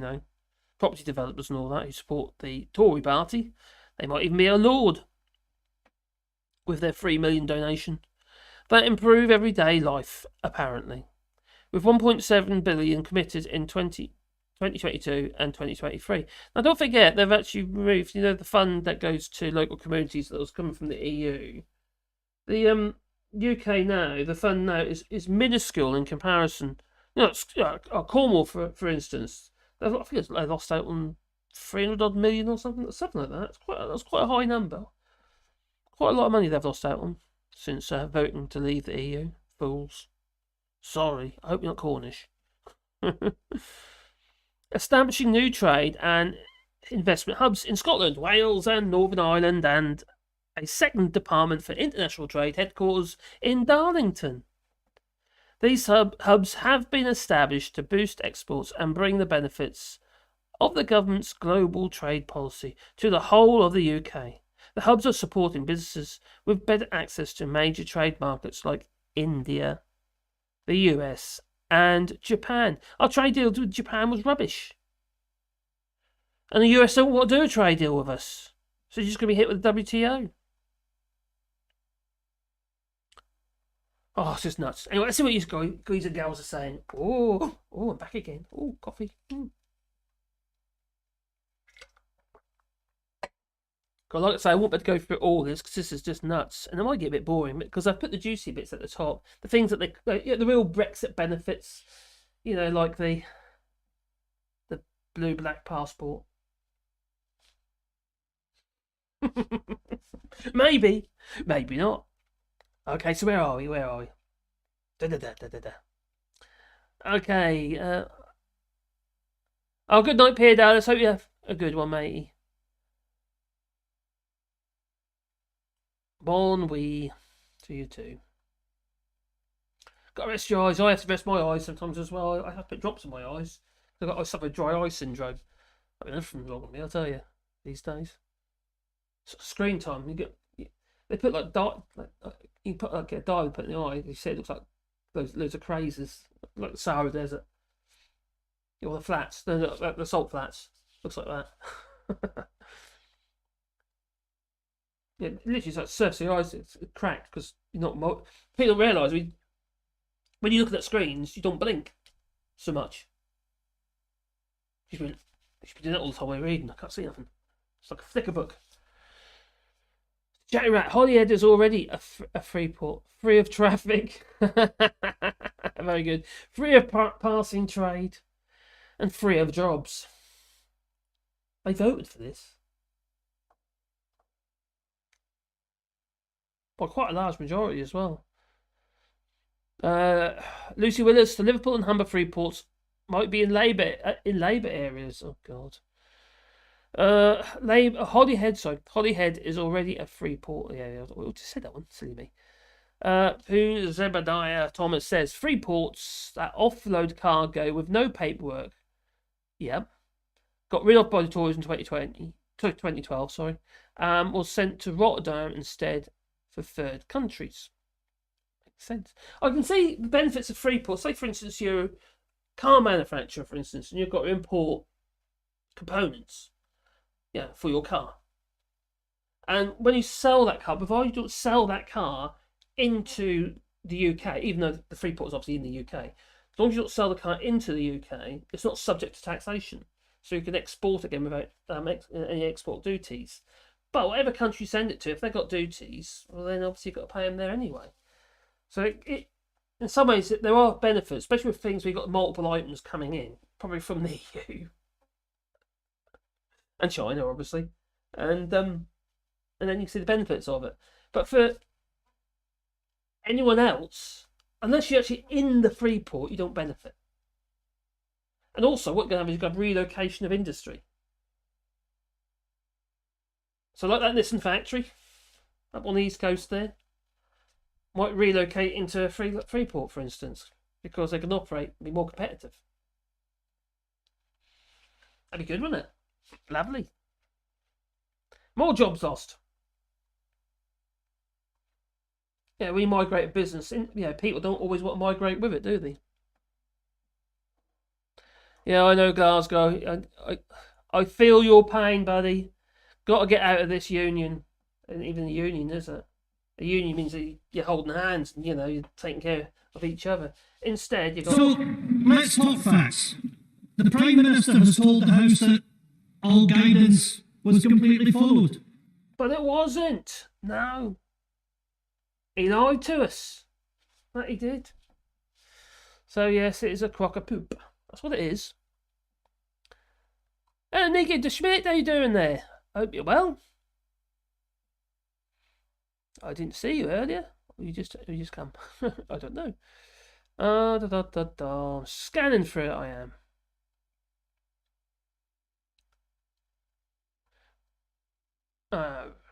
property developers and all that, who support the Tory party. They might even be a lord with their 3 million donation. That improve everyday life, apparently. With 1.7 billion committed in 2022 and 2023. Now, don't forget, they've actually removed, the fund that goes to local communities that was coming from the EU. The UK now, the fund now is minuscule in comparison. Cornwall, for instance, I think they lost out on 300 odd million or something like that. That's quite a high number. Quite a lot of money they've lost out on since voting to leave the EU. Fools. Sorry, I hope you're not Cornish. Establishing new trade and investment hubs in Scotland, Wales and Northern Ireland, and a second department for international trade headquarters in Darlington. These hubs have been established to boost exports and bring the benefits of the government's global trade policy to the whole of the UK. The hubs are supporting businesses with better access to major trade markets like India, the US, and Japan. Our trade deal with Japan was rubbish. And the US don't want to do a trade deal with us. So you're just going to be hit with the WTO. Oh, it's just nuts. Anyway, let's see what you guys and gals are saying. Oh, I'm back again. Oh, coffee. Like I say, I won't be able to go through all this because this is just nuts, and it might get a bit boring because I've put the juicy bits at the top, the things that the real Brexit benefits, like the blue-black passport. Maybe not. Okay, so where are we? Okay. Good night, Pierre Dallas. Hope you have a good one, matey. Bon we to you too. Got to rest your eyes. I have to rest my eyes sometimes as well. I have to put drops in my eyes. I suffer dry eye syndrome. I mean, nothing wrong with me, I'll tell you. These days, screen time. They put you put like a dye put in the eye. They say it looks like loads of crazes, like the Sahara Desert. Or the flats, the salt flats. Looks like that. Yeah, literally, it's like surface of your eyes, it's cracked because you're not. People don't realise when you look at screens, you don't blink so much. You should be doing that all the time while you're reading. I can't see nothing. It's like a flicker book. Jackie Rat, Holyhead is already a free port, free of traffic. Very good. Free of passing trade. And free of jobs. They voted for this. By quite a large majority as well. Lucy Willis, the Liverpool and Humber free ports might be in Labour areas. Oh God. Holyhead is already a free port area. I just said that one, silly me. Who Zebediah Thomas says free ports that offload cargo with no paperwork. Yep. Got rid of by the Tories in 2012, sorry. Was sent to Rotterdam instead for third countries. Makes sense. I can see the benefits of free ports. Say, for instance, you're a car manufacturer, for instance, and you've got to import components, for your car. And when you sell that car, provided you don't sell that car into the UK, even though the free port is obviously in the UK, as long as you don't sell the car into the UK, it's not subject to taxation. So you can export again without any export duties. But whatever country you send it to, if they've got duties, well, then obviously you've got to pay them there anyway. So it in some ways, there are benefits, especially with things where you've got multiple items coming in, probably from the EU. And China, obviously. And then you can see the benefits of it. But for anyone else, unless you're actually in the free port, you don't benefit. And also, what you're going to have is you've got relocation of industry. So like that Nissan factory up on the East Coast there might relocate into a free port, for instance, because they can operate and be more competitive. That'd be good, wouldn't it? Lovely. More jobs lost. Yeah, we migrate a business. People don't always want to migrate with it, do they? Yeah, I know, Glasgow. I feel your pain, buddy. Got to get out of this union. And even the union, is it? A union means that you're holding hands and, you're taking care of each other. Instead, you've got... So, let's talk facts. The Prime Minister has told the House that all guidance was completely followed. But it wasn't. No. He lied to us. That he did. So, yes, it is a crock of poop. That's what it is. Hey, Nigel de Schmidt, how you doing there? Hope you're well. I didn't see you earlier. You just come. I don't know. Scanning through it, I am.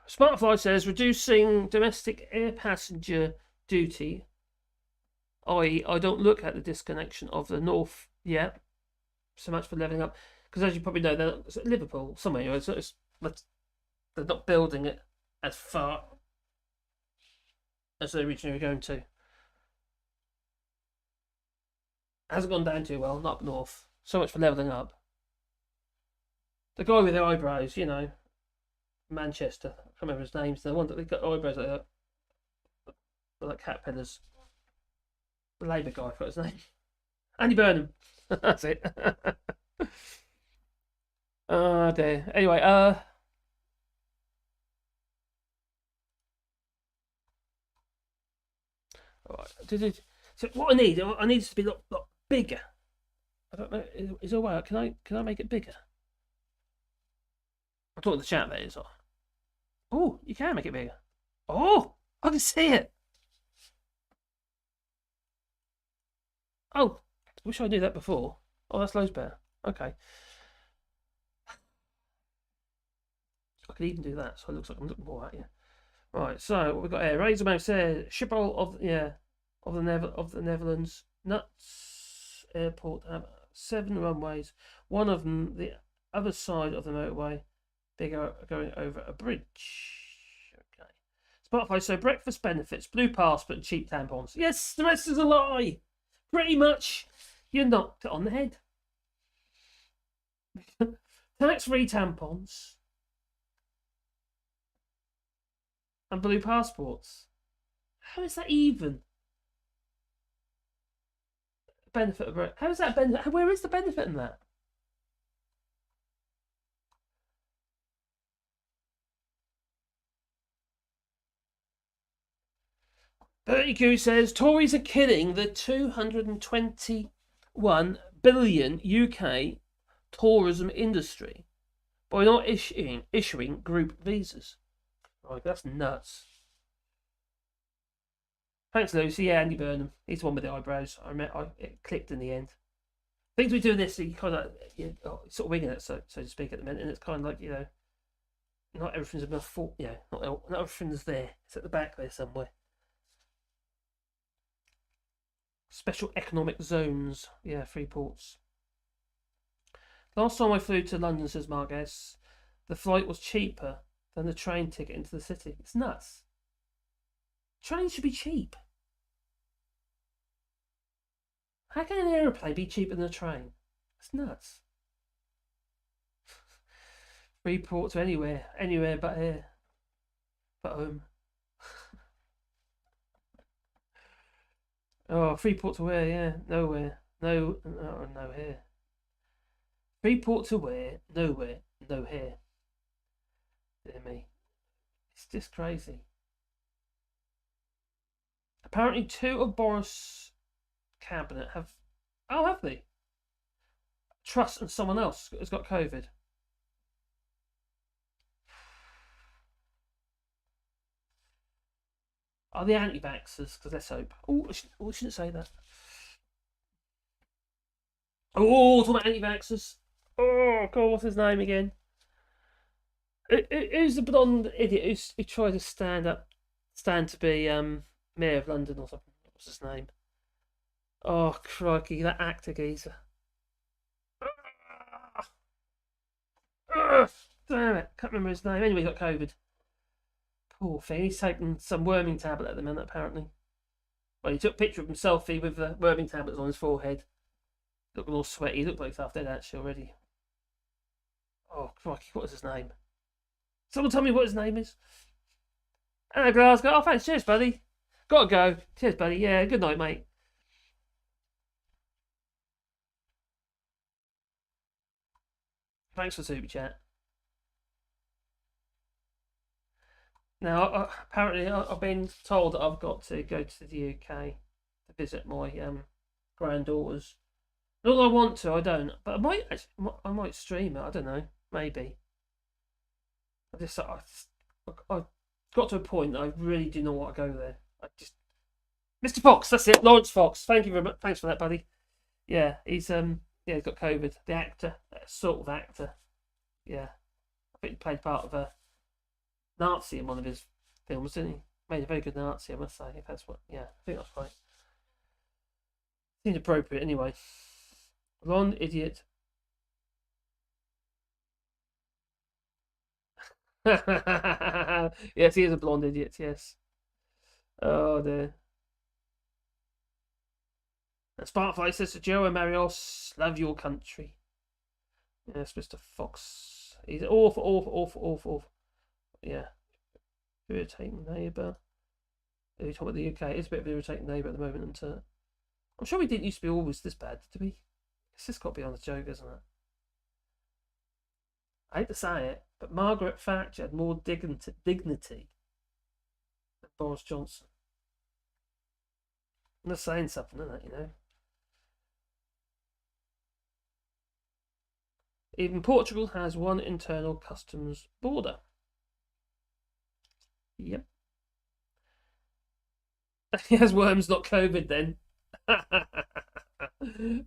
Smartfly says reducing domestic air passenger duty, i.e., I don't look at the disconnection of the North yet. So much for levelling up, because as you probably know, they're Liverpool somewhere. So they're not building it as far as they originally were going to. Hasn't gone down too well, not up north. So much for levelling up. The guy with the eyebrows, Manchester. I can't remember his name. The one that got eyebrows like that. Like caterpillars. The Labour guy, I forgot his name. Andy Burnham. That's it. Oh dear. Anyway, alright. So what I need it to be a lot bigger. I don't know. Is there a way? Can I make it bigger? I'm talking to the chat there, is all. Oh, you can make it bigger. Oh, I can see it. Oh, wish I knew that before. Oh, that's loads better. Okay. I could even do that, so it looks like I'm looking more at you. Right, so what we've got here. Razormouth says Schiphol of the Netherlands. Nuts Airport have 7 runways. One of them, the other side of the motorway, bigger, going over a bridge. Okay. Spotify, so breakfast benefits, blue passport, and cheap tampons. Yes, the rest is a lie. Pretty much, you knocked it on the head. Tax-free tampons and blue passports. How is that even benefit of it? How is that benefit? Where is the benefit in that? Bertie says Tories are killing the 221 billion UK tourism industry by not issuing group visas. Right, that's nuts. Thanks, Lucy. Yeah, Andy Burnham. He's the one with the eyebrows. It clicked in the end. Things we do in this, you kind of sort of winging it, so to speak, at the minute, and it's kind of like, not everything's enough for, not everything's there. It's at the back there somewhere. Special economic zones. Yeah, free ports. Last time I flew to London, says Mark S., the flight was cheaper than the train ticket into the city. It's nuts. Trains should be cheap. How can an aeroplane be cheaper than a train? It's nuts. Free port to anywhere but here. But home. Oh, free port to where? Yeah, nowhere. No here. Free port to where? Nowhere. No here. Dear me. It's just crazy. Apparently 2 of Boris' cabinet have they? Truss and someone else has got COVID. Are the anti-vaxxers? Because let's hope. Oh, I shouldn't say that. Oh, talking about anti-vaxxers. Oh, God, what's his name again? Who's the blonde idiot who tried to stand to be Mayor of London or something? What's his name? Oh, crikey, that actor geezer. Damn it, can't remember his name. Anyway, he got COVID. Poor thing, he's taking some worming tablet at the minute, apparently. Well, he took a picture of himself with the worming tablets on his forehead. Looking all sweaty, he looked like he's half dead actually already. Oh, crikey, what is his name? Someone tell me what his name is. Anna Glasgow. Oh, thanks. Cheers, buddy. Gotta go. Cheers, buddy. Yeah, good night, mate. Thanks for super chat. Now, apparently, I've been told that I've got to go to the UK to visit my granddaughters. Not that I want to, I don't. But I might stream it. I don't know. Maybe. I got to a point that I really do not want to go there. Mr. Fox, that's it, Lawrence Fox. Thank you very much. Thanks for that, buddy. Yeah, he's he's got COVID. The actor, sort of actor. Yeah, I think he played part of a Nazi in one of his films, didn't he? Made a very good Nazi, I must say. If that's what, yeah, I think that's right. Seems appropriate, anyway. Blonde idiot. Yes, he is a blonde idiot, yes. Oh dear. And Sparkfly says to Joe and Marios, love your country. Yes, Mr. Fox. He's awful. Yeah. Irritating neighbour. Are you talking about the UK? It's a bit of an irritating neighbour at the moment, and I'm sure we didn't used to be always this bad, did we? It's just got to be on the joke, isn't it? I hate to say it, but Margaret Thatcher had more dignity than Boris Johnson. I'm just saying something, isn't it, Even Portugal has one internal customs border. Yep. He has worms, not COVID, then.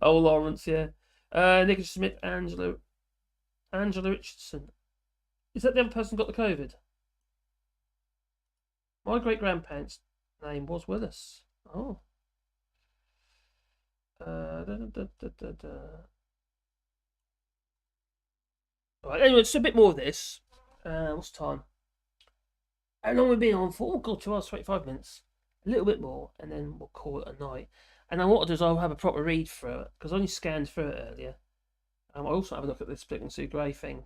Oh, Lawrence, yeah. Nicholas Smith, Angela Richardson. Is that the other person who got the COVID? My great-grandparents' name was Willis. Oh. Right, anyway, just a bit more of this. What's the time? How long have we been on for? Oh, God, 2 hours, 25 minutes. A little bit more, and then we'll call it a night. And then what I'll do is I'll have a proper read through it, because I only scanned through it earlier. I also have a look at this Split and Sue Gray thing.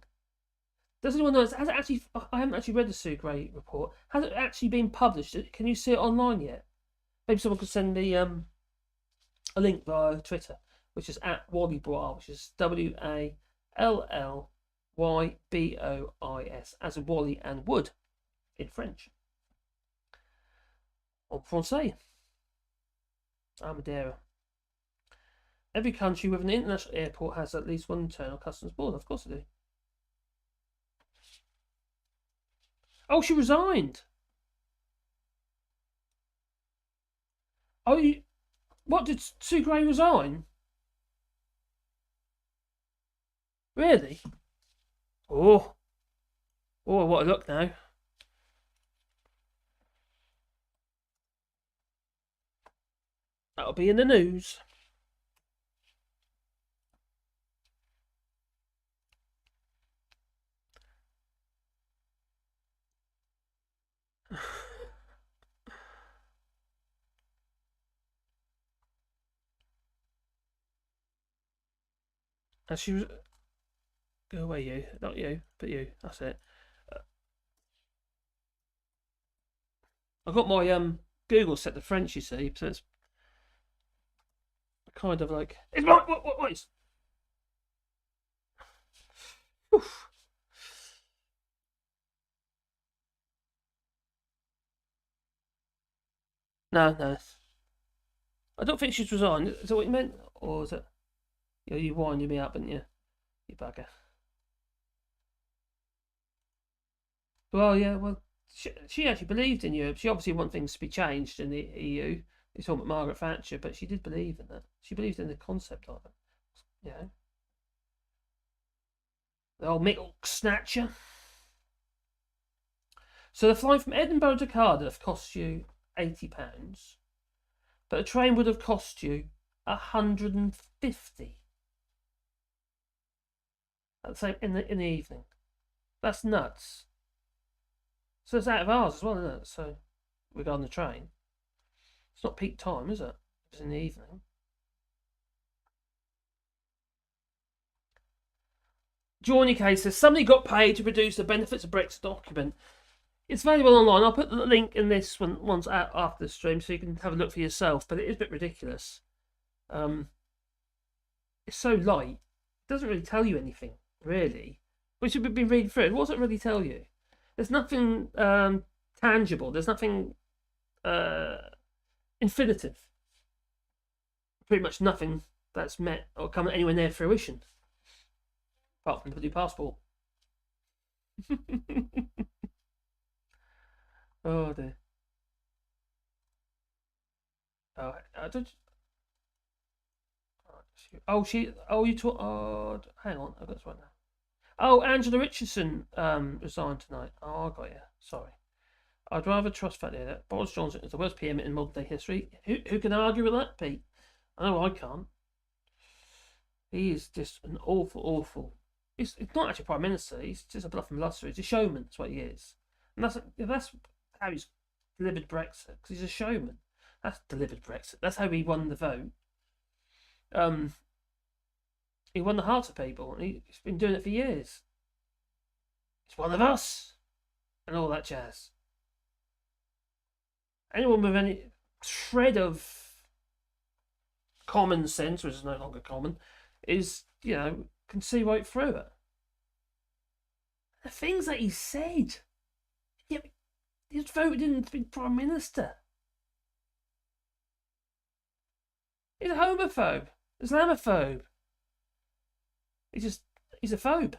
Does anyone know? Has it actually? I haven't actually read the Sue Gray report. Has it actually been published? Can you see it online yet? Maybe someone could send me a link via Twitter, which is at Wally Bois, which is WALLYBOIS, as in Wally and Wood in French. En français. Madeira. Every country with an international airport has at least one internal customs border. Of course they do. Oh, she resigned. Oh, what, did Sue Gray resign? Really? Oh, what a look now. That'll be in the news. And she was... Go away, you. Not you, but you. That's it. I got my Google set to French, you see, so it's kind of like... It's what is... Oof. No. I don't think she's resigned. Is that what you meant? Or is it... You winded me up, didn't you? You bugger. Well, yeah, well, she actually believed in Europe. She obviously wanted things to be changed in the EU. It's all about Margaret Thatcher, but she did believe in it. She believed in the concept of it. You know? The old milk snatcher. So the flight from Edinburgh to Cardiff costs you £80, but a train would have cost you £150. At the same in the evening. That's nuts. So it's out of hours as well, isn't it? So regarding the train, it's not peak time, is it? It's in the evening. Journey case says somebody got paid to produce the benefits of Brexit document. It's valuable online. I'll put the link in this one once out after the stream, so you can have a look for yourself. But it is a bit ridiculous. It's so light. It doesn't really tell you anything, really. We should be reading through it. What does it really tell you? There's nothing tangible. There's nothing infinitive. Pretty much nothing that's met or come anywhere near fruition. Apart from the blue passport. Oh dear. Oh, I don't. Oh, you talk. Oh, hang on. I've got this right now. Oh, Angela Richardson resigned tonight. Oh, I got you. Sorry. I'd rather trust that here. Boris Johnson is the worst PM in modern day history. Who can argue with that, Pete? I know I can't. He is just an awful. He's not actually Prime Minister. He's just a bluff and bluster. He's a showman. That's what he is. And that's how he's delivered Brexit. Because he's a showman. That's delivered Brexit. That's how he won the vote. He won the hearts of people, and he's been doing it for years. He's one of us, and all that jazz. Anyone with any shred of common sense, which is no longer common, can see right through it. The things that he said. Yeah, he was voted in to be Prime Minister. He's a homophobe, Islamophobe. He's a phobe.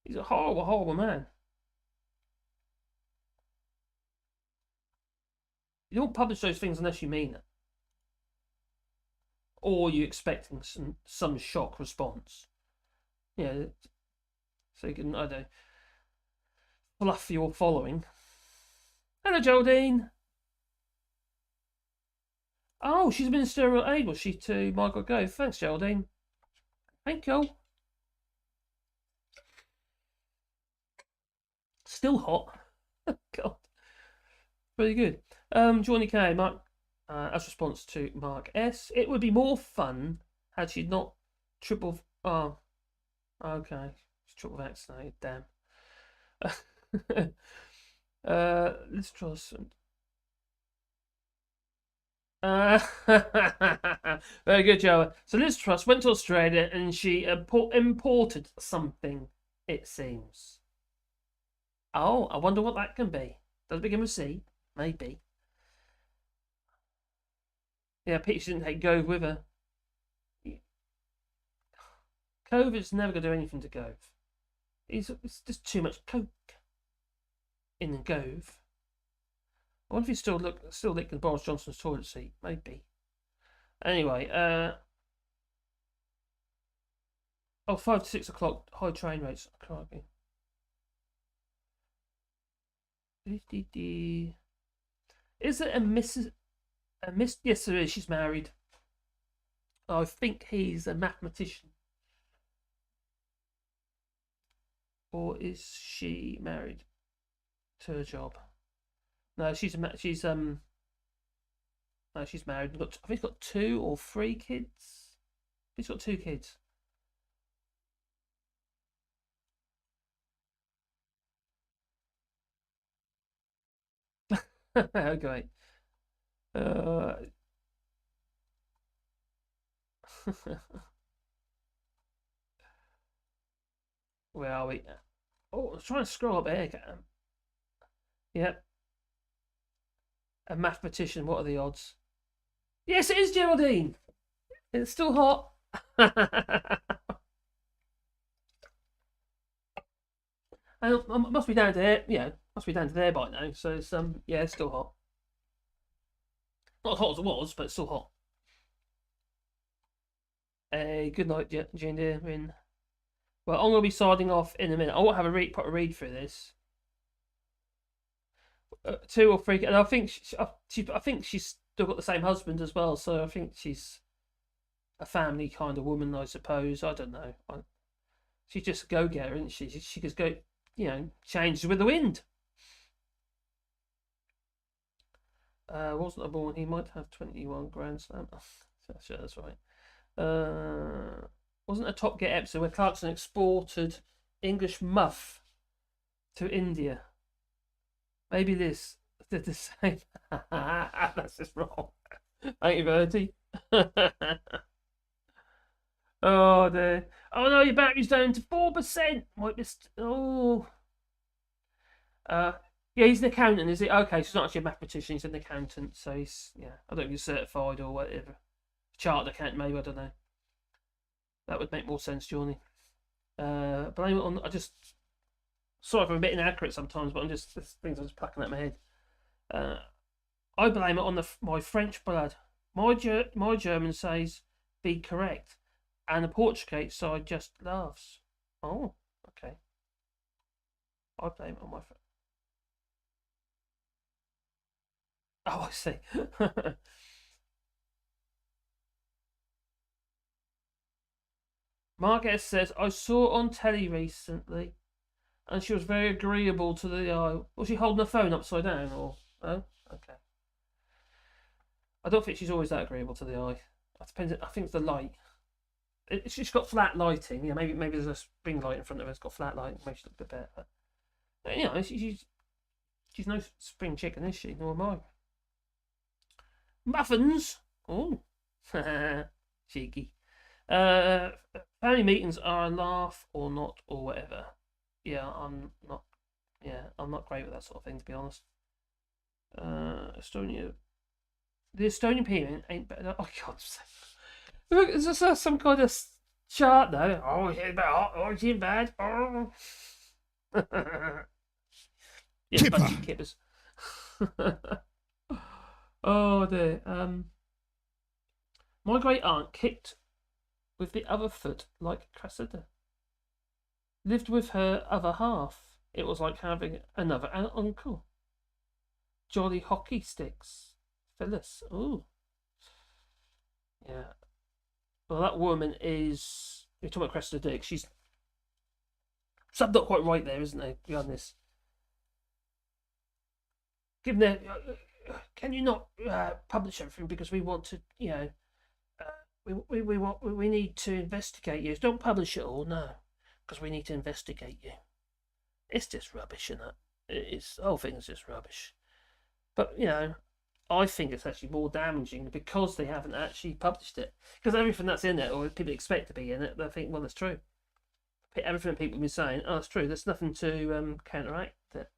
He's a horrible man. You don't publish those things unless you mean it. Or you're expecting some shock response. Yeah. So you can, I don't know, fluff your following. Hello, Geraldine. Oh, she's a ministerial aide, was she, to Margaret Gove? Thanks, Geraldine. Thank you. Still hot. God. Very good. Johnny K. Mark, as response to Mark S. It would be more fun had she not triple. Oh, okay. She's triple vaccinated. Damn. Liz Truss. Very good, Joe. So Liz Truss went to Australia and she imported something, it seems. Oh, I wonder what that can be. Does it begin with C? Maybe. Yeah, Peter didn't take GOV with her. COVID's never going to do anything to GOV. It's just too much coke in the GOV. I wonder if he's still licking Boris Johnson's toilet seat. Maybe. Anyway, 5 to 6 o'clock, high train rates. Crikey. Is it a Mrs. Yes, there is. She's married. I think he's a mathematician. Or is she married to her job? No, she's married. I think she's got 2 or 3 kids. He's got 2 kids. Okay. Where are we? Oh, I was trying to scroll up here. Yep. A mathematician. What are the odds? Yes, it is Geraldine. It's still hot. And must be down to there. Yeah, must be down to there by now. So it's yeah, it's still hot. Not as hot as it was, but it's still hot. Good night, Jane dear. Well, I'm gonna be signing off in a minute. I won't have a proper read through this. 2 or 3, and I think I think she's still got the same husband as well. So I think she's a family kind of woman, I suppose. I don't know. She's just a go-getter, isn't she? She just go, changes with the wind. Wasn't a born. He might have 21 Grand Slam. Sure, that's right. Wasn't a Top Gear episode where Clarkson exported English muff to India? Maybe this did the same. That's just wrong. Thank you, Bertie. Oh dear. Oh no, your battery's down to 4%. Might be. Oh. Yeah, he's an accountant, is he? Okay, so he's not actually a mathematician. He's an accountant. So he's I don't know if he's certified or whatever. Chartered accountant, maybe. I don't know. That would make more sense, Johnny. Blame it on. Sorry if I'm a bit inaccurate sometimes, but this things are just plucking at my head. I blame it on my French blood. My German says be correct, and the Portuguese side just laughs. Oh, okay. I blame it on my. Oh, I see. Margaret says, I saw on telly recently, and she was very agreeable to the eye. Was she holding her phone upside down, or? Oh, okay. I don't think she's always that agreeable to the eye. It depends. I think it's the light. She's got flat lighting. Yeah, maybe there's a spring light in front of her. It's got flat lighting. Maybe she looks a bit better. But, she's no spring chicken, is she? Nor am I. Muffins. Oh, cheeky. Family meetings are a laugh or not or whatever. Yeah, I'm not. Yeah, I'm not great with that sort of thing, to be honest. Estonia. The Estonian PM ain't better. Oh God! Look, is this some kind of chart though? Oh, she's bad. Oh, she's bad. Oh. Yeah, bunch of kippers. Oh dear. My great aunt kicked with the other foot like Cressida. Lived with her other half. It was like having another uncle. Jolly hockey sticks. Phyllis. Ooh. Yeah. Well, that woman is. You're talking about Cressida Dick. She's. Something not quite right there, isn't there? Behind this. given their, can you not publish everything because we want to, we need to investigate you. Don't publish it all, no, because we need to investigate you. It's just rubbish, isn't it? It's the whole thing is just rubbish. But I think it's actually more damaging because they haven't actually published it. Because everything that's in it, or people expect to be in it, they think, well, it's true. Everything people have been saying, oh, it's true. There's nothing to counteract it.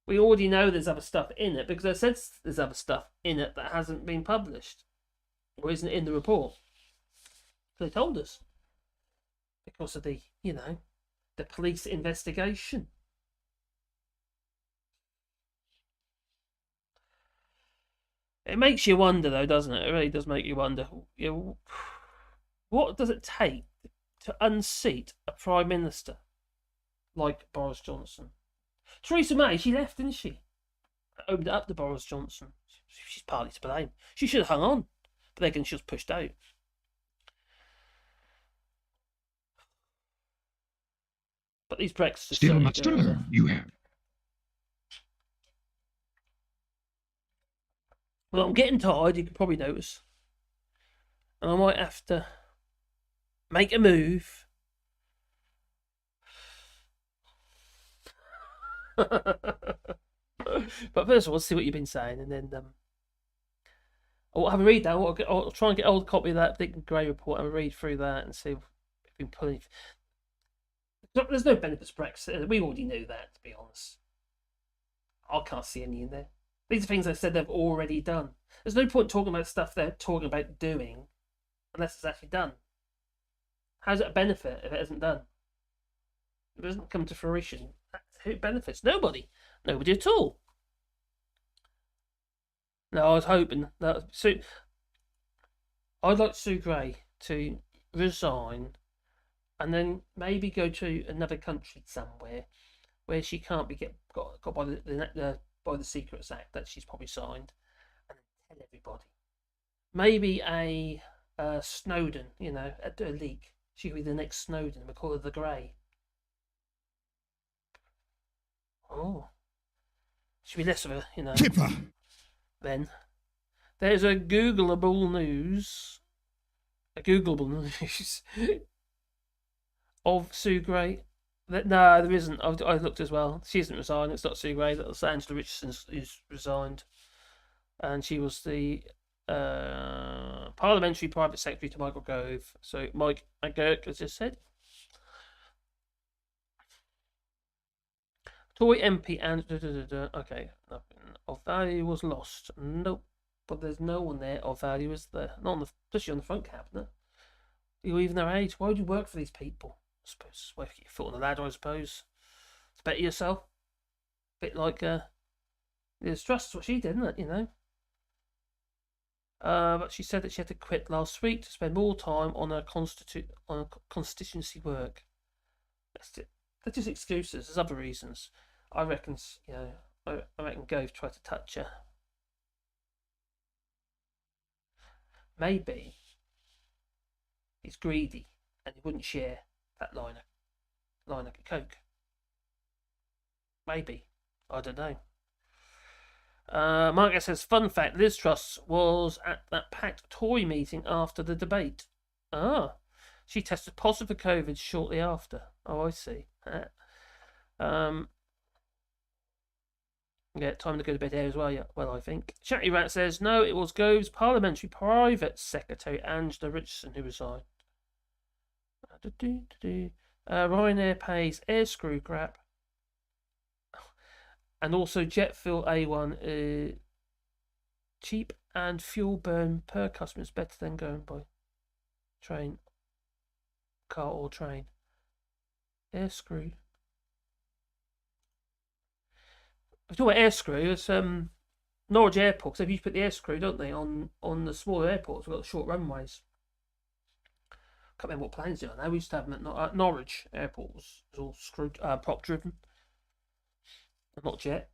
We already know there's other stuff in it because they said there's other stuff in it that hasn't been published or isn't in the report. So they told us because of the police investigation. It makes you wonder, though, doesn't it? It really does make you wonder. What does it take to unseat a Prime Minister like Boris Johnson? Theresa May, she left, didn't she? Opened it up to Boris Johnson. She's partly to blame. She should have hung on, but then she was pushed out. But these Brexit... Still much to learn, you have. Well, I'm getting tired, you can probably notice. And I might have to make a move. But first of all, let's see what you've been saying, and then I'll have a read that. I'll try and get hold of a copy of that Dick and Gray report and read through that and see if we've been pulling. There's no benefits to Brexit. We already knew that, to be honest. I can't see any in there. These are things they said they've already done. There's no point talking about stuff they're talking about doing unless it's actually done. How's it a benefit if it isn't done? If it doesn't come to fruition, who benefits? Nobody. Nobody at all. No, I was hoping that I'd like Sue Gray to resign and then maybe go to another country somewhere where she can't be got by the Secrets Act that she's probably signed, and tell everybody. Maybe a Snowden, a leak. She could be the next Snowden. We call her the Grey. Oh, should be less of a Kipper. Then there's a Googleable news of Sue Gray. No, there isn't. I looked as well. She isn't resigned. It's not Sue Gray. That's Angela Richardson who's resigned, and she was the parliamentary private secretary to Michael Gove. So Mike McGurk has just said. Tory MP and okay, nothing of value was lost. Nope, but there's no one there of value, is there? Not especially on the front cabinet. You're even their age. Why would you work for these people? I suppose well, get your foot on the ladder. I suppose to better yourself. A bit like Liz Truss. That's what she did, isn't it? But she said that she had to quit last week to spend more time on her constituency work. They're just excuses. There's other reasons. I reckon, I reckon Gove tried to touch her. Maybe he's greedy and he wouldn't share that line of coke. Maybe. I don't know. Margaret says, fun fact, Liz Truss was at that packed Tory meeting after the debate. She tested positive for COVID shortly after. Oh, I see. Yeah, time to go to bed here as well. Yeah, well, I think. Chatty Rat says, no, it was Gove's parliamentary private secretary, Angela Richardson, who resigned. Ryanair pays air screw crap. And also jet fuel A1 cheap and fuel burn per customer is better than going by train, car or train. Air screw. If you talk about air screw, it's Norwich Airport. So if you put the air screw, don't they, on the smaller airports, we've got short runways. Can't remember what planes they are now. We used to have them at Norwich Airport. It was all screwed, prop driven, not jet.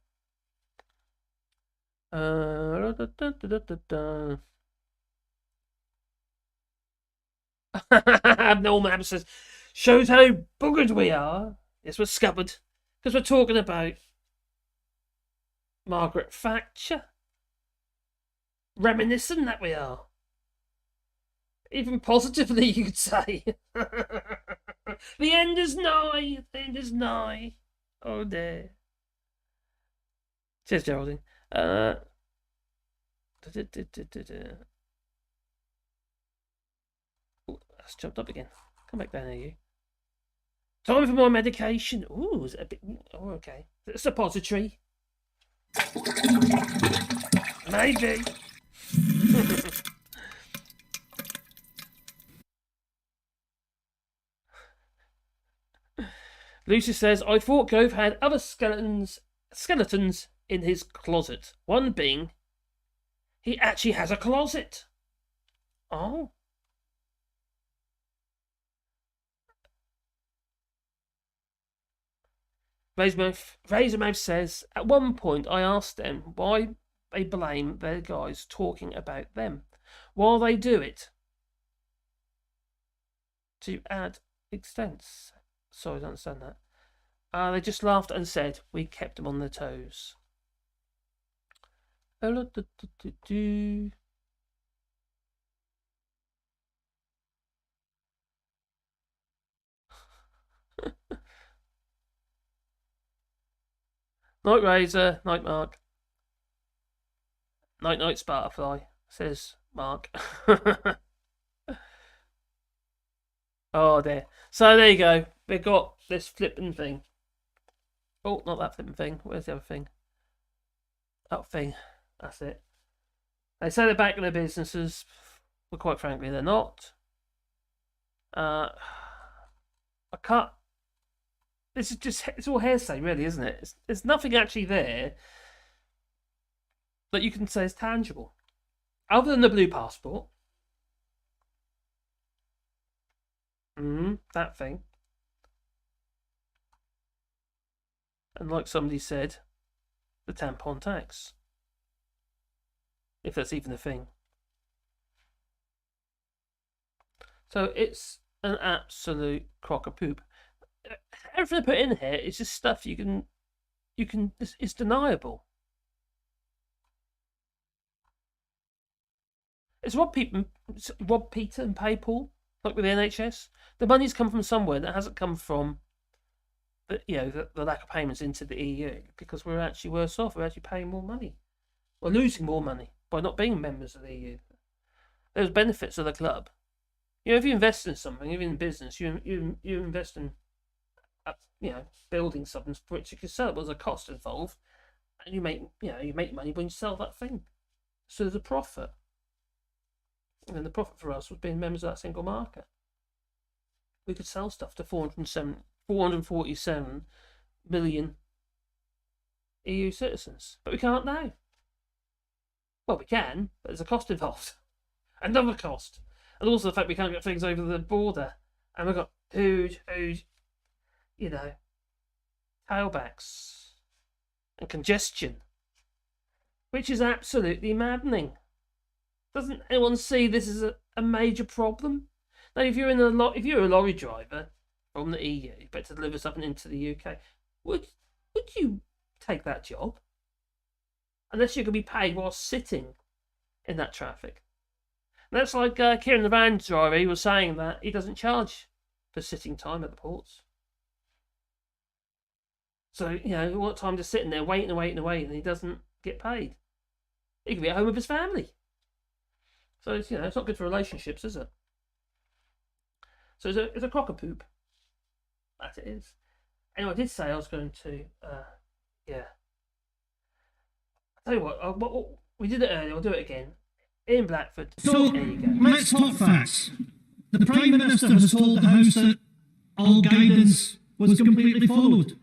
Abnormal Abba says, shows how buggered we are. Yes, we're scuppered because we're talking about Margaret Thatcher. Reminiscent that we are. Even positively, you could say. The end is nigh. The end is nigh. Oh dear. Cheers, Geraldine. Ooh, that's jumped up again. Come back down here, you. Time for more medication. Ooh, is it a bit... Oh, okay. Is it a suppository? Maybe. Lucy says, I thought Gove had other skeletons in his closet. One being, he actually has a closet. Oh. Razormouth says, at one point I asked them why they blame their guys talking about them while they do it to add extents. Sorry, I don't understand that. They just laughed and said we kept them on their toes. Night Razor, night Mark. Night Spartafly, says Mark. Oh dear. So there you go. We got this flipping thing. Oh, not that flipping thing. Where's the other thing? That thing. That's it. They say they're back in their businesses, but quite frankly, they're not. I can't. This is just, it's all hearsay, really, isn't it? There's nothing actually there that you can say is tangible. Other than the blue passport. That thing. And like somebody said, the tampon tax. If that's even a thing. So it's an absolute crock of poop. Everything I put in here is just stuff you can, it's deniable. It's Rob Peter and pay Paul, like with the NHS. The money's come from somewhere that hasn't come from the lack of payments into the EU, because we're actually worse off. We're actually paying more money. We're losing more money by not being members of the EU. There's benefits of the club. If you invest in something, even in business, you invest in building something for which you can sell it. There's a cost involved, and you make money when you sell that thing. So there's a profit. And the profit for us was being members of that single market. We could sell stuff to 447 million EU citizens, but we can't now. Well, we can, but there's a cost involved. Another cost. And also the fact we can't get things over the border. And we've got huge, tailbacks and congestion, which is absolutely maddening. Doesn't anyone see this as a major problem? Now, if you're a lorry driver from the EU, but to deliver something into the UK, would you take that job? Unless you could be paid while sitting in that traffic. And that's like Kieran the van driver. He was saying that he doesn't charge for sitting time at the ports. So, what time just sitting there waiting, and he doesn't get paid. He could be at home with his family. So it's it's not good for relationships, is it? So it's a crock of poop. That it is. Anyway, I did say I was going to I'll tell you what, we did it earlier, I'll do it again. Ian Blackford. So there you go. let's talk facts. The Prime Minister has told the House that all guidance was completely followed.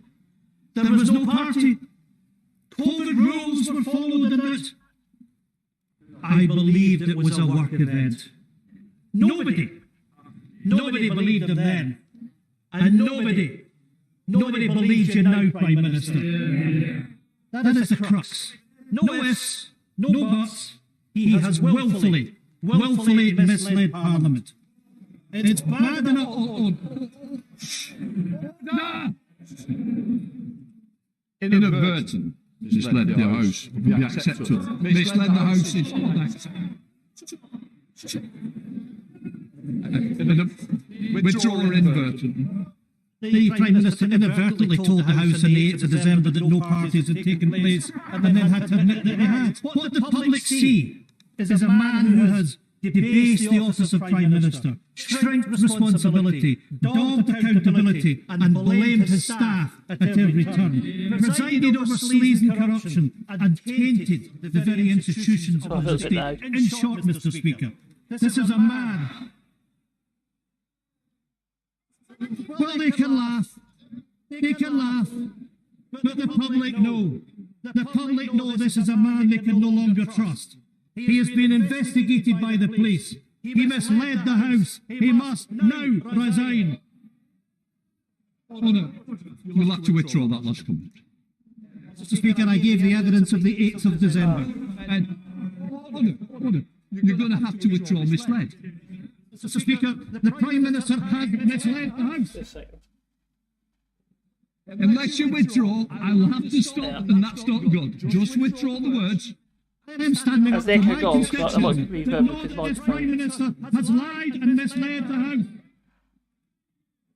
There was no party. COVID rules were followed in it. I believed it was a work event. Nobody believed him then. And nobody believes you now, Prime Minister. That is the crux. No ifs, no buts. He has willfully misled Parliament. It's bad enough. Inadvertent. misled the House would be acceptable. Misled the House is withdraw inadvertently. The Prime Minister inadvertently told the House on the 8th of December that no parties had taken place and then had to admit that they had. What the public see is a man who has debased the office of Prime Minister, shrinked responsibility, dogged accountability and blamed his staff at every turn, presided over sleaze and corruption and tainted the very institutions of the state. In short, Mr. Speaker, this is a man. Well, they can laugh, but the public know. The public know this is a man they can no longer trust. He has been investigated by the police. He misled the House. He must now resign. Order. You'll have to withdraw that last comment. Mr. Speaker, I gave the evidence of the 8th of December. Order. You're going to have to withdraw misled. Mr. Speaker, the Prime Minister has misled the House. Unless you withdraw, I'll have to stop, and that's not good. Just withdraw the words. I'm standing up to my constituents that know that this Prime Minister has lied and misled the House.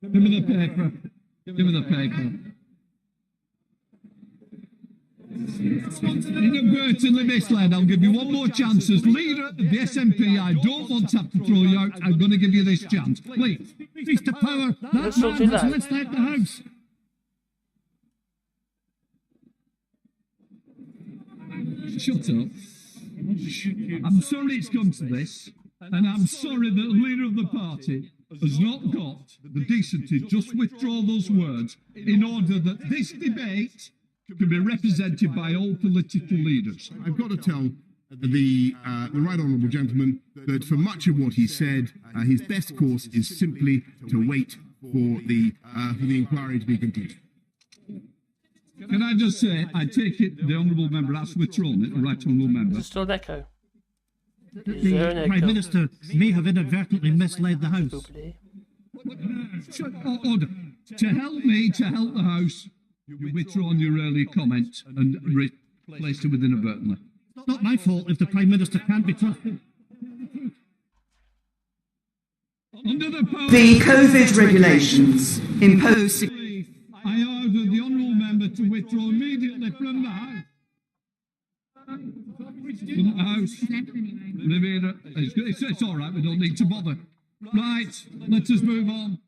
Give me the paper. Give me the paper. Inadvertently misled. I'll give you one more chance. As leader of the SNP, I don't want to have to throw you out. I'm going to give you this chance. Please. Please to power. That man has misled the House. Shut up. I'm sorry it's come to this, and I'm sorry that the leader of the party has not got the decency to just withdraw those words in order that this debate can be represented by all political leaders. I've got to tell the right honourable gentleman that for much of what he said, his best course is simply to wait for the inquiry to be completed. Can I just say, I take it the honourable member has withdrawn it, the right honourable member. Is there still an echo? The Prime Minister may have inadvertently misled the House. Order. To help me, to help the House, you've withdrawn your earlier comment and replaced it with inadvertently. It's not my fault if the Prime Minister can't be trusted. Under the COVID regulations impose... I order the honourable member to withdraw immediately from the House. From the House. Rivera, it's all right, we don't need to bother. Right, let us move on.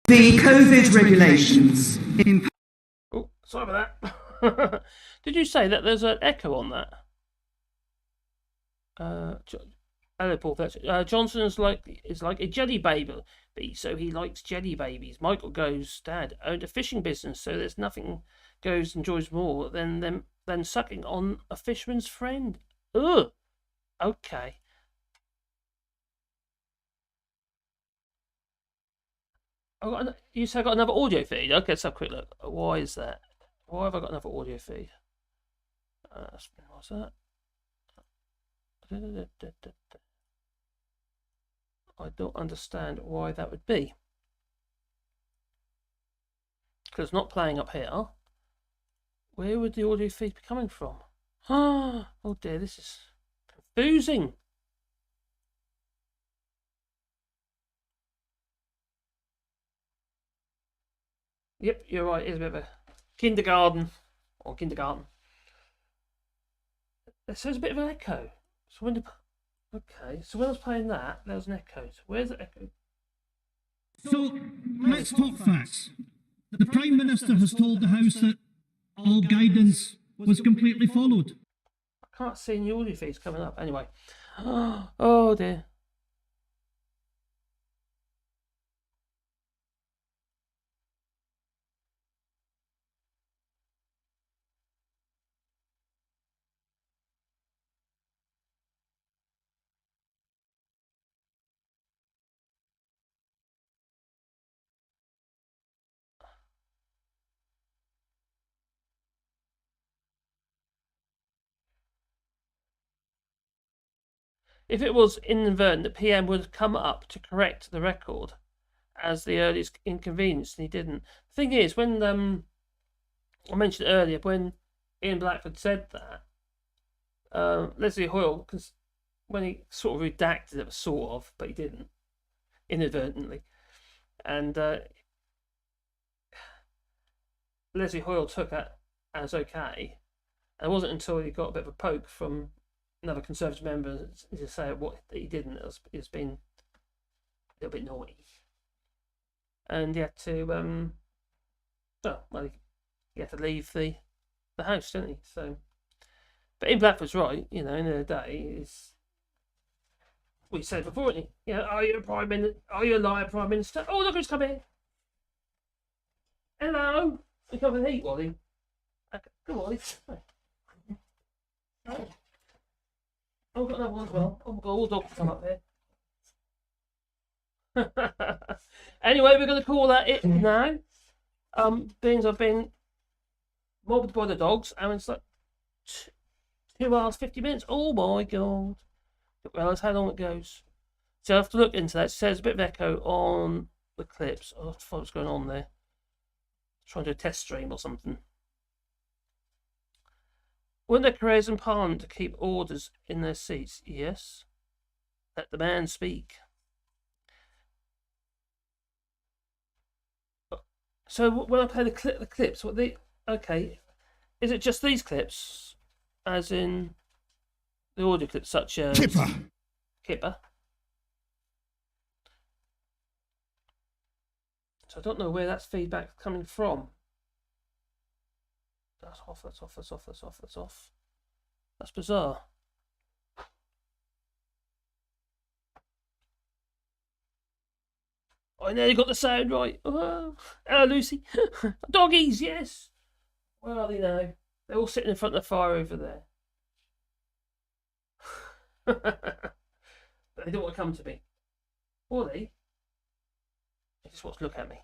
The COVID regulations. Oh, sorry about that. Did you say that there's an echo on that? Johnson is like a jelly baby, so he likes jelly babies. Michael goes, Dad owned a fishing business, so there's nothing enjoys more than sucking on a fisherman's friend. Ugh. Okay. You said I got another audio feed. Okay, let's have a quick look. Why is that? Why have I got another audio feed? What's that? I don't understand why that would be. Because it's not playing up here. Where would the audio feed be coming from? Oh dear, this is confusing. Yep, you're right. It's a bit of a kindergarten. There's a bit of an echo. So when okay, so when I was playing that, there was an echo. So where's the echo? So let's talk facts. The Prime Minister has told the House that all guidance was completely followed. I can't see any audio feeds coming up. Anyway. Oh dear. If it was inadvertent, the PM would come up to correct the record as the earliest inconvenience, and he didn't. The thing is, when I mentioned earlier, when Ian Blackford said that. Leslie Hoyle, because when he sort of redacted it, sort of, but he didn't, inadvertently. And Leslie Hoyle took it as okay. And it wasn't until he got a bit of a poke from another Conservative member to say what he didn't. It's been a little bit naughty. And he had to, he had to leave the house, didn't he? So, but Ian Blackford's right. You know, in the day, is we said before, didn't he? You know, are you a prime minister? Are you a liar, prime minister? Oh, look who's come in. Hello. You come for the heat, Wally. Okay, come on, Oh, I've got another one as well. Oh my god, all dogs come up there. Anyway, we're going to call that it now. Beings I've been mobbed by the dogs, and it's like 2 hours 50 minutes. Oh my god! Didn't realise how long it goes. So I have to look into that. It says a bit of echo on the clips. I have to find what's going on there. Trying to do a test stream or something. Weren't their careers in Parliament to keep orders in their seats? Yes. Let the man speak. So when I play the clips, what they okay? Is it just these clips, as in the audio clips, such as Kipper? So I don't know where that's feedback coming from. That's off. That's off. That's off. That's off. That's off. That's bizarre. I nearly got the sound right. Oh, hello, Lucy. Doggies, yes. Where are they now? They're all sitting in front of the fire over there. But they don't want to come to me. Or they just want to look at me.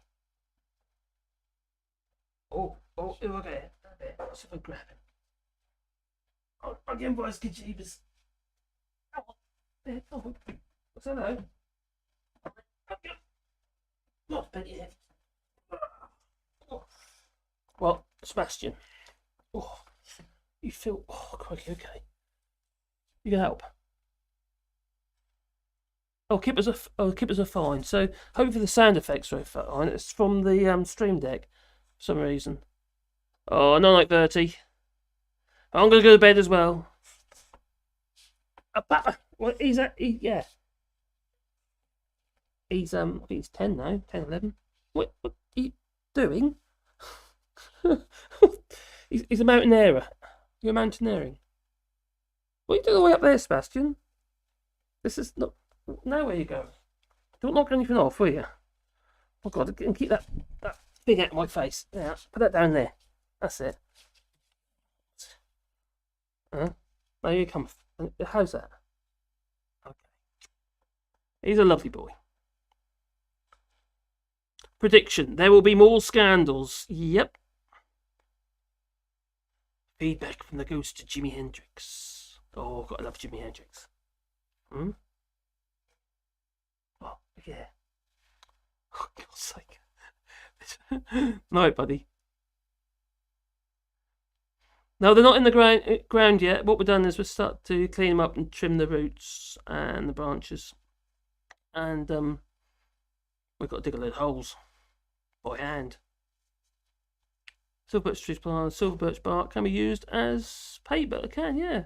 Oh, okay. Let's see if I grab him. I'll get him by his jeebus. Come on. There, come on. What's that now? Not bent your head. Well, Sebastian. Oh, you feel. Oh, crikey, okay. You can help. Kippers are fine. So hopefully the sound effects are fine. It's from the Stream Deck for some reason. Oh, not like Bertie. I'm gonna go to bed as well. Well, yeah. He's I think he's 10 now, 10, 11. What are you doing? he's a mountaineer. You're mountaineering. What are you doing all the way up there, Sebastian? This is not where you go. Don't knock anything off, will you? Oh god, and keep that thing out of my face. Yeah, put that down there. That's it. Now you come. How's that? Okay. He's a lovely boy. Prediction: there will be more scandals. Yep. Feedback from the ghost to Jimi Hendrix. Oh, gotta love Jimi Hendrix. Oh, yeah. Oh, God's sake. No, buddy. No, they're not in the ground yet. What we've done is we've started to clean them up and trim the roots and the branches. And we've got to dig a load of holes by hand. Silver birch trees plant, silver birch bark can be used as paper. It can, yeah.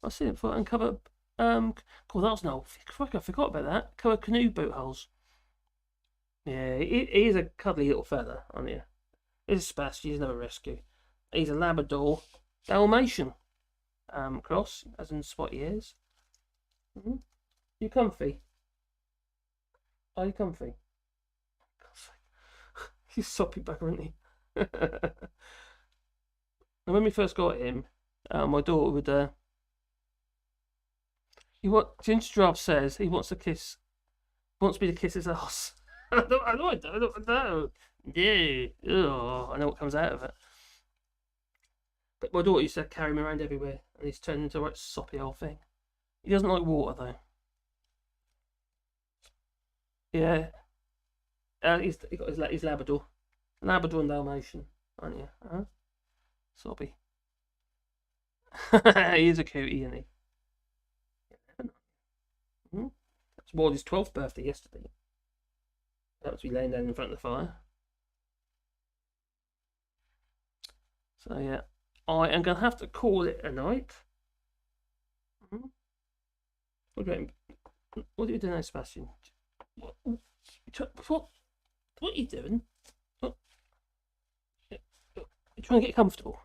I've seen it before. And cover. Cool, that was no. I forgot about that. Cover canoe boat holes. Yeah, he's a cuddly little fella, aren't you? He's a Sebastian. He's never rescue. He's a Labrador Dalmatian cross, as in spotty ears. You comfy? Are you comfy? He's soppy bugger, isn't he? And when we first got him, my daughter would. Ginger Giraffe says he wants me to kiss his ass. I don't know. Yeah. Oh, I know what comes out of it. But my daughter used to carry him around everywhere, and he's turned into a right soppy old thing. He doesn't like water though. Yeah. He's got his Labrador and Dalmatian, aren't you? Soppy. He is a cutie, isn't he? That's Wardy's 12th birthday yesterday. That was me laying down in front of the fire. So yeah, I am going to have to call it a night. What are you doing now, Sebastian? What are you doing? What? You're trying to get comfortable?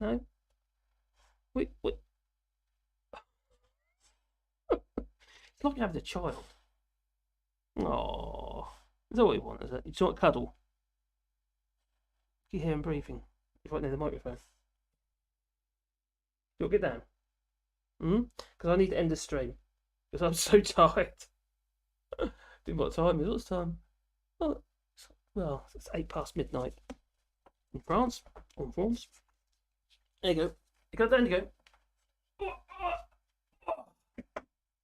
No? Wait. It's like having a child. Oh, is that what you want, is it? You just want cuddle? You hear him breathing. He's right near the microphone. You'll get down. Because I need to end the stream. Because I'm so tired. What time is it? What's time? Oh, well, it's 8 past midnight. In France. En France. There you go. You go down, you go.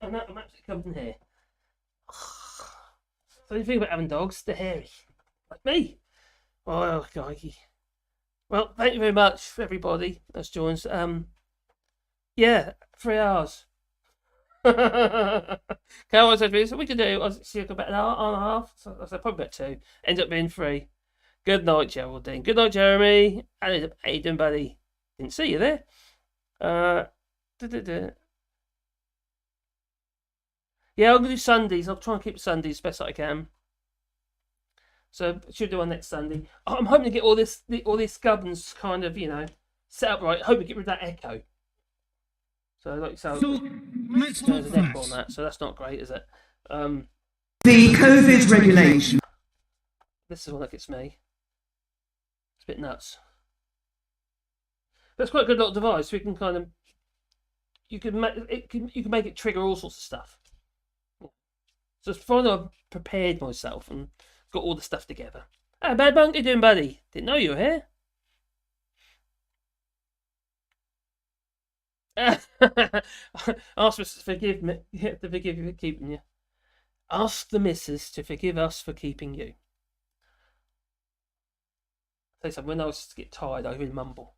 And that I'm actually covered in hair. So you think about having dogs, they're hairy. Like me. Oh, crikey. Well, thank you very much for everybody that's joined. Yeah, 3 hours. Carol said to me, so we could do, she got about an hour and a half. So I said, probably about 2. Ends up being 3. Good night, Geraldine. Good night, Jeremy. How you doing, buddy? Didn't see you there. Yeah, I'm going to do Sundays. I'll try and keep Sundays as best I can. So should do one next Sunday. I'm hoping to get all these gubbins kind of, set up right. I hope we get rid of that echo. So let's talk facts. On that. So that's not great, is it? The COVID regulation. This is one that gets me. It's a bit nuts. That's quite a good little device. We can kind of you can make it trigger all sorts of stuff. So it's fine that I've prepared myself and got all the stuff together. Hey, Bad Bunk, how you doing, buddy? Didn't know you were here. Ask us to forgive me. To forgive you for keeping you. Ask the missus to forgive us for keeping you. Say something. When I was to get tired, I really mumble.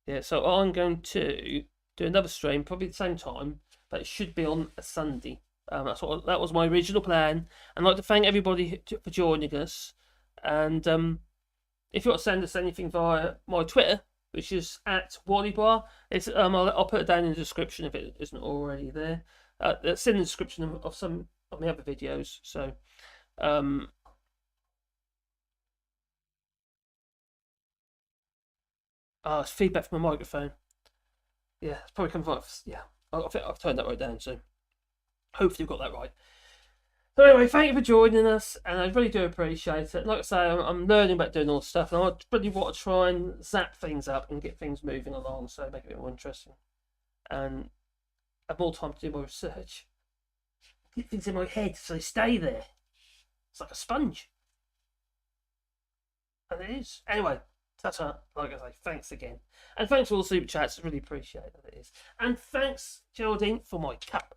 Yeah, so I'm going to do another stream, probably at the same time, but it should be on a Sunday. That was my original plan. And I'd like to thank everybody for joining us. And if you want to send us anything via my Twitter, which is @WallyBar, it's I'll put it down in the description if it isn't already there. It's in the description of some of my other videos. So it's feedback from my microphone. Yeah, it's probably coming from. Yeah, I think I've turned that right down. So hopefully you've got that right. So anyway, thank you for joining us, and I really do appreciate it. Like I say, I'm learning about doing all this stuff, and I really want to try and zap things up and get things moving along, so make it a bit more interesting, and have more time to do my research. Get things in my head so they stay there. It's like a sponge, and it is. Anyway, ta-ta. Like I say, thanks again, and thanks for all the super chats. I really appreciate that. It is, and thanks, Geraldine, for my cup.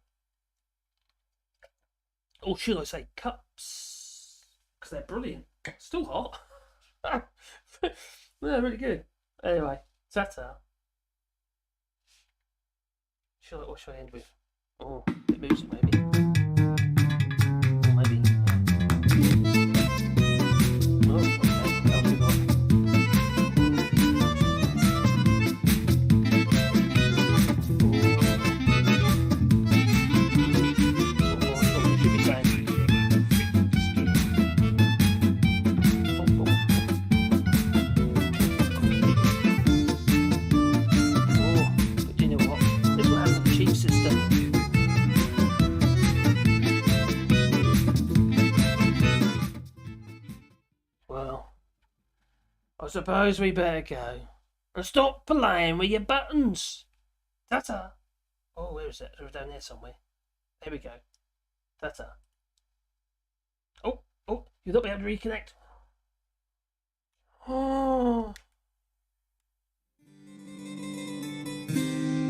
Or should I say cups? Because they're brilliant. Still hot. They're really good. Anyway, ta-ta. What should I end with? Oh, a bit of music maybe. Or maybe. Oh, okay. That'll be right. I suppose we better go. And stop playing with your buttons. Ta-ta. Oh, where is it? It was down here somewhere. There we go. Ta-ta. Oh, you'll not be able to reconnect.